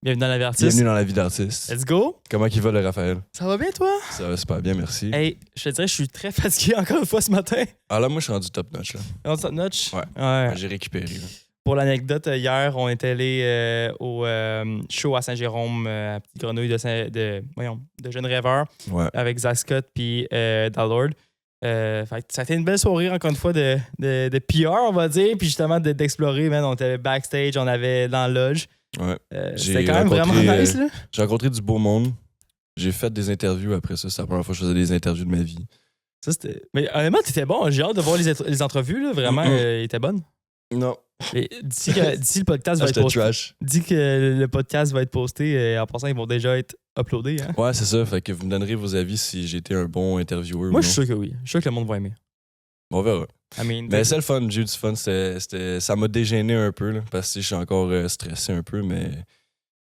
Bienvenue dans la vie d'artiste. Bienvenue dans la vie d'artiste. Let's go. Comment il va, le Raphaël? Ça va bien, toi? Ça va super bien, merci. Hey, je te dirais, je suis très fatigué encore une fois ce matin. Ah là, moi, je suis rendu top notch. Là. On top notch? Ouais. J'ai récupéré. Là. Pour l'anecdote, hier, on est allé au show à Saint-Jérôme, à Petite Grenouille de Jeunes Rêveurs, avec Zach Scott puis Dallord. Fait que ça a été une belle soirée, encore une fois, de PR, on va dire, puis justement d'explorer. On était backstage, on avait dans la loge. Ouais. C'était quand même vraiment nice. Là. J'ai rencontré du beau monde. J'ai fait des interviews après ça. C'est la première fois que je faisais des interviews de ma vie. Ça, c'était... Mais honnêtement, t'étais bon. J'ai hâte de voir les entrevues. Là. Vraiment, ils étaient bonnes. Non. Et d'ici le podcast va être posté. Trash. Dis que le podcast va être posté. En passant, ils vont déjà être uploadés. Hein? Ouais, c'est ça. Fait que vous me donnerez vos avis si j'ai été un bon intervieweur. Moi, je suis sûr que oui. Je suis sûr que le monde va aimer. On verra. Mais c'est le fun, j'ai eu du fun. Ça m'a dégêné un peu, là, parce que je suis encore stressé un peu, mais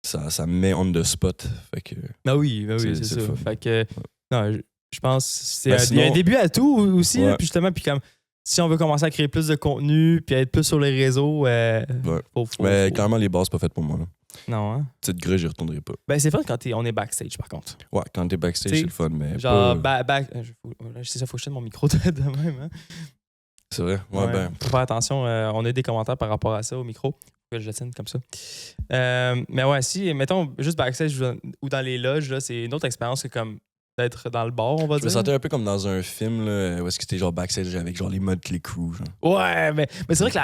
ça me met on the spot. Fait que, oui, c'est ça. Fait que, non, je pense que sinon, il y a un début à tout aussi. Ouais. Là, puis justement, puis comme, si on veut commencer à créer plus de contenu puis être plus sur les réseaux, faut. clairement, les bases, c'est pas faites pour moi. Là. Non, hein? Petite grue, j'y retournerai pas. C'est fun quand on est backstage, par contre. Ouais, quand t'es backstage, c'est le fun, mais genre, pas... c'est ça, faut que je tienne mon micro de même. Hein? C'est vrai? Ouais. Faut faire attention, on a des commentaires par rapport à ça au micro. Que je le tienne comme ça. Mais ouais, si, mettons, juste backstage ou dans les loges, là, c'est une autre expérience que comme d'être dans le bar, on va dire. Je me sentais un peu comme dans un film, là, où est-ce que c'était genre backstage avec genre les Motley Crue. Genre. Ouais, mais c'est vrai que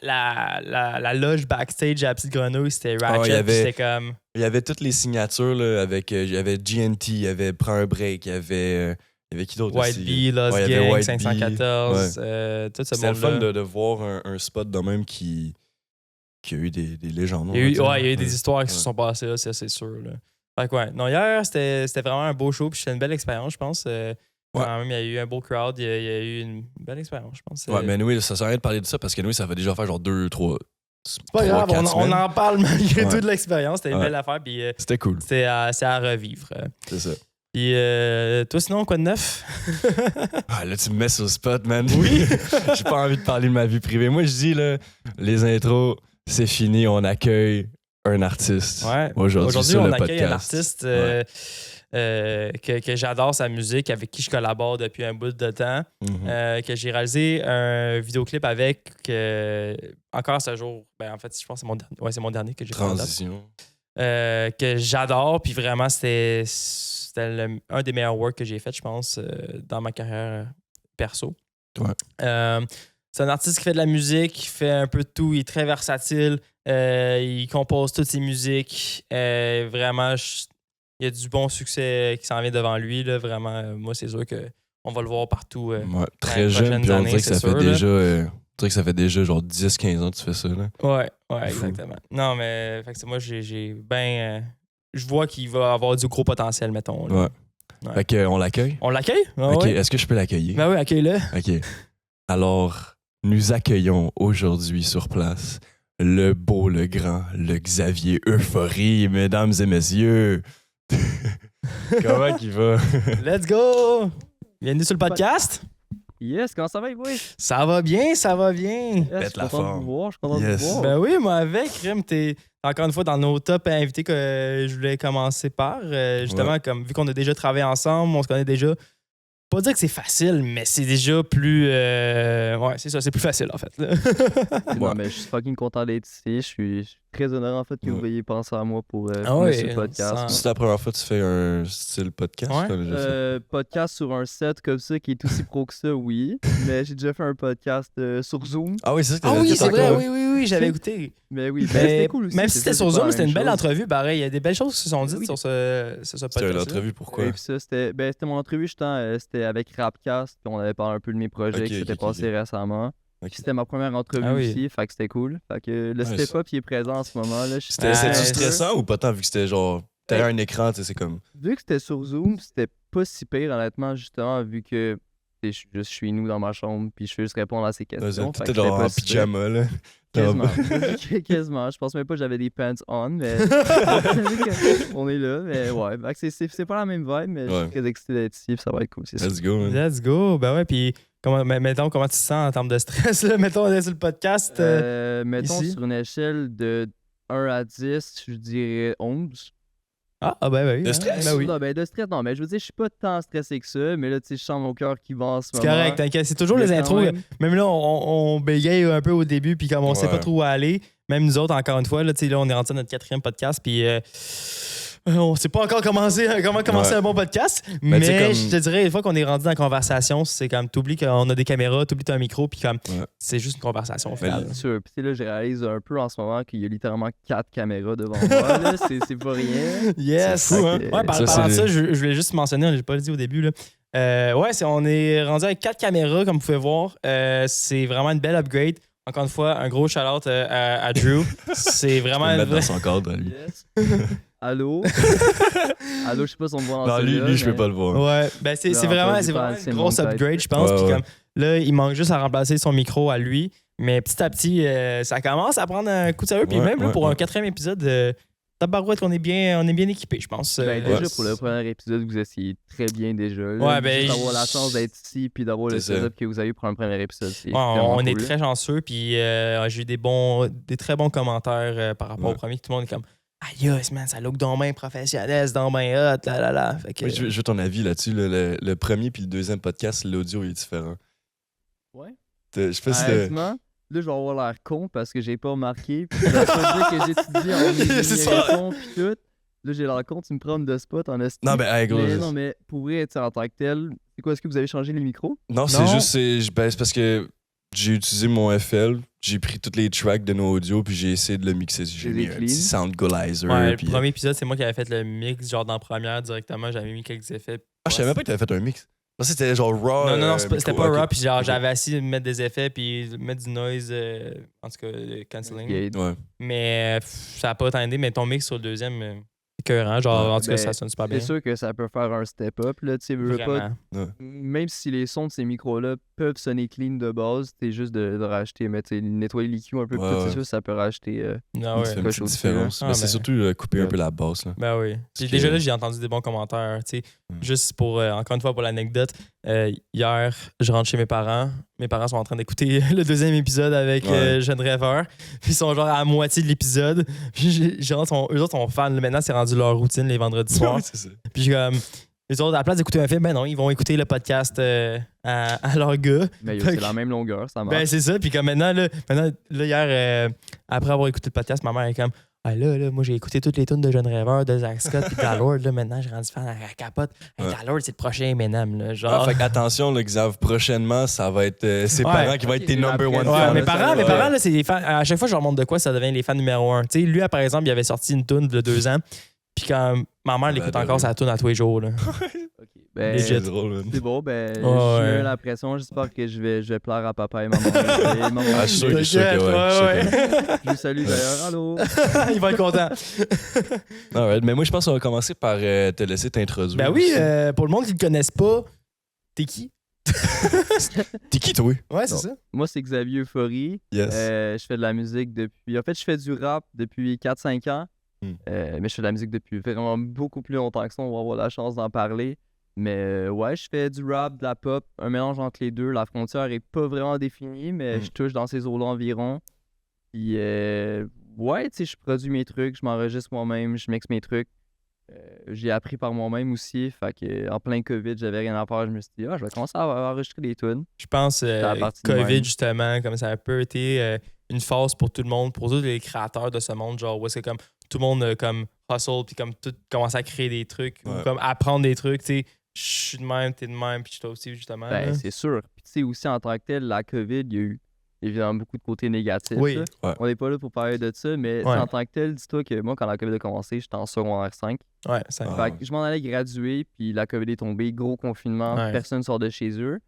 la loge backstage à la Petite Grenouille, c'était ratchet, c'était comme... Il y avait toutes les signatures, là, avec... Il y avait GNT, il y avait Prends un break, il y avait qui d'autre White aussi? Bee, Lost Gang, 514, tout ce C'était le monde-là. fun de voir un spot de même qui a eu des légendes. Il y a eu des histoires qui se sont passées là, c'est sûr. Là. Fait que non, hier, c'était vraiment un beau show, puis c'était une belle expérience, je pense. Quand même, il y a eu un beau crowd, il y a eu une belle expérience, je pense. Ouais, mais oui, ça sert à rien de parler de ça parce que nous, ça va déjà faire genre 2, 3. C'est pas grave, on en parle malgré tout de l'expérience. C'était une belle affaire, puis c'était cool. C'est à revivre. C'est ça. Puis toi, sinon, quoi de neuf? Là, tu me mets sur le spot, man. Oui. J'ai pas envie de parler de ma vie privée. Moi, je dis, là, les intros, c'est fini, on accueille un artiste. Ouais. Aujourd'hui on accueille un artiste que j'adore sa musique, avec qui je collabore depuis un bout de temps, que j'ai réalisé un vidéoclip avec, encore ce jour, en fait, je pense que c'est mon dernier, c'est mon dernier que j'ai fait. Transition. Que j'adore, puis vraiment, c'était un des meilleurs works que j'ai fait, je pense, dans ma carrière perso. Ouais. C'est un artiste qui fait de la musique, qui fait un peu de tout, il est très versatile, il compose toutes ses musiques, vraiment, il y a du bon succès qui s'en vient devant lui, là, vraiment, moi, c'est sûr qu'on va le voir partout. Très jeune, puis on dirait que ça fait déjà... on dirait que ça fait déjà genre 10-15 ans que tu fais ça, là. Ouais, exactement. Non, mais fait que moi, j'ai bien... je vois qu'il va avoir du gros potentiel, mettons. Là. Ouais. Fait qu'on l'accueille? On l'accueille? OK, est-ce que je peux l'accueillir? Ben oui, accueille-le. OK. Alors, nous accueillons aujourd'hui sur place le beau, le grand, le Xavier Euphorie, mesdames et messieurs. Comment qu'il va? Let's go! Bienvenue sur le podcast. Yes, comment ça va, oui? Ça va bien, ça va bien. Yes, Pète la forme. Je suis content de vous voir. Ben oui, moi avec, Rim, t'es encore une fois dans nos top invités que je voulais commencer par. Justement, comme vu qu'on a déjà travaillé ensemble, on se connaît déjà. Pas dire que c'est facile, mais c'est déjà plus... ouais, c'est ça, c'est plus facile en fait. Non, mais je suis fucking content d'être ici. Je suis très honoré en fait que vous ayez pensé à moi pour ce podcast. C'est la première fois que tu fais un style podcast? Podcast sur un set comme ça qui est aussi pro que ça, oui. Mais j'ai déjà fait un podcast sur Zoom. Ah oui, c'est ça. C'est vrai, oui, j'avais écouté. Mais oui, c'était cool aussi. Même si c'était sur Zoom, c'était une belle entrevue, pareil. Il y a des belles choses qui se sont dites sur ce podcast. C'était une entrevue, pourquoi? Et puis ça, c'était mon entrevue, c'était avec Rapcast, puis on avait parlé un peu de mes projets qui s'étaient passés récemment. Puis c'était ma première entrevue aussi, fait que c'était cool. Fait que le step-up, il est présent en ce moment. C'était stressant ou pas tant, vu que c'était genre, derrière un écran, tu sais, c'est comme... Vu que c'était sur Zoom, c'était pas si pire, honnêtement, justement, vu que je suis nous dans ma chambre, puis je fais juste répondre à ces questions. T'étais genre en pyjama, là. Quasiment. Je pense même pas que j'avais des pants on, mais on est là. Mais ouais, c'est pas la même vibe, mais je suis très excité d'être ici, ça va être cool. Let's go, man. Let's go. Ben ouais, puis mettons, comment tu te sens en termes de stress, là? Mettons, on est sur le podcast. Mettons ici. sur une échelle de 1 à 10, je dirais 11. Ben oui. De stress? Ben oui. Non, de stress, non, mais je veux dire, je suis pas tant stressé que ça, mais là, tu sais, je sens mon cœur qui va en ce moment. C'est correct, t'inquiète. C'est toujours les intros. Même là, on bégaye un peu au début, puis comme on sait pas trop où aller, même nous autres, encore une fois, là, on est rentré à notre 4e podcast, puis on sait pas encore comment commencer un bon podcast, mais je te dirais, une fois qu'on est rendu dans la conversation, c'est comme, t'oublies qu'on a des caméras, t'oublies t'as un micro, puis comme, c'est juste une conversation. Bien sûr. Puis là, je réalise un peu en ce moment qu'il y a littéralement 4 caméras devant moi, là. C'est pas rien. Yes! C'est fou, hein? Ouais, parlant de ça, je voulais juste mentionner, j'ai pas dit au début, là. On est rendu avec 4 caméras, comme vous pouvez voir. C'est vraiment une belle upgrade. Encore une fois, un gros shout-out à Drew. C'est vraiment... Je peux le mettre dans son cadre, lui. Yes. Allô? Allô, je sais pas si on me voit dans celui-là. Non, lui, je peux pas le voir. Ouais, ben c'est vraiment une grosse upgrade, je pense. Puis comme là, il manque juste à remplacer son micro à lui. Mais petit à petit, ça commence à prendre un coup de sérieux. Puis même là, pour un 4e épisode, tabarouette, on est bien équipé, je pense. Déjà, pour le premier épisode, vous essayez très bien déjà. Là, juste d'avoir la chance d'être ici puis d'avoir le setup que vous avez eu pour un premier épisode. On est très chanceux. Puis j'ai eu des très bons commentaires par rapport au premier. Tout le monde est comme... Aïe, man, ça look dans main professionnel, c'est dans main hot, là. Fait que... je veux ton avis là-dessus. Le premier puis le 2e podcast, l'audio est différent. Ouais. Je sais pas si honnêtement, là, je vais avoir l'air con parce que j'ai pas remarqué. Puis je vais pas dire que j'étudie en éducation puis tout. Là, j'ai l'air con, tu me prends de spot en estime. Non, mais gros. Non, mais pour vrai, en tant que tel, c'est quoi, est-ce que vous avez changé les micros? Non, c'est parce que j'ai utilisé mon FL, j'ai pris tous les tracks de nos audios, puis j'ai essayé de le mixer. J'ai mis un petit Soundgolizer. Ouais, le premier épisode, c'est moi qui avais fait le mix, genre dans la première directement, j'avais mis quelques effets. Je savais même pas que t'avais fait un mix. C'était genre raw. Non, c'était pas raw, puis genre j'avais essayé de mettre des effets, puis mettre du noise, en tout cas, cancelling. Ouais. Mais ça a pas tant aidé, mais ton mix sur le 2e... écœurant, genre en tout cas ça sonne super bien. C'est sûr que ça peut faire un step up là, tu sais, même si les sons de ces micros là peuvent sonner clean de base, t'es juste de racheter, mais tu sais, nettoyer l'EQ un peu plus, c'est sûr ça peut racheter une petite différence. Mais c'est surtout couper un peu la basse là. Ben oui. Déjà là, j'ai entendu des bons commentaires, tu sais, juste pour encore une fois pour l'anecdote, hier, je rentre chez mes parents sont en train d'écouter le 2e épisode avec Jeune Rêveur. Puis ils sont genre à moitié de l'épisode. Puis eux autres sont fans. Maintenant, c'est rendu leur routine les vendredis soirs. C'est ça. Puis comme, les autres, à la place d'écouter un film, ben non, ils vont écouter le podcast à leur gars. Mais c'est la même longueur, ça marche. Ben c'est ça. Puis comme maintenant, hier, après avoir écouté le podcast, ma mère est comme... Ah là, moi j'ai écouté toutes les tunes de Jeune Rêveur, de Zach Scott puis Dalord. Là, maintenant, j'ai rendu fan à la capote. Dalord, c'est le prochain Eminem. Là, genre. Fait qu'attention, Xav, prochainement, ça va être ses parents qui vont être tes number one fans. Mes parents, là, c'est les fans. À chaque fois que je leur montre de quoi, ça devient les fans numéro 1. Tu sais, lui, par exemple, il avait sorti une tune de 2 ans. Puis quand ma mère l'écoute encore, sa tune à tous les jours. Là. Ben, c'est drôle. C'est bon, je mets la pression. J'espère que je vais plaire à papa et maman. Je suis sûr que je lui salue d'ailleurs. Allô? Il va être content. Mais moi, je pense qu'on va commencer par te laisser t'introduire. Ben oui, pour le monde qui ne te connaisse pas, t'es qui? T'es qui, toi? Ouais, c'est ça. Moi, c'est Xavier Euphorie. Yes. Je fais de la musique depuis... En fait, je fais du rap depuis 4-5 ans. Mais je fais de la musique depuis vraiment beaucoup plus longtemps que ça. On va avoir la chance d'en parler. Mais je fais du rap, de la pop, un mélange entre les deux. La frontière est pas vraiment définie, mais je touche dans ces eaux-là environ. Puis, tu sais, je produis mes trucs, je m'enregistre moi-même, je mixe mes trucs. J'ai appris par moi-même aussi. Fait que en plein COVID, j'avais rien à faire. Je me suis dit, je vais commencer à enregistrer des tunes. Je pense COVID, justement, comme ça a un peu été une phase pour tout le monde, pour tous les créateurs de ce monde, genre où c'est comme tout le monde comme hustle, puis comme tout commence à créer des trucs, ou comme apprendre des trucs, tu sais. Je suis de même, t'es de même, puis toi aussi, justement. Ben, c'est sûr. Puis, tu sais, aussi, en tant que tel, la COVID, il y a eu évidemment beaucoup de côtés négatifs. Oui. On n'est pas là pour parler de ça, mais en tant que tel, dis-toi que moi, quand la COVID a commencé, j'étais en secondaire 5. Ouais, ça Fait que je m'en allais graduer, puis la COVID est tombée, gros confinement, personne sort de chez eux.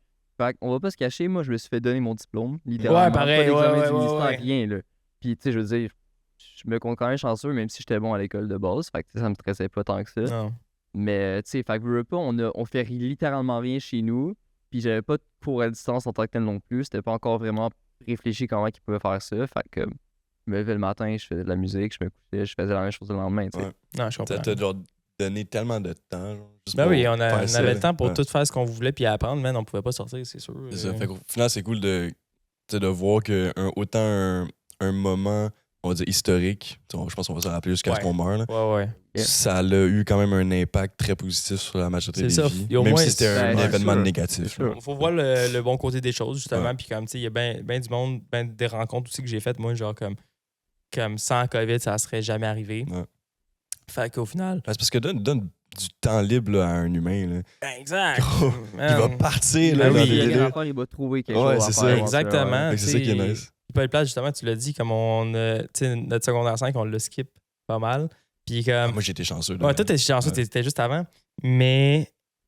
Fait qu'on va pas se cacher, moi, je me suis fait donner mon diplôme, littéralement. Ouais, pareil, pas d'examen du ministère, rien, là. Puis, tu sais, je veux dire, je me compte quand même chanceux, même si j'étais bon à l'école de base. Fait que ça me stressait pas tant que ça. Non. Mais, tu sais, fait que on fait littéralement rien chez nous. Puis j'avais pas de cours à distance en tant que tel non plus. C'était pas encore vraiment réfléchi comment ils pouvaient faire ça. Fait que je me levais le matin, je faisais de la musique, je me couchais, je faisais la même chose le lendemain, tu sais. Non, je comprends. T'as genre donné tellement de temps. Juste oui, on avait le temps pour tout faire ce qu'on voulait puis apprendre, mais on pouvait pas sortir, c'est sûr. C'est ça. Fait qu'au final, c'est cool de voir que autant un moment on va dire, historique, je pense qu'on va s'en rappeler jusqu'à ce qu'on meure, là, Ouais. ça a eu quand même un impact très positif sur la majorité des vies. Et au Même moins, si c'était un événement sûr. négatif. Il faut voir le bon côté des choses, justement. Puis comme, tu sais, il y a bien du monde, des rencontres aussi que j'ai faites, moi, genre comme sans COVID, ça serait jamais arrivé. Ouais. Fait qu'au final... C'est parce que donne du temps libre là, à un humain. Là. Exact. Il va partir là, Ben dans oui. des Il délires. va trouver quelque Ouais, chose à c'est faire. ça. Exactement. Fait que c'est ça qui est nice. Il peut être plat, justement, tu l'as dit, comme notre secondaire 5, on l'a skip pas mal. Puis comme... Moi, j'étais chanceux. Ouais, toi, t'es chanceux, t'étais juste avant. Mais,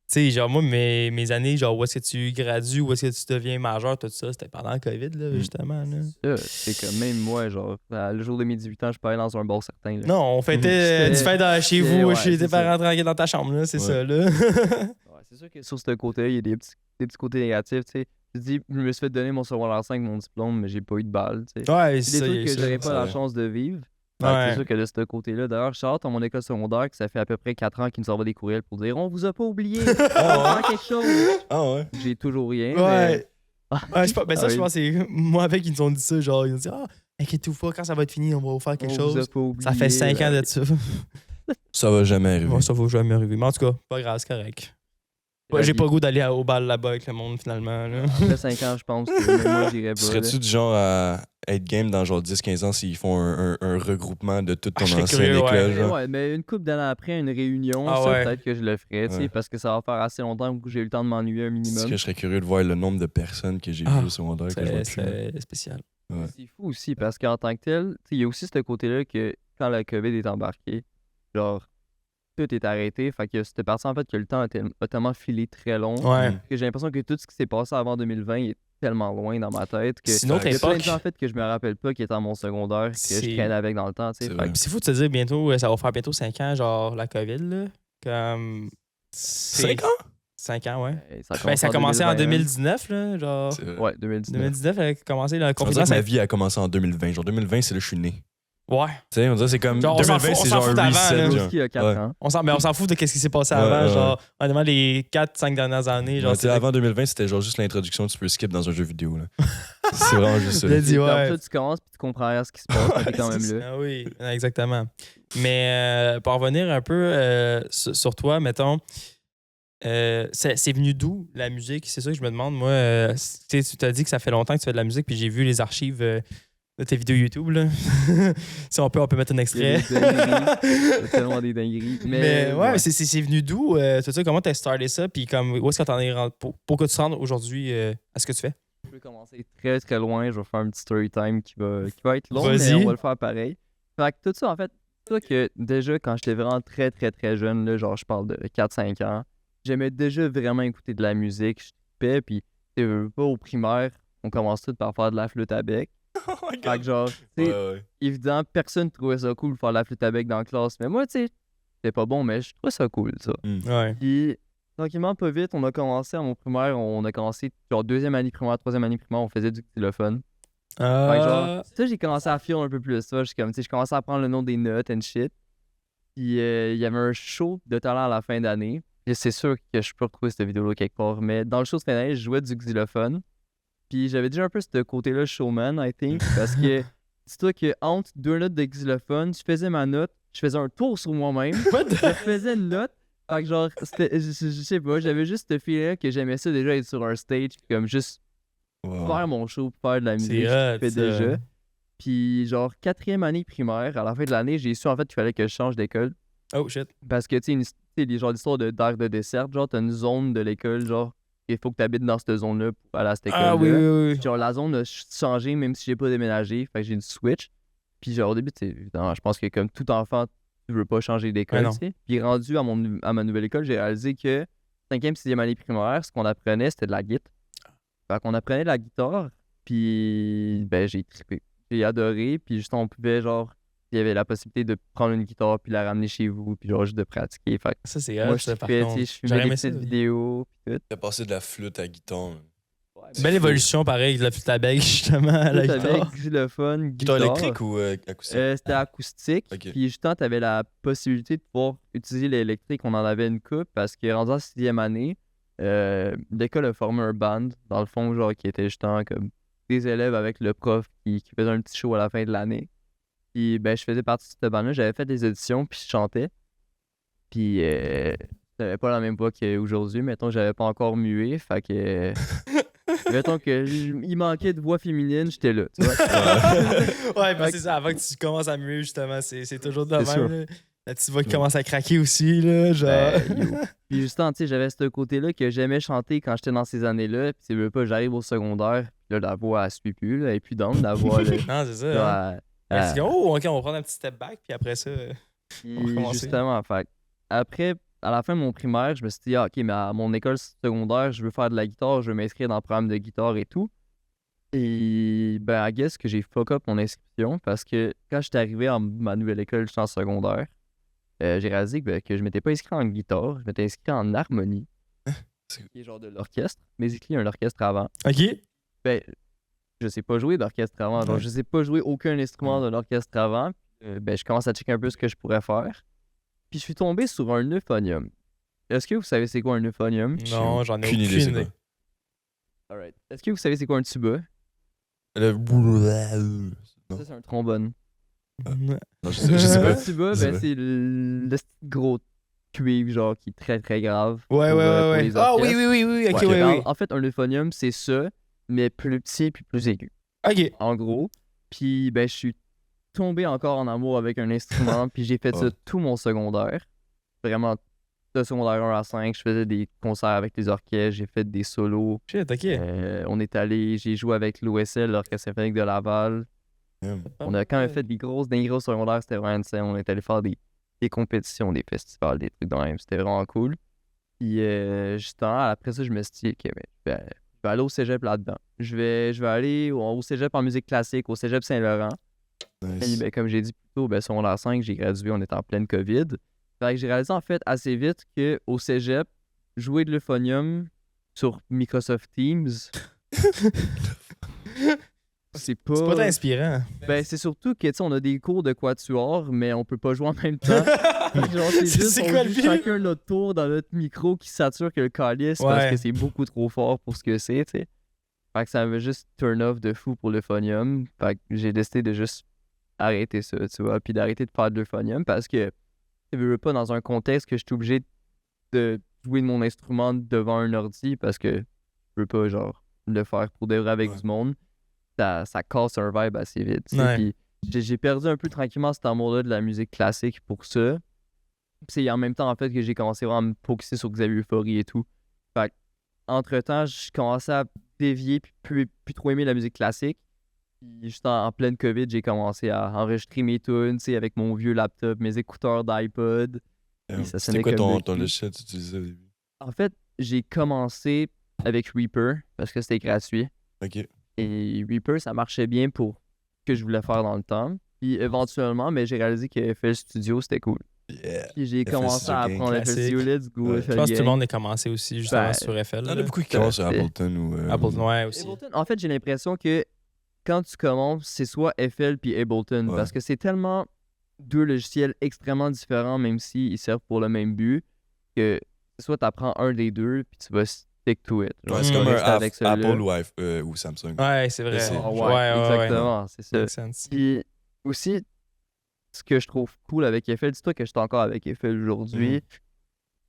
tu sais, genre, moi, mes années, genre, où est-ce que tu gradues, où est-ce que tu deviens majeur, tout ça, c'était pendant le COVID, là, justement. Là. C'est comme même moi, genre, le jour de mes 18 ans, je parlais dans un bar certain. Là. Non, on fêtait du fête chez vous, ouais, chez tes c'est ça. parents tranquilles dans ta chambre, là, c'est ça, là. Ouais, c'est sûr que sur ce côté, il y a des petits côtés négatifs, tu sais. Je dis, je me suis fait donner mon secondaire 5, mon diplôme, mais j'ai pas eu de balle, tu sais. Ouais, C'est des trucs que j'aurais pas la chance de vivre. C'est sûr que de ce côté-là, d'ailleurs, je sors à mon école secondaire, que ça fait à peu près 4 ans qu'ils nous envoient des courriels pour dire on vous a pas oublié, on va faire quelque chose. Ah ouais? J'ai toujours rien. Ouais. Mais... je pense que c'est moi avec, ils nous ont dit ça, genre, ils nous ont dit inquiète-vous pas, quand ça va être fini, on va vous faire quelque on vous a chose. pas oublié, Ça fait 5 ans de ça. Ça va jamais arriver. Bon, ça va jamais arriver. Mais en tout cas, pas grave, c'est correct. Ouais, j'ai pas le goût d'aller au bal là-bas avec le monde, finalement. Là. Après 5 ans, je pense que moi, j'irais pas. Serais-tu du genre à être game dans genre 10-15 ans s'ils font un regroupement de toute ton je serais ancienne curieux, école? ouais. Genre? Ouais, mais une couple d'années après, une réunion, Ah ça, ouais. peut-être que je le ferais, tu sais, Ouais. parce que ça va faire assez longtemps que j'ai eu le temps de m'ennuyer un Parce minimum. que je serais curieux de voir le nombre de personnes que j'ai vues au secondaire que je vois plus. C'est spécial. Ouais. C'est fou aussi, parce qu'en tant que tel, tu sais, il y a aussi ce côté-là que quand la COVID est embarquée, genre, tout est arrêté, fait que c'était parti en fait que le temps a tellement filé très long, Ouais. que j'ai l'impression que tout ce qui s'est passé avant 2020 est tellement loin dans ma tête que C'est une autre il y a plein de époque. gens en fait que je me rappelle pas qui étaient dans mon secondaire, que C'est- je traînais avec dans le temps, tu sais. C'est Fait vrai. que Puis c'est fou de te dire bientôt, ça va faire bientôt 5 ans, genre la COVID, là. Comme. 5 ans? 5 ans, ouais. Ça a ça commencé en 2021. 2019, là. Genre. C'est vrai. Ouais, 2019. 2019, elle a commencé le On dirait confinement. que ma vie a commencé en 2020. Genre 2020, c'est là que je suis né. Ouais. Tu sais, on dirait que c'est comme Genre, on s'en 2020, fout- c'est on s'en genre fout un d'avant, reset. là. Genre. Qui a 4 Ouais. ans. On s'en fout de ce qui s'est passé Ouais, avant. ouais, Genre, honnêtement, les 4-5 dernières années. Genre, Ouais, tu sais, avant 2020, c'était genre juste l'introduction, tu peux skip dans un jeu vidéo. Là. C'est vraiment juste ça. Il a dit, ouais. Après ça, tu commences puis tu comprends rien à ce qui se passe, mais t'es quand même là. Ah oui, exactement. Mais pour revenir un peu sur toi, mettons, c'est venu d'où la musique? C'est ça que je me demande. Moi, tu t'as dit que ça fait longtemps que tu fais de la musique, puis j'ai vu les archives de tes vidéos YouTube. Là. Si on peut mettre un Il y a extrait. des dingueries. Il y a tellement des dingueries. Mais ouais, c'est venu d'où? Tout ça, comment t'as starté ça? Puis comme, où est-ce que t'en es rendu? Pour que tu te rendes aujourd'hui à ce que tu fais? Je peux commencer très très loin. Je vais faire un petit story time qui va être long, Vas-y. mais on va le faire pareil. Fait que tout ça, en fait, toi que déjà quand j'étais vraiment très très très jeune, là, genre je parle de 4-5 ans, j'aimais déjà vraiment écouter de la musique. Je tripais, puis tu sais, pas au primaire, on commence tout par faire de la flûte à bec. Oh my Fait que genre, tu sais, Ouais. évidemment, personne trouvait ça cool de faire de la flûte à bec dans la classe. Mais moi, tu sais, c'était pas bon, mais je trouvais ça cool, ça. Ouais. Puis, tranquillement, pas vite, on a commencé à mon primaire, on a commencé, genre, 2e année primaire, 3e année primaire, on faisait du xylophone. Fait que genre, ça, j'ai commencé à filer un peu plus ça. Je commençais à prendre le nom des notes and shit. Puis, il y avait un show de talent à la fin d'année. Et c'est sûr que je peux retrouver cette vidéo-là quelque part. Mais dans le show de fin d'année, je jouais du xylophone. Puis, j'avais déjà un peu ce côté-là showman, I think. Parce que, dis-toi que entre 2 notes de xylophone, je faisais ma note, je faisais un tour sur moi-même. Je faisais une note. Fait que genre, je sais pas, j'avais juste ce feeling que j'aimais ça déjà être sur un stage, puis comme juste Wow. faire mon show, faire de la musique, C'est je hot, fais ça. déjà. Puis genre, 4e année primaire, à la fin de l'année, j'ai su en fait qu'il fallait que je change d'école. Oh shit. Parce que tu sais, les genres d'histoires d'air de dessert, genre, t'as une zone de l'école, genre, il faut que t'habites dans cette zone-là pour aller à cette école-là. Ah oui, oui, oui. Genre, la zone a changé même si j'ai pas déménagé, fait que j'ai dû switch. Puis genre, au début, tu sais, évidemment, je pense que comme tout enfant, tu veux pas changer d'école, non. tu sais. Puis rendu à ma nouvelle école, j'ai réalisé que 5e, 6e année primaire, ce qu'on apprenait, c'était de la guitare. Fait qu'on apprenait la guitare, puis ben j'ai trippé. J'ai adoré, puis juste on pouvait genre, il y avait la possibilité de prendre une guitare puis la ramener chez vous, puis genre juste de pratiquer. Fait que Ça, c'est moi, hot, je ça, par trippais, tu contre. sais, je filmais J'aurais des aimé ça. petites vidéos, puis tout. T'as passé de la flûte à guitare. Belle évolution, pareil, de la flûte à bec, justement, à la Tout guitare. avec xylophone, Guitare guitare. électrique ou acoustique? C'était acoustique. Ok. Puis justement, tu avais la possibilité de pouvoir utiliser l'électrique. On en avait une coupe parce que rendu en 6e année, l'école a formé un band, dans le fond, genre qui était justement comme des élèves avec le prof qui faisait un petit show à la fin de l'année. Puis ben, je faisais partie de cette bande-là. J'avais fait des auditions, puis je chantais. Puis j'avais pas la même voix qu'aujourd'hui. Mettons, j'avais pas encore mué. Fait que. Mettons il manquait de voix féminine, j'étais là. Tu vois? Ouais, ben c'est ça. Avant que tu commences à muer, justement, c'est toujours de C'est sûr. même. Là. La petite voix qui commence à craquer aussi, là. Genre. Yo. Puis justement, tu sais, j'avais ce côté-là que j'aimais chanter quand j'étais dans ces années-là. Puis tu veux pas, j'arrive au secondaire. Puis là, la voix, elle suit plus. Là, elle est plus down, la voix. Là, Non, c'est ça. là, Hein. Parce que, oh, ok, on va prendre un petit step back, puis après ça. puis on va commencer. justement, fait, après, à la fin de mon primaire, je me suis dit, ah, ok, mais à mon école secondaire, je veux faire de la guitare, je veux m'inscrire dans le programme de guitare et tout. Et ben, I guess que j'ai fuck up mon inscription parce que quand j'étais arrivé à ma nouvelle école, j'étais en secondaire, j'ai réalisé que je m'étais pas inscrit en guitare, je m'étais inscrit en harmonie, qui est genre de l'orchestre. Basically, un orchestre avant. Ok. Ben, je sais pas jouer d'orchestre avant, genre, Ouais. je sais pas jouer aucun instrument de l'orchestre avant. Ben, je commence à checker un peu ce que je pourrais faire. Puis je suis tombé sur un euphonium. Est-ce que vous savez c'est quoi un euphonium? Non, j'en ai Aucune aucune idée, c'est idée. quoi. Alright. Est-ce que vous savez c'est quoi un tuba? Non, Ça, c'est un trombone. je sais Un pas. tuba, Je sais ben, pas. c'est le petit gros cuivre, genre, qui est très très grave. Ouais, pour, ouais, pour ouais. les Ah oui, orchestres. oui, oui, oui. Ok, Ouais, ouais, oui. en fait, un euphonium, c'est ça, mais plus petit puis plus aigu. Ok. En gros. Puis, ben, je suis tombé encore en amour avec un instrument, puis j'ai fait ça Ouais. tout mon secondaire. Vraiment, de secondaire 1 à 5, je faisais des concerts avec les orchestres, j'ai fait des solos. Shit, ok. On est allé, j'ai joué avec l'OSL, l'Orchestre symphonique de Laval. On a quand même fait des grosses dingueries au secondaire, c'était vraiment insane. On est allé faire des compétitions, des festivals, des trucs de même, c'était vraiment cool. Puis justement, après ça, je me suis dit, ok, mais je vais aller au cégep là-dedans. Je vais aller au cégep en musique classique, au cégep Saint-Laurent. Et Nice. ben, comme j'ai dit plus tôt, ben, secondaire 5, j'ai gradué, on était en pleine COVID. Fait que j'ai réalisé en fait assez vite qu'au cégep, jouer de l'euphonium sur Microsoft Teams, c'est pas. C'est pas inspirant. Ben, c'est surtout que, tu sais, on a des cours de quatuor, mais on peut pas jouer en même temps. Genre, c'est juste, C'est on quoi joue le but? chacun notre tour dans notre micro qui sature que le calice parce Ouais. que c'est beaucoup trop fort pour ce que c'est, tu sais. Fait que ça m'avait juste turn off de fou pour l'euphonium. Fait que j'ai décidé de juste arrêter ça, tu vois, puis d'arrêter de faire de l'euphonium parce que je veux pas dans un contexte que je suis obligé de jouer de mon instrument devant un ordi parce que je veux pas, genre, le faire pour de vrai avec Ouais. du monde. Ça casse un vibe assez vite. Tu sais. Ouais. Puis j'ai perdu un peu tranquillement cet amour-là de la musique classique pour ça. Puis c'est en même temps, en fait, que j'ai commencé vraiment à me focusser sur Xavier Euphorie et tout. Fait que, entre-temps, je commençais à dévier puis plus trop aimer la musique classique. Puis juste en pleine COVID, j'ai commencé à enregistrer mes tunes, tu sais, avec mon vieux laptop, mes écouteurs d'iPod. Puis ça C'était sonnait quoi comme ton le cul. logiciel que tu utilisais au début? En fait, j'ai commencé avec Reaper parce que c'était gratuit. Ok. Et Reaper, ça marchait bien pour ce que je voulais faire dans le temps. Puis éventuellement, mais j'ai réalisé que FL Studio, c'était cool. Yeah. Puis j'ai FL commencé Studio à Gang. apprendre FL Classique. Studio, let's go, Ouais. FL Je pense que tout le Gang. monde a commencé aussi justement Ben, sur FL. Il y en a là. beaucoup qui commencent sur c'est- Ableton ou. Ableton, ouais, aussi. Ableton, en fait, j'ai l'impression que quand tu commences, c'est soit FL puis Ableton. Ouais. Parce que c'est tellement deux logiciels extrêmement différents, même s'ils servent pour le même but, que soit tu apprends un des deux, puis tu vas stick to it. Genre, Ouais, tu c'est vas comme un rester avec celui-là. Apple ou Samsung. Ouais, c'est vrai. C'est- Ah Ouais, ouais, ouais, exactement, c'est ça. Makes sense. Puis aussi, ce que je trouve cool avec FL, dis-toi que je suis encore avec FL aujourd'hui.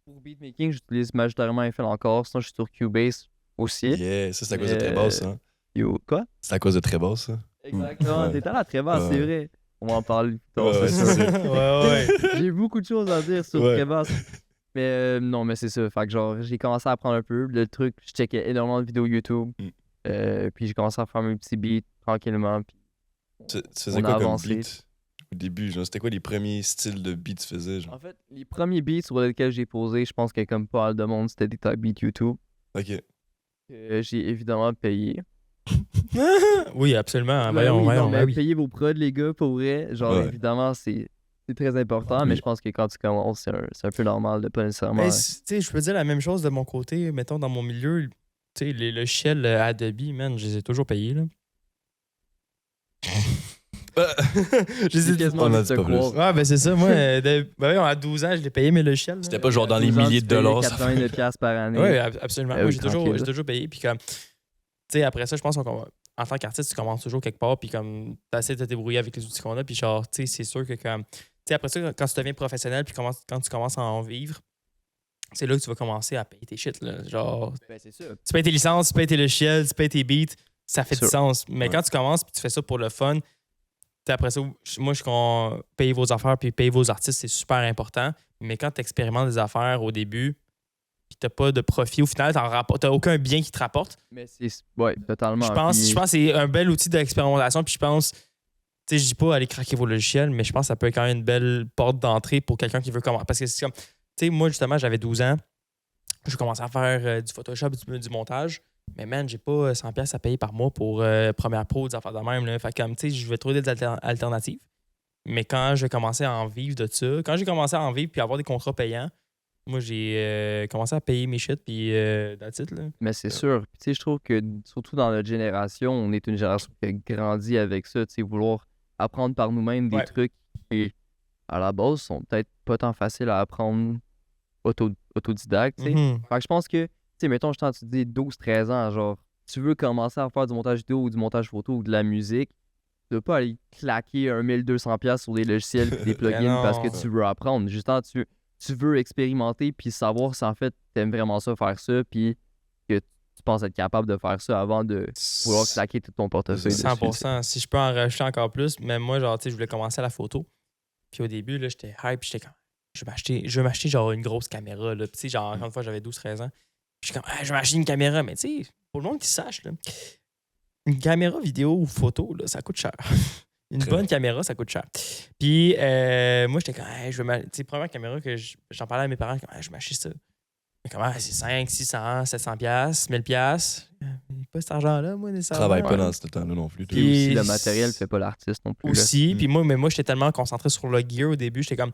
Pour beatmaking, j'utilise majoritairement FL encore, sinon je suis sur Cubase aussi. Yeah, ça c'est à cause de très basse, hein. Yo, quoi? C'est à cause de très basse, ça. Exactement, Ouais. t'es allé à très basse, c'est Ouais. vrai. On va en parler plus tard, Ouais, c'est ouais, sûr. c'est ça. Ouais, ouais. J'ai beaucoup de choses à dire sur Ouais. très basse. Mais non, mais c'est ça. Fait que genre, j'ai commencé à apprendre un peu. Le truc, je checkais énormément de vidéos YouTube. Puis j'ai commencé à faire mes petits beats tranquillement. Puis Tu faisais on a quoi comme avancé. beat au début? Genre, c'était quoi les premiers styles de beat que tu faisais? Genre? En fait, les premiers beats sur lesquels j'ai posé, je pense que comme pas mal de monde, c'était des type beats YouTube. Ok. Que j'ai évidemment payé. Oui, absolument. Ben Voyons, oui, voyons, non, ben mais oui. payez vos prods, les gars, pour vrai. Genre, Ouais. évidemment, c'est très important, mais Oui. je pense que quand tu commences, c'est un peu normal de pas nécessairement. Ben, tu sais, je peux dire la même chose de mon côté. Mettons, dans mon milieu, tu sais, les logiciels Adobe, man, je les ai toujours payés, là. Je les ai J'ai quasiment on envie a de dit te pas plus. croire. Ouais, ben c'est ça. Moi, ben oui, à 12 ans, je l'ai payé mes logiciels. C'était pas genre dans les 12 ans, milliers tu de payais dollars. ça 80 $ par année. Oui, absolument. Ben Moi, oui, j'ai tranquille. toujours payé. Puis comme, tu sais, après ça, je pense qu'on en tant qu'artiste, tu commences toujours quelque part, puis comme tu essaies de te débrouiller avec les outils qu'on a, puis genre, tu sais, c'est sûr que comme. Tu sais, après ça, quand tu deviens professionnel, puis quand tu commences à en vivre, c'est là que tu vas commencer à payer tes shit, là. Genre, C'est sûr. tu payes tes licences, tu payes tes logiciels, tu payes tes beats, ça fait du sens. Mais quand tu commences, puis tu fais ça pour le fun, après ça, moi, je payer vos affaires, puis payer vos artistes, c'est super important. Mais quand tu expérimentes des affaires au début, puis t'as pas de profit, au final, t'as aucun bien qui te rapporte. Mais ouais, totalement. Je pense que c'est un bel outil d'expérimentation, puis je pense, tu sais, je dis pas aller craquer vos logiciels, mais je pense que ça peut être quand même une belle porte d'entrée pour quelqu'un qui veut commencer. Parce que c'est comme, tu sais, moi, justement, j'avais 12 ans, je commençais à faire du Photoshop, du montage. Mais man, j'ai pas 100$ à payer par mois pour Premiere Pro, des affaires de même. Là. Fait que, tu sais, je vais trouver des alternatives. Mais quand je vais commencer à en vivre de ça, quand j'ai commencé à en vivre puis avoir des contrats payants, moi, j'ai commencé à payer mes shit puis that's it, là. Mais c'est sûr. Puis, tu sais, je trouve que, surtout dans notre génération, on est une génération qui a grandi avec ça, tu sais, vouloir apprendre par nous-mêmes des trucs qui, à la base, sont peut-être pas tant faciles à apprendre autodidacte, tu sais. Fait que je pense que, tu sais, mettons, je te dis 12-13 ans, genre, tu veux commencer à faire du montage vidéo ou du montage photo ou de la musique, tu veux pas aller claquer 1200$ sur des logiciels et des plugins parce que tu veux apprendre. Justement, tu veux expérimenter puis savoir si en fait t'aimes vraiment ça, faire ça, puis que tu penses être capable de faire ça avant de vouloir claquer tout ton portefeuille. 100%. Si je peux en rajouter encore plus, mais moi, genre, tu sais, je voulais commencer à la photo. Puis au début, là, j'étais hype, j'étais comme, je vais m'acheter genre une grosse caméra, là. Puis tu sais, genre, encore une fois, j'avais 12-13 ans. Puis je suis comme, je vais m'acheter une caméra, mais tu sais, pour le monde qui sache, là, une caméra vidéo ou photo, là, ça coûte cher. Une bonne caméra, ça coûte cher. Puis moi, j'étais comme, je vais tu sais, première caméra que j'en parlais à mes parents, comme, je vais m'acheter ça. Mais comment, c'est 5, 600, 700$, 1000$. Pas cet argent-là, moi, nécessairement. Travaille pas dans ce temps-là non plus. Puis aussi, le matériel fait pas l'artiste non plus. Aussi, puis moi, j'étais tellement concentré sur le gear au début, j'étais comme.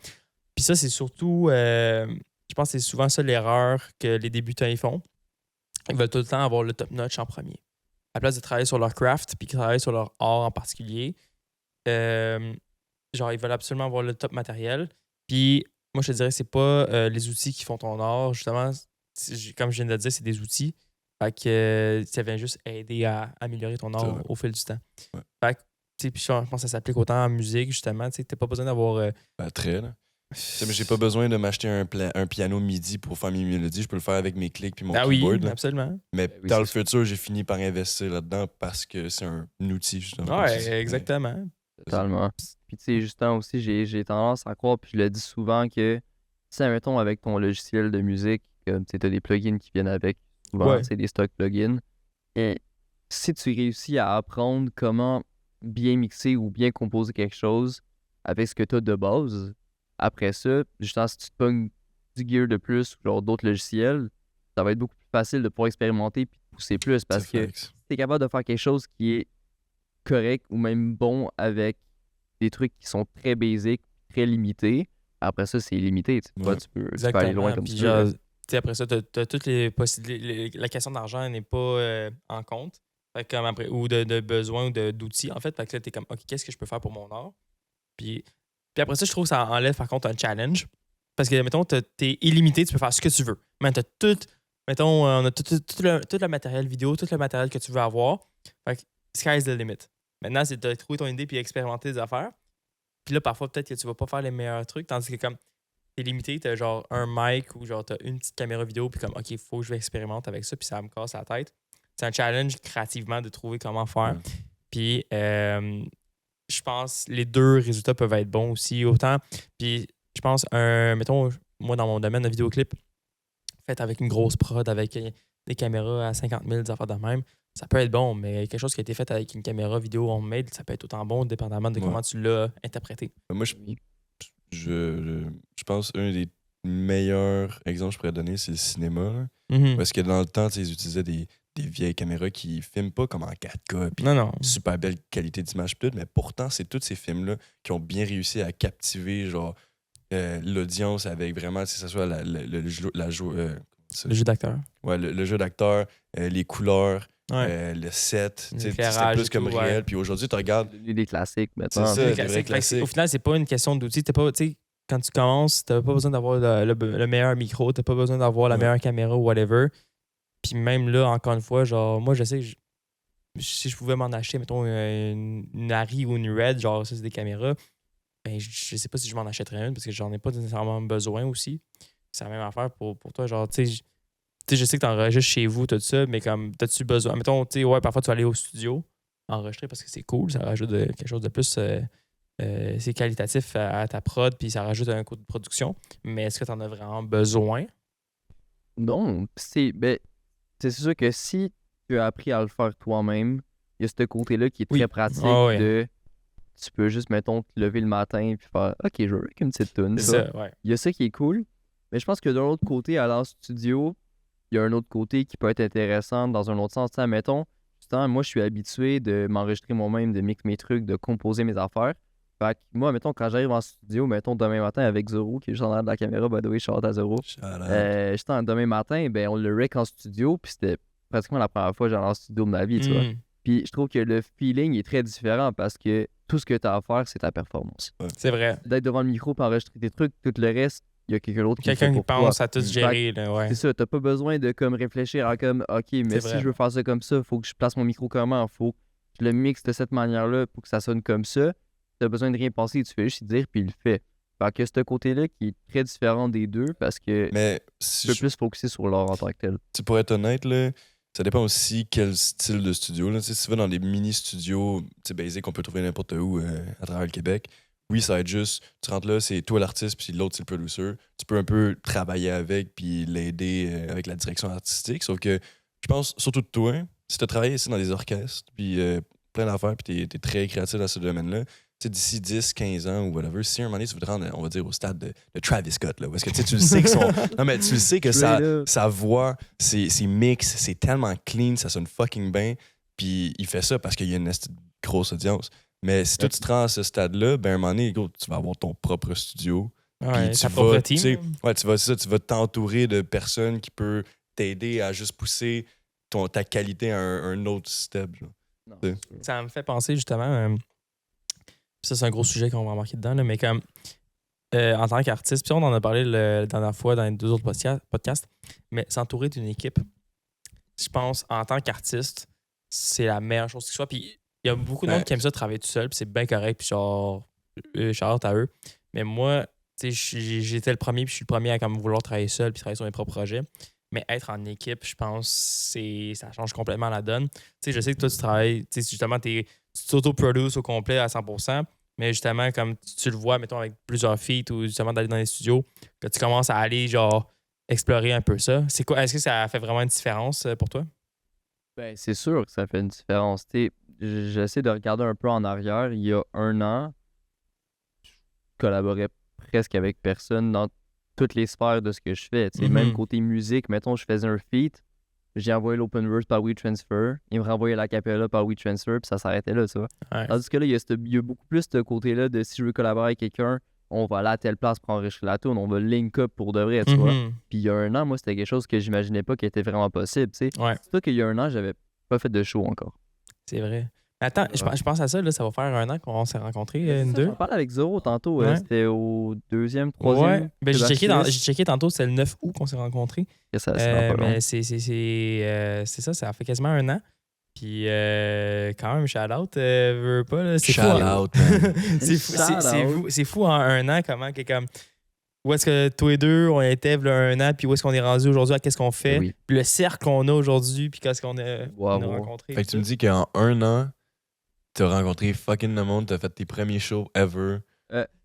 Puis ça, c'est surtout, je pense que c'est souvent ça l'erreur que les débutants ils font. Ils veulent tout le temps avoir le top notch en premier. À la place de travailler sur leur craft, puis travailler sur leur art en particulier, genre, ils veulent absolument avoir le top matériel. Puis moi, je te dirais, c'est pas les outils qui font ton art. Justement, comme je viens de le dire, c'est des outils. Fait que ça vient juste aider à améliorer ton art au fil du temps. Ouais. Fait que, puis je pense que ça s'applique autant en musique, justement. Tu n'as pas besoin d'avoir. Très, là. Mais j'ai pas besoin de m'acheter un piano MIDI pour faire mes mélodies. Je peux le faire avec mes clics puis mon keyboard. Oui, là. Absolument. Mais dans le futur, j'ai fini par investir là-dedans parce que c'est un outil, justement. Ouais, exactement. Totalement. Puis tu sais, justement aussi, j'ai tendance à croire, puis je le dis souvent, que, tu sais, mettons, avec ton logiciel de musique, comme tu as des plugins qui viennent avec, souvent, tu sais, des stock plugins. Et si tu réussis à apprendre comment bien mixer ou bien composer quelque chose avec ce que tu as de base, après ça, justement, si tu te pognes du gear de plus ou genre d'autres logiciels, ça va être beaucoup plus facile de pouvoir expérimenter et pousser plus parce que si tu es capable de faire quelque chose qui est correct ou même bon avec des trucs qui sont très basiques, très limités, après ça, c'est limité. Tu peux aller loin comme ça. Après ça, tu as toutes les possibilités. La question d'argent n'est pas en compte. Fait comme après, ou de besoin ou d'outils, en fait. Fait que là, tu es comme, OK, qu'est-ce que je peux faire pour mon art? Puis après ça, je trouve que ça enlève par contre un challenge. Parce que, mettons, t'es illimité, tu peux faire ce que tu veux. Mais t'as tout. Mettons, on a tout le matériel vidéo, tout le matériel que tu veux avoir. Fait que sky's the limit. Maintenant, c'est de trouver ton idée puis expérimenter des affaires. Puis là, parfois, peut-être que tu vas pas faire les meilleurs trucs. Tandis que comme t'es limité, t'as genre un mic ou genre t'as une petite caméra vidéo puis comme, OK, il faut que je vais expérimenter avec ça puis ça me casse la tête. C'est un challenge créativement de trouver comment faire. Puis je pense les deux résultats peuvent être bons aussi autant. Puis je pense, mettons, moi dans mon domaine de vidéoclip, fait avec une grosse prod, avec des caméras à 50 000, des affaires de même, ça peut être bon, mais quelque chose qui a été fait avec une caméra vidéo homemade, ça peut être autant bon dépendamment de comment tu l'as interprété. Moi, je pense un des meilleurs exemples que je pourrais donner, c'est le cinéma. Parce que dans le temps, ils utilisaient des vieilles caméras qui filment pas comme en 4K, puis super belle qualité d'image, mais pourtant, c'est tous ces films-là qui ont bien réussi à captiver genre l'audience avec vraiment, que ce soit le jeu d'acteur. Ouais, le jeu d'acteur, les couleurs, le set, c'était plus comme réel. Puis aujourd'hui, tu regardes. Des classiques, maintenant. C'est ça, des vrais classiques. Au final, c'est pas une question d'outils. Quand tu commences, t'as pas besoin d'avoir le meilleur micro, t'as pas besoin d'avoir la meilleure caméra ou whatever. Puis même là, encore une fois, genre, moi, je sais que si je pouvais m'en acheter, mettons, une Arri ou une Red, genre ça, c'est des caméras, ben, je sais pas si je m'en achèterais une parce que j'en ai pas nécessairement besoin aussi. C'est la même affaire pour toi. Genre, tu sais, je sais que t'enregistres chez vous, tout ça, mais comme, t'as-tu besoin? Mettons, tu sais, ouais, parfois tu vas aller au studio enregistrer parce que c'est cool, ça rajoute quelque chose de plus. C'est qualitatif à ta prod, puis ça rajoute un coût de production. Mais est-ce que t'en as vraiment besoin? Non, c'est sûr que si tu as appris à le faire toi-même, il y a ce côté-là qui est très pratique ouais. de tu peux juste, mettons, te lever le matin puis faire OK, je veux avec une petite toune. C'est ça, ouais. Il y a ça qui est cool. Mais je pense que d'un autre côté, aller en studio, il y a un autre côté qui peut être intéressant dans un autre sens. Tu sais, mettons, justement, moi, je suis habitué de m'enregistrer moi-même, de mixer mes trucs, de composer mes affaires. Fait que moi, mettons, quand j'arrive en studio, mettons, demain matin avec Zoro, qui est juste en arrière de la caméra, by the way, shout out à Zoro. Demain matin, ben, on le rec en studio, puis c'était pratiquement la première fois que j'allais en studio de ma vie, tu vois. Puis je trouve que le feeling est très différent parce que tout ce que tu as à faire, c'est ta performance. Ouais. C'est vrai. D'être devant le micro pour enregistrer tes trucs, tout le reste, il y a quelqu'un d'autre qui pense à tout gérer. Là, ouais. C'est ça, t'as pas besoin de comme réfléchir à comme OK, mais si je veux faire ça comme ça, il faut que je place mon micro comment, faut que je le mixe de cette manière-là pour que ça sonne comme ça. T'as besoin de rien penser, tu fais juste y dire puis il le fait. Fait que ce côté-là qui est très différent des deux parce que tu peux plus focuser sur l'art en tant que tel. Tu pourrais être honnête, là, ça dépend aussi quel style de studio. Là. Si tu vas dans des mini-studios basiques qu'on peut trouver n'importe où à travers le Québec, oui, ça va être juste, tu rentres là, c'est toi l'artiste, puis l'autre, c'est le producer. Tu peux un peu travailler avec, puis l'aider avec la direction artistique. Sauf que je pense, surtout de toi, si tu as travaillé ici dans des orchestres, puis plein d'affaires, puis tu es très créatif dans ce domaine-là, d'ici 10, 15 ans ou whatever, si un moment donné, tu veux te rendre, on va dire, au stade de Travis Scott, là, parce que tu le sais que non, mais tu le sais que sa voix, ses mix, c'est tellement clean, ça sonne fucking bien, puis il fait ça parce qu'il y a une grosse audience. Mais si toi, tu te rends à ce stade-là, ben, à un moment donné, tu vas avoir ton propre studio. Ouais, puis ta propre team. Tu vas t'entourer de personnes qui peuvent t'aider à juste pousser ta qualité à un autre step. Non, ça me fait penser justement... ça, c'est un gros sujet qu'on va remarquer dedans, là, mais comme en tant qu'artiste, puis on en a parlé la dernière fois dans les 2 autres podcasts, mais s'entourer d'une équipe, je pense, en tant qu'artiste, c'est la meilleure chose qui soit. Puis il y a beaucoup de monde qui aime ça travailler tout seul, puis c'est bien correct, puis genre, shout-out à eux. Mais moi, tu sais, j'étais le premier, puis je suis le premier à comme vouloir travailler seul, puis travailler sur mes propres projets. Mais être en équipe, je pense, ça change complètement la donne. Tu sais, je sais que toi, tu travailles, tu sais, justement, tu t'auto-produces au complet à 100%, mais justement, comme tu le vois, mettons, avec plusieurs feats ou justement d'aller dans les studios, que tu commences à aller, genre, explorer un peu ça. C'est quoi? Est-ce que ça fait vraiment une différence pour toi? Ben, c'est sûr que ça fait une différence. J'essaie de regarder un peu en arrière. Il y a 1 an, je collaborais presque avec personne dans toutes les sphères de ce que je fais. Même côté musique, mettons, je faisais un feat, j'ai envoyé l'open verse par WeTransfer, il me renvoyait la capella par WeTransfer, puis ça s'arrêtait là, tu vois. Ouais. Tandis que là, il y a beaucoup plus ce côté-là de si je veux collaborer avec quelqu'un, on va aller à telle place pour enregistrer la tune, on va link up pour de vrai, tu vois. Puis il y a 1 an, moi, c'était quelque chose que j'imaginais pas qui était vraiment possible, tu sais. Ouais. C'est ça qu'il y a 1 an, j'avais pas fait de show encore. C'est vrai. Attends, je pense à ça, là, ça va faire 1 an qu'on s'est rencontrés, On 2. parle avec Zoro tantôt, c'était au 2e, 3e. Ouais, ben, j'ai checké tantôt, c'est le 9 août qu'on s'est rencontrés. Mais c'est ça, ça fait quasiment 1 an. Puis quand même, shout-out, veux pas, là, c'est fou. Shout-out, man. c'est fou en 1 an, comment que comme... Où est-ce que tous les deux, on était là 1 an, puis où est-ce qu'on est rendu aujourd'hui, à qu'est-ce qu'on fait, oui. Puis le cercle qu'on a aujourd'hui, puis qu'est-ce qu'on a, on a rencontré. Fait que tu me dis qu'en 1 an, t'as rencontré fucking le monde, t'as fait tes premiers shows ever.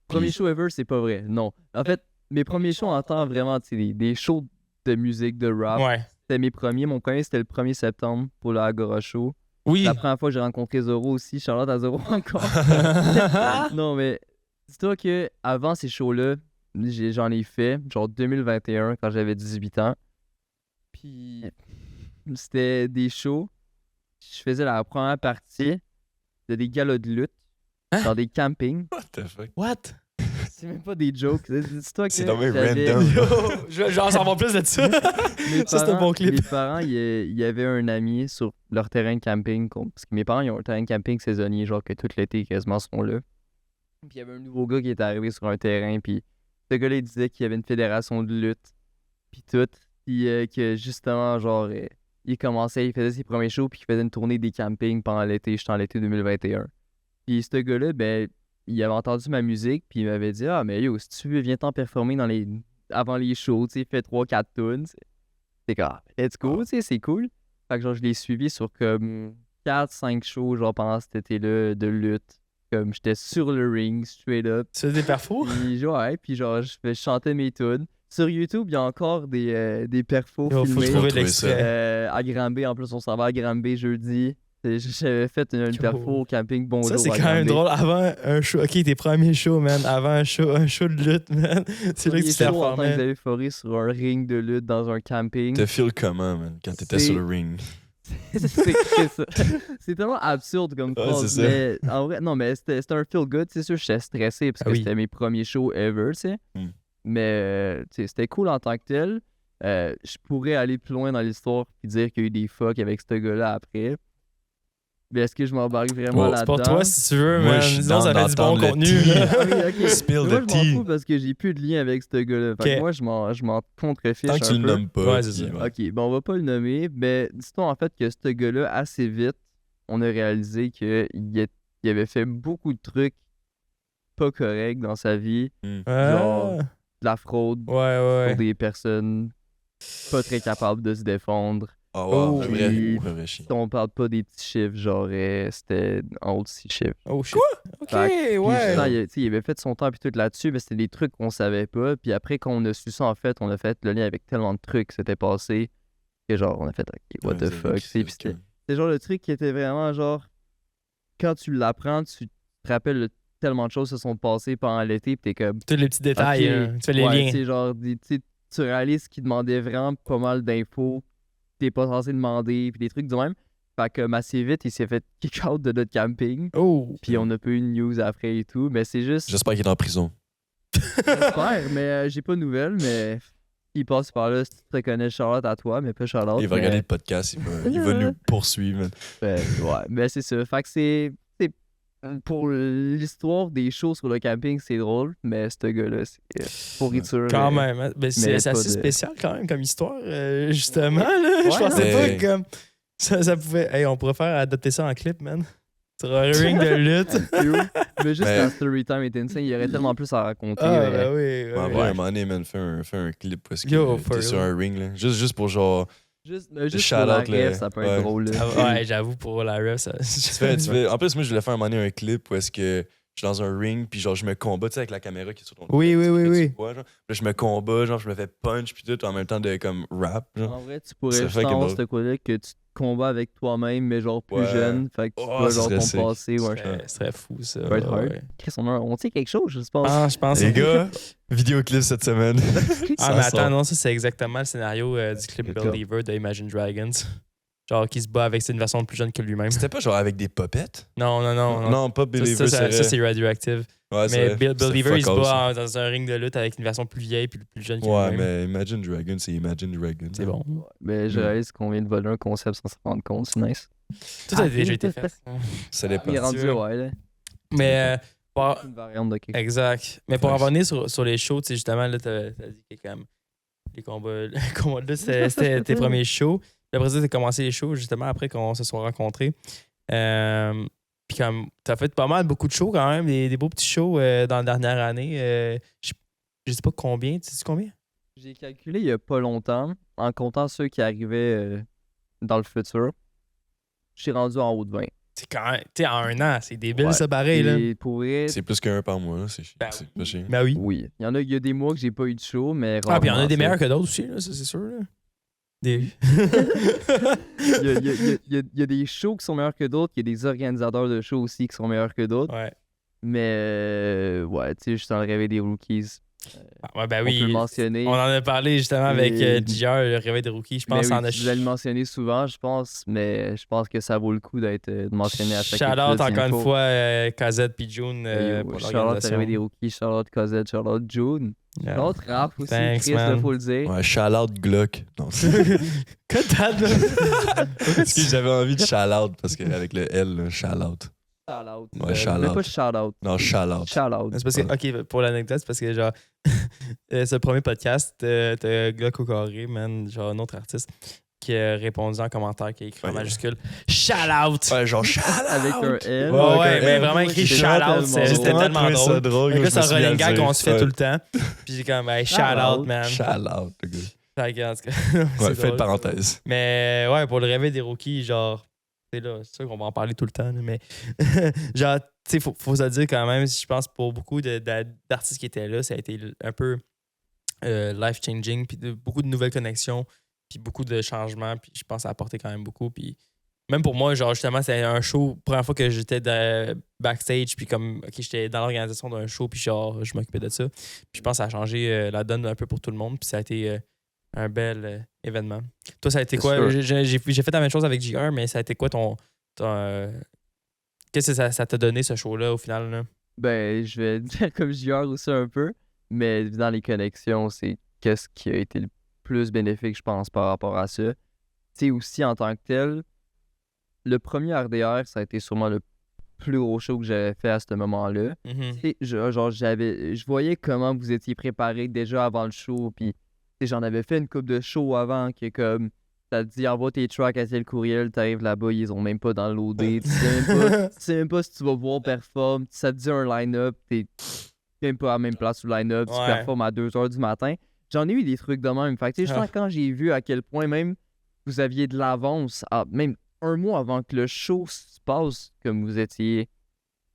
Premier show ever, c'est pas vrai, non. En fait, mes premiers shows en temps vraiment, des shows de musique, de rap. Ouais. C'était mes premiers. Mon premier, c'était le 1er septembre pour le Agora Show. Oui. La première fois que j'ai rencontré Zoro aussi, Charlotte à Zoro encore. Non, mais dis-toi que avant ces shows-là, j'en ai fait, genre 2021, quand j'avais 18 ans. Puis c'était des shows. Je faisais la première partie de des galas de lutte dans des campings. What the fuck? What? C'est même pas des jokes. Dis-toi que c'est dans mes random. Je vais en savoir plus de ça. Ça, c'est un bon clip. Mes parents, il y avait un ami sur leur terrain de camping. Parce que mes parents, ils ont un terrain de camping saisonnier, genre que tout l'été, quasiment, sont là. Puis il y avait un nouveau gars qui est arrivé sur un terrain. Puis ce gars-là, il disait qu'il y avait une fédération de lutte. Puis tout. Puis que justement, genre, il faisait ses premiers shows, puis il faisait une tournée des campings pendant l'été. J'étais en l'été 2021. Puis ce gars-là, ben, il avait entendu ma musique, puis il m'avait dit « Ah, mais yo, si tu veux, viens-t'en performer avant les shows, tu sais, fais 3-4 tunes. » C'est comme « Let's go, tu sais, c'est cool. » Fait que genre, je l'ai suivi sur comme 4-5 shows, genre, pendant cet été-là, de lutte. Comme, j'étais sur le ring, straight up. Tu fais des perfos? Puis genre, je chantais mes tunes. Sur YouTube, il y a encore des perfos Faut filmés. trouver de l'extrait. À Granby, en plus, on s'en va à Granby jeudi. J'avais fait une perfo au camping Bonjour. Ça, c'est quand même drôle. Avant un show, ok, tes premiers shows, man. Avant un show de lutte, man. C'est là que tu t'es formé. formé. Vous avez foré sur un ring de lutte dans un camping. T'as feel comment, man, quand t'étais sur le ring? C'est tellement absurde comme Ouais, phrase, c'est mais en vrai, non, mais c'était un feel good. C'est sûr, j'étais stressé parce que oui. c'était mes premiers shows ever, tu sais. Mais tu sais, c'était cool en tant que tel. Je pourrais aller plus loin dans l'histoire et dire qu'il y a eu des fucks avec ce gars-là après. Mais est-ce que je m'embarque vraiment là-dedans? C'est pour toi si tu veux, Moi, man. je suis Sinon, ça dans fait du bon d'entendre le contenu. tea. là. Ah oui, ok. Spill Moi, the je m'en tea. fous parce que j'ai plus de lien avec ce gars-là. Fait que Ok. moi, je m'en contrefiche Tant que tu un le peu. nommes pas. Ouais, c'est puis, ça. ouais. Ok, bon, on va pas le nommer, mais dis-toi en fait que ce gars-là, assez vite, on a réalisé qu'il avait fait beaucoup de trucs pas corrects dans sa vie, genre Ah. de la fraude Ouais. pour des personnes pas très capables de se défendre. Ah, wow, Oh, un vrai chien. Si on parle pas des petits chiffres, genre c'était en haut de 6 chiffres. Oh shit. Ok, Puis, ouais. justement, il avait fait son temps puis tout là-dessus, mais c'était des trucs qu'on savait pas. Puis après, quand on a su ça, en fait, on a fait le lien avec tellement de trucs qui s'étaient passés que genre, on a fait OK, what the fuck. Puis c'était genre le truc qui était vraiment genre, quand tu l'apprends, tu te rappelles de tellement de choses qui se sont passées pendant l'été, puis t'es comme. Tous les petits détails, Ok, hein. Tu fais les ouais, liens. tu sais, genre, tu réalises qu'il demandait vraiment pas mal d'infos que t'es pas censé demander, puis des trucs du même. Fait que assez vite, il s'est fait kick out de notre camping. Oh. Puis on a pas eu une news après et tout, mais c'est juste. J'espère qu'il est en prison. J'espère, mais j'ai pas de nouvelles, mais il passe par là. Si tu te reconnais, Charlotte à toi, mais pas Charlotte. Il va regarder le podcast, il va nous poursuivre. man. Ouais, mais c'est ça. Fait que c'est. Pour l'histoire des shows sur le camping, c'est drôle, mais ce gars-là, c'est pourriture. Quand même. hein. Ben, c'est mérite pas assez de- spécial quand même comme histoire, justement. Là. Ouais, Je pensais mais- pas que comme ça pouvait. Hey, on pourrait faire adapter ça en clip, man. Sur un ring de lutte. Mais juste Mais- la story time est insane, il y aurait tellement plus à raconter. Ah, ouais. ben oui. En ouais. vrai, à un moment donné, man, fais un clip parce que Yo, for t'es sur real. un ring, là. Juste pour genre. Juste shout pour la out, là. rêve, ça peut être Ouais. drôle. là. Ah, ouais, j'avoue, pour la ref, ça. En plus, moi, je voulais faire un moment donné un clip où est-ce que je suis dans un ring, puis genre, je me combats, tu sais, avec la caméra qui est sur ton Oui, oui, oui, que tu oui. vois, genre. Puis là, je me combats, genre, je me fais punch, puis tout, en même temps de comme rap, genre. En vrai, tu pourrais Ça juste fait que avoir drôle. ce côté que tu te combats avec toi-même, mais genre plus Ouais. jeune. Fait que tu Oh, vois ça genre serait ton sick. passé. Ouais, Ce serait fou, ça. ça va être hard. ouais. Chris, on tient quelque chose, je pense. Ah, je pense. Les gars, vidéoclip cette semaine. Ah, Ça mais sort. attends, non, ça, c'est exactement le scénario du clip D'accord. Believer de Imagine Dragons. Genre, qui se bat avec une version plus jeune que lui-même. C'était pas genre avec des popettes? Non, pas Believer, ça, c'est c'est Radioactive. Ouais, Mais c'est Believer, il se fuck all, bat dans un ring de lutte avec une version plus vieille puis plus jeune que Ouais, lui-même. mais Imagine Dragon, c'est Imagine Dragon. C'est bon. Mais je réalise qu'on vient de voler un concept sans se rendre compte, c'est nice. Tout a déjà été fait. Ça dépend. Il est rendu tu là, veux. ouais, là. Mais, Une variante de quelque chose. exact. Mais pour Ouais. revenir sur les shows, tu sais, justement, là, t'as dit que comme les combats de lutte, c'était tes premiers shows. Puis après ça, t'as commencé les shows, justement, après qu'on se soit rencontrés. Puis comme, t'as fait pas mal, beaucoup de shows quand même, des beaux petits shows dans la dernière année. Je sais pas combien, tu sais combien? J'ai calculé il y a pas longtemps, en comptant ceux qui arrivaient dans le futur. Je suis rendu en haut de 20. C'est quand même, tu sais, en un an, c'est débile, Ouais. ça, pareil, là. Et pour vrai, C'est plus qu'un par mois, là. C'est Ben c'est pas chiant. Ben oui. oui. Il y a des mois que j'ai pas eu de show, mais Ah, puis il y en a rarement, des ça. meilleurs que d'autres aussi, là, ça, c'est sûr. Là. Des... Il y a des shows qui sont meilleurs que d'autres, il y a des organisateurs de shows aussi qui sont meilleurs que d'autres. ouais. Mais ouais, tu sais, je suis dans le réveil des rookies. Ouais, ben On oui. peut le mentionner. On en a parlé justement avec Et- JR, le réveil des rookies. Je Mais pense oui, en a vous allez le mentionner souvent, je pense, mais je pense que ça vaut le coup d'être mentionné à chaque épisode. Shout-out s'il encore une faut. fois, Kazed puis June pour Charlotte, l'organisation. réveil des rookies, Charlotte, Cosette, Charlotte, June. Yeah. Charlotte, Raph aussi, Thanks, Chris, man. il faut le dire. Ouais, shout-out Glock. Non, Que t'as de... parce que j'avais envie de shout-out parce qu'avec le L, là, shout-out. Shout-out. Ouais, shout-out. Mais pas shout-out. Non, shout-out. Shout-out. C'est parce que, ok, pour l'anecdote, c'est parce que genre, c'est le premier podcast, t'as Glock au carré, man, genre un autre artiste. qui a répondu en commentaire, qui a écrit en majuscule shout out. Ouais, genre shout out Avec un L. Ouais, mais vraiment écrit shout out. C'était tellement drôle. Là, c'est un running gag qu'on se fait tout le temps. Puis j'ai comme, hey, shout out, man. Shout out, le gars. Fait que, en tout cas, Ouais, fais de parenthèse. Mais ouais, pour le réveil des rookies, genre, c'est sûr qu'on va en parler tout le temps, là, mais genre, tu sais, faut se dire quand même, je pense pour beaucoup d'artistes qui étaient là, ça a été un peu life-changing, puis beaucoup de nouvelles connexions, puis beaucoup de changements, puis je pense que ça a apporté quand même beaucoup, puis même pour moi, genre, justement, c'était un show, première fois que j'étais backstage, puis comme, OK, j'étais dans l'organisation d'un show, puis genre, je m'occupais de ça, puis je pense que ça a changé la donne un peu pour tout le monde, puis ça a été un bel événement. Toi, ça a été quoi? J'ai fait la même chose avec JR, mais ça a été quoi ton qu'est-ce que ça t'a donné, ce show-là, au final, là? Ben, je vais dire comme JR aussi un peu, mais dans les connexions, c'est qu'est-ce qui a été le plus bénéfique, je pense, par rapport à ça. Tu sais, aussi, en tant que tel, le premier RDR, ça a été sûrement le plus gros show que j'avais fait à ce moment-là. Tu sais, genre, je voyais comment vous étiez préparés déjà avant le show, puis j'en avais fait une couple de shows avant, qui est comme, ça te dit, envoie tes tracks à tel courriel, t'arrives là-bas, ils ont même pas downloadé, tu sais même pas si tu vas pouvoir performer, ça te dit un line-up, t'es même pas à la même place sur le line-up, tu performes à 2h du matin. J'en ai eu des trucs de même. Fait que, tu sais, quand j'ai vu à quel point même vous aviez de l'avance, même un mois avant que le show se passe, comme vous étiez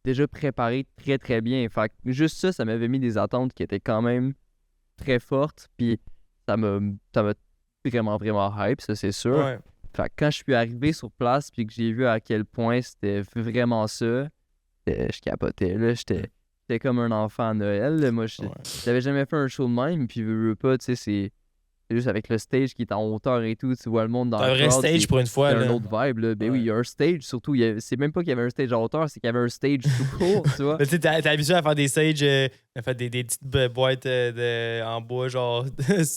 déjà préparé très très bien. Fait que juste ça m'avait mis des attentes qui étaient quand même très fortes, puis ça m'a vraiment, vraiment hype, ça c'est sûr. Ouais. Fait que quand je suis arrivé sur place puis que j'ai vu à quel point c'était vraiment ça, je capotais, là. J'étais comme un enfant à Noël, là. Moi, j'avais jamais fait un show de même, puis veux pas, tu sais, c'est juste avec le stage qui est en hauteur et tout, tu vois le monde dans le crowd. Un vrai stage pour une fois, c'est là. un autre vibe, là. Ben oui, il y a un stage, surtout, c'est même pas qu'il y avait un stage en hauteur, c'est qu'il y avait un stage tout court, tu vois. Tu sais, t'es habitué à faire des stages, à faire des petites boîtes en bois, genre,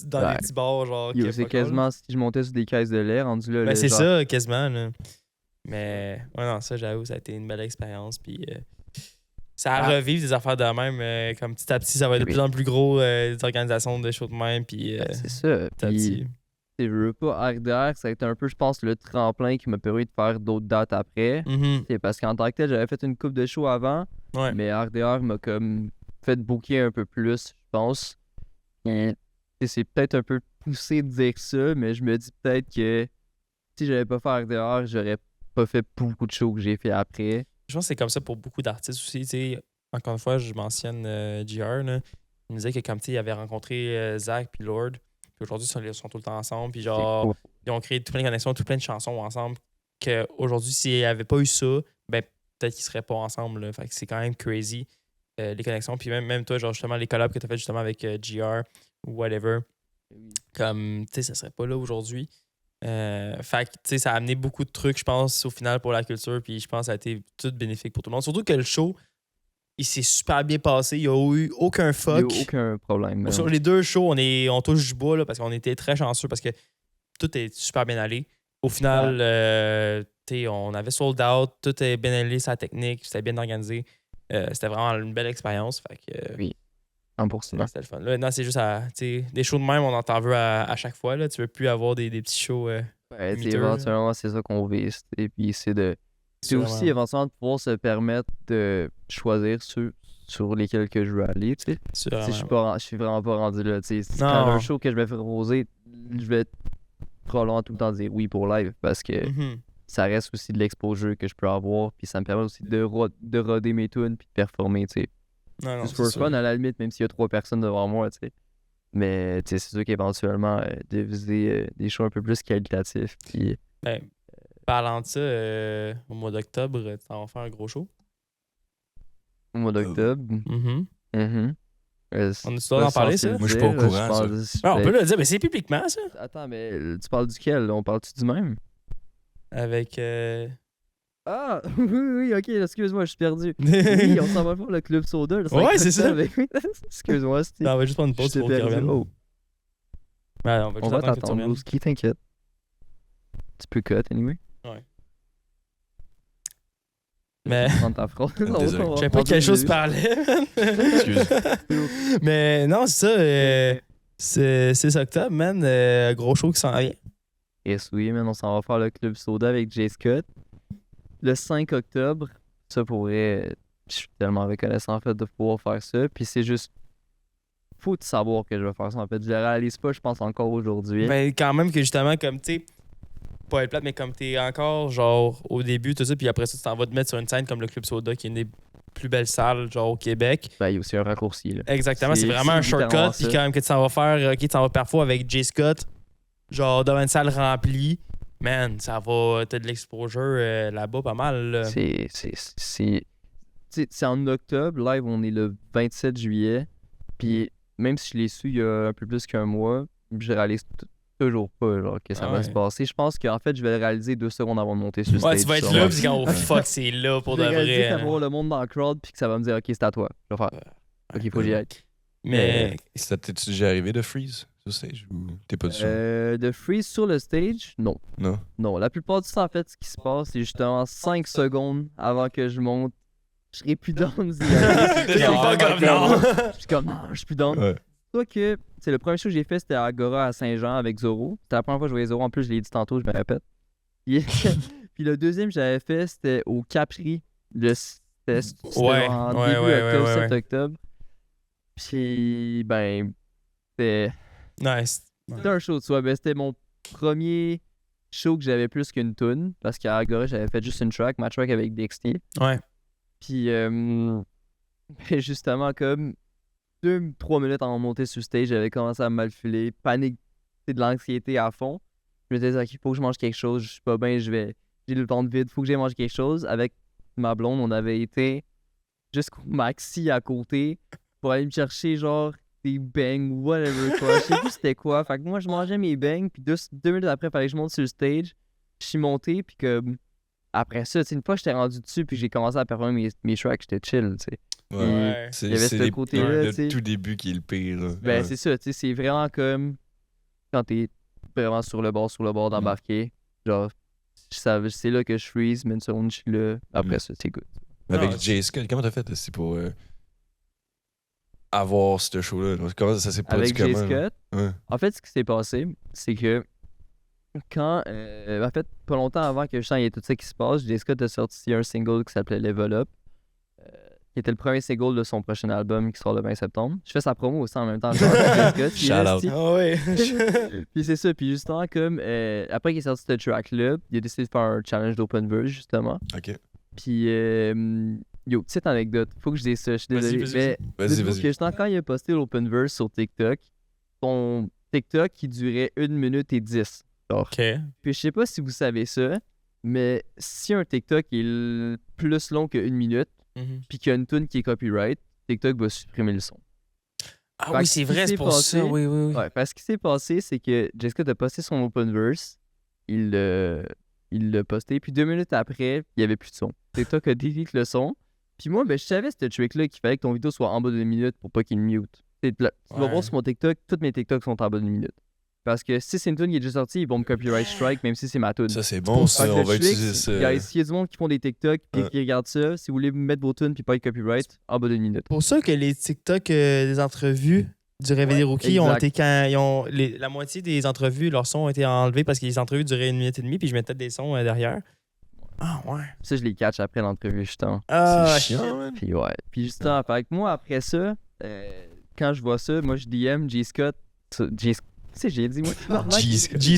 dans des petits bars, genre. C'est quasiment si je montais sur des caisses de lait, rendu là. Ben, c'est genre... ça, quasiment, là. Mais, ouais, non, ça, j'avoue, ça a été une belle expérience, puis ça a revivre des affaires de même, comme petit à petit, ça va être de plus en plus gros, des organisations de shows de même, puis c'est ça. petit à petit. Je veux pas, RDR, ça a été un peu, je pense, le tremplin qui m'a permis de faire d'autres dates après. C'est parce qu'en tant que tel, j'avais fait une couple de shows avant, mais RDR m'a comme fait booker un peu plus, je pense. Et c'est peut-être un peu poussé de dire ça, mais je me dis peut-être que si j'avais pas fait RDR, j'aurais pas fait beaucoup de shows que j'ai fait après. Je pense que c'est comme ça pour beaucoup d'artistes aussi. T'sais, encore une fois, je mentionne JR. Là. Il me disait que comme il avait rencontré Zach puis Lord, puis aujourd'hui, ils sont tout le temps ensemble. Puis genre, cool. Ils ont créé tout plein de connexions, tout plein de chansons ensemble. Qu'aujourd'hui, s'il n'y avait pas eu ça, ben peut-être qu'ils ne seraient pas ensemble. Là. Fait que c'est quand même crazy, les connexions. Puis même toi, genre justement, les collabs que tu as fait justement avec JR ou whatever, comme, tu sais, ça serait pas là aujourd'hui. Fait que, tu sais, ça a amené beaucoup de trucs, je pense, au final pour la culture. Puis je pense que ça a été tout bénéfique pour tout le monde. Surtout que le show, il s'est super bien passé. Il n'y a eu aucun fuck. Il n'y a aucun problème. Sur les deux shows, on touche du bois là, parce qu'on était très chanceux parce que tout est super bien allé. Au final, on avait sold out, tout est bien allé, sa technique, c'était bien organisé. C'était vraiment une belle expérience. Fait que, oui, 100%. C'était le fun. Là, non, c'est juste des shows de même, on en t'en veut à chaque fois. Là. Tu veux plus avoir des petits shows. Éventuellement, c'est ça qu'on vise. Et puis c'est aussi éventuellement de pouvoir se permettre de choisir ceux sur lesquels que je veux aller. Tu sais. Je suis vraiment pas rendu là. Tu sais. Quand un show que je vais proposer, je vais probablement tout le temps dire oui pour live parce que ça reste aussi de l'exposure que je peux avoir. Puis ça me permet aussi de roder mes tunes puis de performer. Tu sais. C'est pour fun à la limite, même s'il y a 3 personnes devant moi. Tu sais. Mais c'est sûr qu'éventuellement, de viser des shows un peu plus qualitatifs. Puis, parlant de ça, au mois d'octobre, tu vas faire un gros show? Au mois d'octobre? On a-tu le droit d'en parler, ça? Moi, je suis pas au courant, on peut le dire, mais c'est publiquement, ça. Attends, mais tu parles duquel? On parle-tu du même? Avec... Ah! Oui, ok, excuse-moi, je suis perdu. Oui, on s'en va faire le Club Soda. Ouais, c'est ça. Excuse-moi, c'était... on va juste prendre une pause pour qu'il revienne. Oh. Ouais, on va t'attendre, Louski, t'inquiète. Tu peux cut, anyway. Ouais. Mais... Je savais pas quelle chose parlait. Excuse. Mais non, c'est ça. C'est 6 octobre, man. Gros show qui s'en vient. Yes, oui, man, on s'en va faire le Club Soda avec Jay Scott. Le 5 octobre, ça pourrait. Je suis tellement reconnaissant en fait de pouvoir faire ça. Puis c'est juste. Faut savoir que je vais faire ça en fait. Je le réalise pas, je pense, encore aujourd'hui. Ben, quand même que justement, comme tu sais, pas être plate, mais comme t'es encore genre au début, tout ça, puis après ça, tu t'en vas te mettre sur une scène comme le Club Soda, qui est une des plus belles salles, genre au Québec. Ben, il y a aussi un raccourci, là. Exactement, c'est vraiment un shortcut, puis quand même que tu t'en vas faire, ok, tu t'en vas parfois avec Jay Scott, genre devant une salle remplie, man, ça va, t'as de l'exposure là-bas pas mal, là. C'est en octobre, live, on est le 27 juillet, puis même si je l'ai su il y a un peu plus qu'un mois, je réalise toujours pas genre, que ça va se passer. Je pense qu'en fait, je vais le réaliser 2 secondes avant de monter sur le stage. Ouais, tu vas être là, puis quand fuck, c'est là pour de vrai. Je vais réaliser que ça va voir le monde dans le crowd, puis que ça va me dire, ok, c'est à toi. Je vais faire, ok, il faut que j'y aille. Mais ça t'es-tu déjà arrivé de freeze sur stage ou t'es pas du tout? De freeze sur le stage, non. Non, la plupart du temps, en fait, ce qui se passe, c'est justement 5 secondes avant que je monte. Je serai plus down. Je suis comme, non, je suis plus down. Ouais. Toi que, c'est le premier show que j'ai fait, c'était à Agora à Saint-Jean avec Zoro. C'était la première fois que je voyais Zoro. En plus, je l'ai dit tantôt, je me répète. Puis le deuxième que j'avais fait, c'était au Capri. C'était en début octobre, 7 octobre. Puis, ben, c'était... Nice. C'était un show, tu vois. Ben, c'était mon premier show que j'avais plus qu'une toune. Parce qu'à Agora, j'avais fait juste une track, ma track avec Dexty. Ouais. Puis, justement, comme 2-3 minutes avant de monter sur stage, j'avais commencé à mal filer, panique, de l'anxiété à fond. Je me disais, OK, il faut que je mange quelque chose, je suis pas bien, j'ai le temps de vide, faut que j'aille manger quelque chose. Avec ma blonde, on avait été jusqu'au Maxi à côté pour aller me chercher, genre, des bangs ou whatever, quoi. Je sais plus c'était quoi. Fait que moi, je mangeais mes bangs, puis 2 minutes après, il fallait que je monte sur le stage. Je suis monté, puis que après ça, une fois que j'étais rendu dessus, puis j'ai commencé à performer mes tracks, j'étais chill, tu sais. Ouais. Il y avait ce côté-là, le tout début qui est le pire. Là. Ben, c'est ça, tu sais, c'est vraiment comme quand t'es vraiment sur le bord d'embarquer. Genre, c'est là que je freeze, mais une seconde, je suis là. Après ça, c'est good. Avec Jay Scott, comment t'as fait aussi pour avoir ce show-là? Comment ça s'est produit? Avec Jay Scott, ouais. En fait, ce qui s'est passé, c'est que quand, en fait, pas longtemps avant que je sens qu'il y ait tout ça qui se passe, Jay Scott a sorti un single qui s'appelait Level Up, qui était le premier single de son prochain album qui sort le 20 septembre. Je fais sa promo aussi en même temps. Shout out. Ah ouais. Puis c'est ça, puis justement, comme après qu'il est sorti ce track-là, il a décidé de faire un challenge d'open verse, justement. Ok. Puis, yo, petite anecdote, faut que je dise ça, je suis désolé. Vas-y. Que justement, quand il a posté l'open verse sur TikTok, son TikTok qui durait 1 minute et 10. Ok. Puis je sais pas si vous savez ça, mais si un TikTok est plus long que 1 minute, puis qu'il y a une tune qui est copyright, TikTok va supprimer le son. Ah oui, c'est vrai, c'est pour ça. Oui. Ouais, parce que ce qui s'est passé, c'est que Jessica a posté son open verse, il l'a posté, puis 2 minutes après, il n'y avait plus de son. TikTok a delete le son, puis moi, ben, je savais ce trick-là qu'il fallait que ton vidéo soit en bas de 1 minute pour pas qu'il mute. Tu vas voir sur mon TikTok, toutes mes TikToks sont en bas de 1 minute. Parce que si c'est une tune qui est déjà sortie, ils vont me copyright strike, même si c'est ma tune. Ça, c'est bon, ça. On va utiliser ça. S'il y a du monde qui font des TikTok et qui regardent ça, si vous voulez mettre vos tunes puis pas être copyright, en bas de 1 minute. C'est pour ça que les TikTok des entrevues du Réveil des Rookies ont été la moitié des entrevues, leurs sons ont été enlevés parce que les entrevues duraient 1 minute et demie puis je mettais des sons derrière. Ah ouais. Ça, je les catch après l'entrevue, justement. Ah, c'est chiant, man. Puis ouais. Puis justement, fait que moi, après ça, quand je vois ça, moi, je DM G. Scott. Tu sais, j'ai dit, moi, G. Scott. G.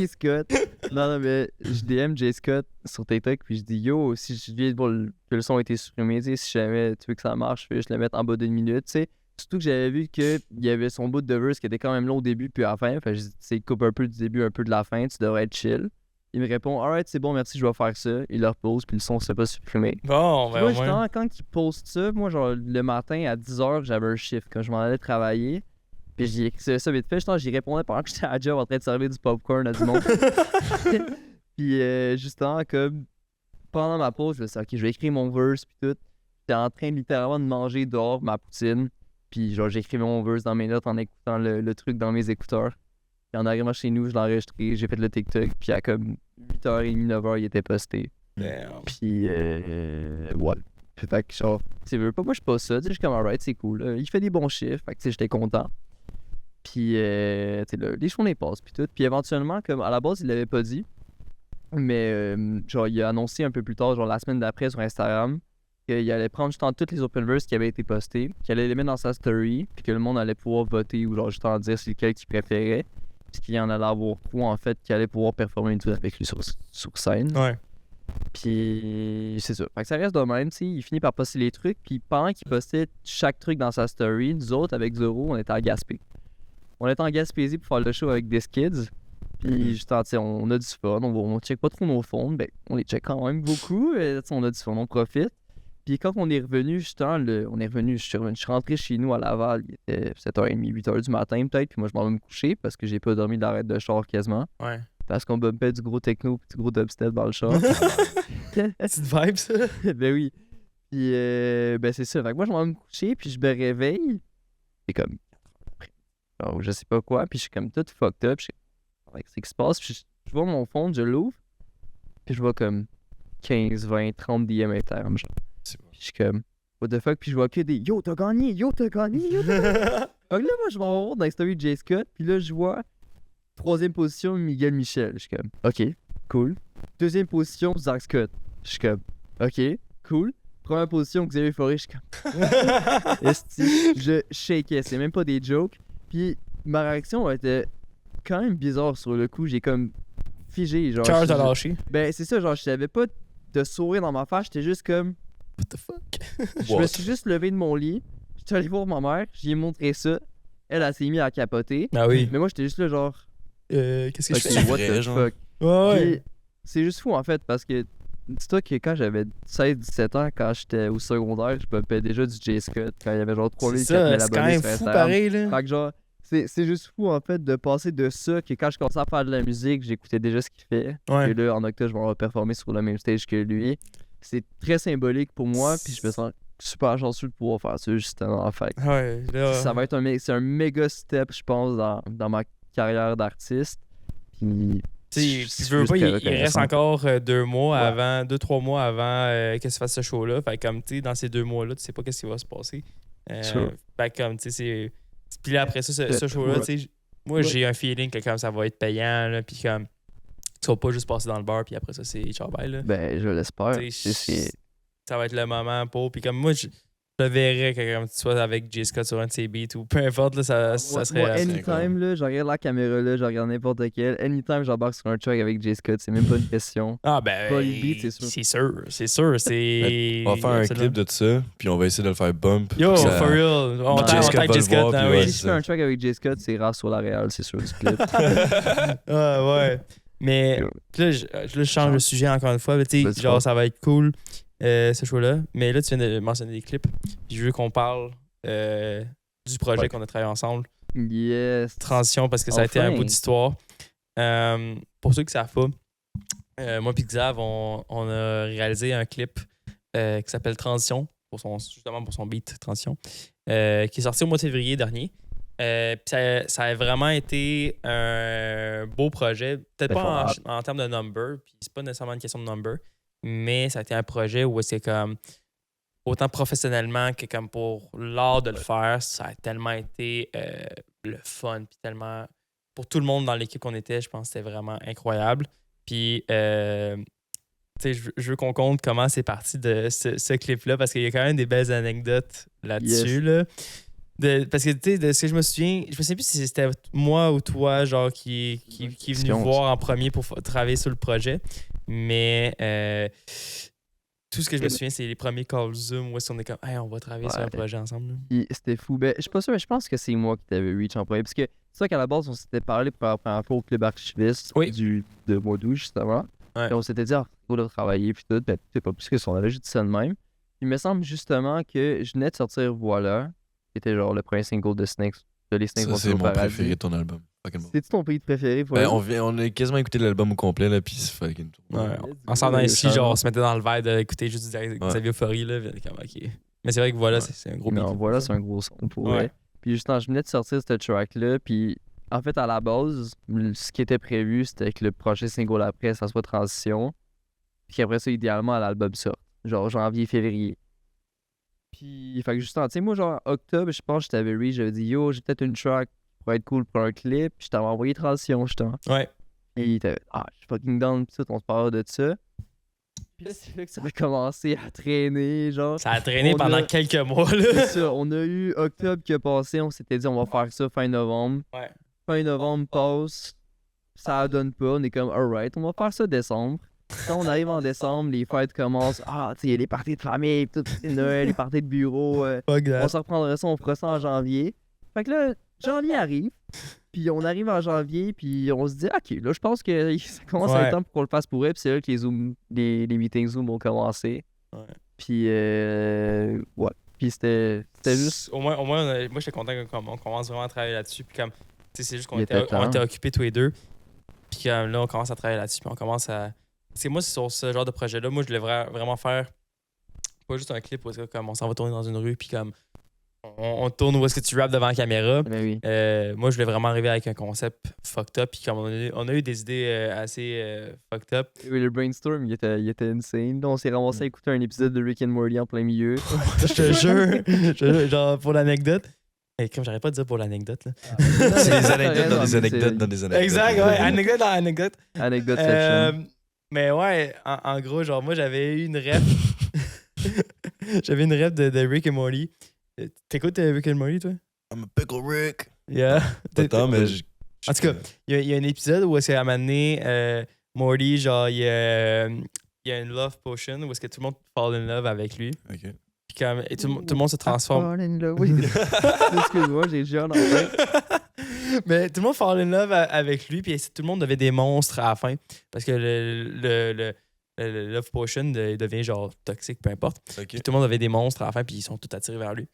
Scott. Non, mais je DM J. Scott sur TikTok, puis je dis, yo, si je viens de voir que le son a été supprimé, tu sais, si jamais tu veux que ça marche, je le mette en bas d'1 minute, tu sais. Surtout que j'avais vu qu'il y avait son bout de verse qui était quand même long au début, puis à la fin. Fait que je dis, tu sais, coupe un peu du début, un peu de la fin, tu devrais être chill. Il me répond, alright, c'est bon, merci, je vais faire ça. Il le repose, puis le son s'est pas supprimé. Bon, ben, moi, justement, quand il poste ça, moi, genre, le matin à 10h, j'avais un shift quand je m'en allais travailler. Puis j'ai écrit ça vite fait, j'y répondais pendant que j'étais à la job en train de servir du popcorn à du monde. Puis justement, comme pendant ma pause, je me suis dit, ok, je vais écrire mon verse, puis tout. J'étais en train littéralement de manger dehors ma poutine. Puis genre, j'ai écrit mon verse dans mes notes en écoutant le truc dans mes écouteurs. Puis en arrivant chez nous, je l'ai enregistré, j'ai fait le TikTok. Puis à comme 8h30, 9h, il était posté. Puis ouais. Fait que genre, tu veux pas, moi je poste ça, tu sais, je suis comme alright, c'est cool. Il fait des bons chiffres, fait que tu sais, j'étais content. Puis, tu sais, les journées passent, puis tout. Puis éventuellement, comme à la base, il l'avait pas dit, mais genre, il a annoncé un peu plus tard, genre la semaine d'après sur Instagram, qu'il allait prendre justement toutes les openverse qui avaient été postées, qu'il allait les mettre dans sa story, puis que le monde allait pouvoir voter ou genre justement dire c'est lequel qu'il préférait, puis qu'il y en allait avoir trois en fait qui allait pouvoir performer une tune avec lui sur scène. Ouais. Puis c'est ça. Fait que ça reste de même, tu sais, il finit par poster les trucs, puis pendant qu'il postait chaque truc dans sa story, nous autres avec Zoro, on était à Gaspé. On était en Gaspésie pour faire le show avec This Kids. Puis justement, tu sais, on a du fun, on check pas trop nos fonds, ben on les check quand même beaucoup, on a du fun, on profite. Puis quand on est revenu, justement, je suis rentré chez nous à Laval, il était 7h30, 8h du matin peut-être, puis moi je m'en vais me coucher parce que j'ai pas dormi de l'arrêt de char quasiment. Ouais. Parce qu'on bumpait du gros techno pis du gros dubstep dans le char. Petite vibe, ça. Ben oui. Puis ben c'est ça. Fait que moi je m'en vais me coucher, puis je me réveille. C'est comme genre, je sais pas quoi, puis je suis comme tout fucked up. Qu'est-ce qui se passe? Puis je vois mon phone, je l'ouvre, puis je vois comme 15, 20, 30 DM internes, genre. Puis je suis comme, what the fuck? Puis je vois que des yo, t'as gagné, yo, t'as gagné, yo, t'as gagné. Fait que là, moi, je m'en vais voir dans la story de J. Scott, puis là, je vois 3e position, Miguel Michel. Je suis comme, ok, cool. 2e position, Zach Scott. Je suis comme, ok, cool. 1re position, Xavier Forêt. Je suis comme, esti, je shakeais, c'est même pas des jokes. Puis ma réaction était quand même bizarre sur le coup. J'ai comme figé, genre. Cœur t'a lâché. Ben, c'est ça, genre, je savais pas de sourire dans ma face, j'étais juste comme. What the fuck? Je me suis juste levé de mon lit, j'étais allé voir ma mère, j'y ai montré ça. Elle s'est mise à capoter. Ah oui. Mais moi, j'étais juste là, genre. Qu'est-ce que je Ok, fais? what the fuck? Ouais. Puis, c'est juste fou en fait, parce que dis-toi que quand j'avais 16-17 ans, quand j'étais au secondaire, je bumpais déjà du J. Scott, quand il y avait genre 3000, C'est 4000 ça, c'est quand abonnés même sur fou Instagram. pareil, là. Fait que genre, c'est juste fou en fait de passer de ça, que quand je commençais à faire de la musique, j'écoutais déjà ce qu'il fait. Ouais. Et là, en octobre, je vais performer sur le même stage que lui. C'est très symbolique pour moi, puis je me sens super chanceux de pouvoir faire ça justement. Fait que Ouais, là. ça va être un méga step, je pense, dans ma carrière d'artiste. Puis Tu veux pas, il reste encore 2 mois avant, 2-3 mois avant que se fasse ce show-là. Fait comme, tu sais, dans ces 2 mois-là, tu sais pas qu'est-ce qui va se passer. Fait comme, tu sais, c'est. Puis là, après ça, ce show-là, tu sais, moi, j'ai un feeling que comme ça va être payant, là, puis comme, tu vas pas juste passer dans le bar, puis après ça, c'est ciao bye, là. Ben, je l'espère. Ça va être le moment pour. Puis comme moi, je le verrais que comme tu sois avec J. Scott sur un de ses beats ou peu importe, là, ça serait. Moi, anytime, là, je regarde la caméra, là, je regarde n'importe quel. Anytime, j'embarque sur un track avec J. Scott, c'est même pas une question. Ah, ben. Pas les beats, c'est sûr. C'est sûr. C'est. On va faire un clip de ça, puis on va essayer de le faire bump. Yo, ça... for real. On tag J. Scott. Si je fais un track avec J. Scott, c'est rare sur la réal, c'est sûr, du clip. Ah, ouais. Mais là, je change de sujet encore une fois. Tu sais, genre, ça va être cool, ce show-là. Mais là, tu viens de mentionner des clips. Puis je veux qu'on parle du projet qu'on a travaillé ensemble. Yes. Transition, parce que ça a été un bout d'histoire. Pour ceux qui ne savent pas, moi et Xav, on a réalisé un clip qui s'appelle Transition, justement pour son beat Transition, qui est sorti au mois de février dernier. Puis ça a vraiment été un beau projet. Peut-être pas en termes de number, puis c'est pas nécessairement une question de number, mais ça a été un projet où c'est comme autant professionnellement que comme pour l'art de le faire, ça a tellement été le fun, puis tellement pour tout le monde dans l'équipe qu'on était, je pense que c'était vraiment incroyable. Puis je veux qu'on compte comment c'est parti de ce clip-là, parce qu'il y a quand même des belles anecdotes là-dessus. Yes. Là. Parce que, tu sais, de ce que je me souviens plus si c'était moi ou toi, genre, qui est venu voir en premier pour travailler sur le projet. Mais tout ce que je me souviens, c'est les premiers calls Zoom où est-ce qu'on est comme, hey, on va travailler sur un projet ensemble. C'était fou. Ben, je suis pas sûr, mais je pense que c'est moi qui t'avais reach en premier. Parce que c'est ça qu'à la base, on s'était parlé pour la première fois au club archiviste de mois d'août, justement. Ouais. Et on s'était dit, faut le travailler, puis tout. Ben, c'est pas plus que ça, on avait juste dit ça de même. Il me semble justement que je venais de sortir Voilà, qui était genre le premier single de Snakes. De les Snakes. Ça, c'est mon préféré de ton album. C'est-tu ton pays préféré pour on a quasiment écouté l'album au complet, là, puis c'est fucking tout. Ouais, en s'en allant ici, genre, on se mettait dans le verre d'écouter juste Xavier Euphorie, là. Comme, ok. Mais c'est vrai que Voilà, c'est un gros beat. Non, Voilà, c'est un gros son pour vrai. Puis justement, je venais de sortir ce track-là, puis en fait, à la base, ce qui était prévu, c'était que le prochain single après, ça soit Transition, puis qu'après ça, idéalement, l'album sorte. Genre janvier, février. Puis, fait que justement, tu sais, moi, genre, octobre, je pense que je t'avais reach, j'avais dit, yo, j'ai peut-être une track pourrait être cool pour un clip. Puis je t'avais envoyé transition, justement. Ouais. Et il était, je suis fucking down, pis tout, on se parle de ça. Puis là, c'est là que ça a commencé à traîner, genre. Ça a traîné pendant quelques mois, là. C'est ça, on a eu octobre qui a passé, on s'était dit, on va faire ça fin novembre. Ouais. Fin novembre passe, ça donne pas, on est comme, alright, on va faire ça décembre. Quand on arrive en décembre, les fêtes commencent, tu sais, il y a les parties de famille, tout, Noël, les parties de bureau. On se reprendra ça, on fera ça en janvier. Fait que là, janvier arrive, puis on arrive en janvier, puis on se dit, ok, là, je pense que ça commence à être temps pour qu'on le fasse pour eux, puis c'est là que les meetings Zoom ont commencé. Ouais. Puis, ouais. Puis c'était juste. Au moins moi, j'étais content qu'on commence vraiment à travailler là-dessus. Puis comme, tu sais, c'est juste qu'on Il était temps. était occupés tous les deux. Puis là, on commence à travailler là-dessus. Puis on commence à. Parce que moi, c'est sur ce genre de projet-là. Moi, je voulais vraiment faire pas juste un clip où comme on s'en va tourner dans une rue. Puis comme on tourne où est-ce que tu rappes devant la caméra. Ben oui. Moi, je voulais vraiment arriver avec un concept fucked up. Puis comme on a eu des idées assez fucked up. Oui, le brainstorm, il était insane. Là, on s'est ramassé à écouter un épisode de Rick and Morty en plein milieu. Je te jure, genre pour l'anecdote. Et comme j'arrête pas de dire pour l'anecdote, là. C'est des anecdotes dans des anecdotes dans des anecdotes. Exact, ouais, anecdote dans anecdote. Anecdote section. Mais ouais, en gros, genre, moi, j'avais eu une ref. J'avais une ref de Rick and Morty. T'écoutes Rick and Morty, toi? I'm a pickle Rick. Yeah. Pas tant, mais En tout cas, il y a un épisode où est-ce qu'à un moment donné, Morty, genre, il y a une love potion où est-ce que tout le monde fall in love avec lui. OK. Puis comme, et tout le monde se transforme. Fall in love. Oui. Excuse-moi, j'ai déjà en tête. Mais tout le monde fall in love avec lui, puis tout le monde devait des monstres à la fin. Parce que le Love Potion devient genre toxique, peu importe. OK. Puis tout le monde avait des monstres à la fin, puis ils sont tous attirés vers lui.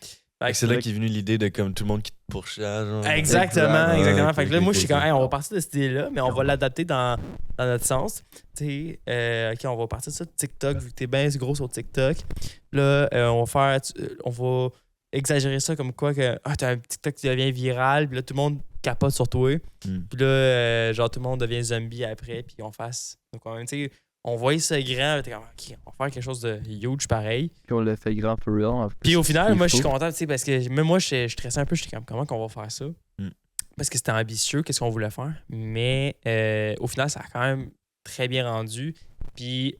C'est là qu'est venue l'idée de comme tout le monde qui te pourchasse. Exactement. Exact. Fait que là, moi, je suis comme, hey, on va partir de cette idée-là, mais on va l'adapter dans notre sens. Tu sais, OK, on va partir de ça de TikTok, vu que t'es bien gros sur TikTok. Là, on va exagérer ça comme quoi que t'as un TikTok qui devient viral, puis là, tout le monde capote sur toi. Puis là, genre, tout le monde devient zombie après, puis on fasse. Donc, tu sais, on voyait ça grand, t'es comme, OK, on va faire quelque chose de huge pareil. Puis on l'a fait grand for real. Puis au final, moi, je suis content, tu sais, parce que même moi, je stressais un peu, j'étais comme, comment qu'on va faire ça? Parce que c'était ambitieux, qu'est-ce qu'on voulait faire. Mais au final, ça a quand même très bien rendu. Puis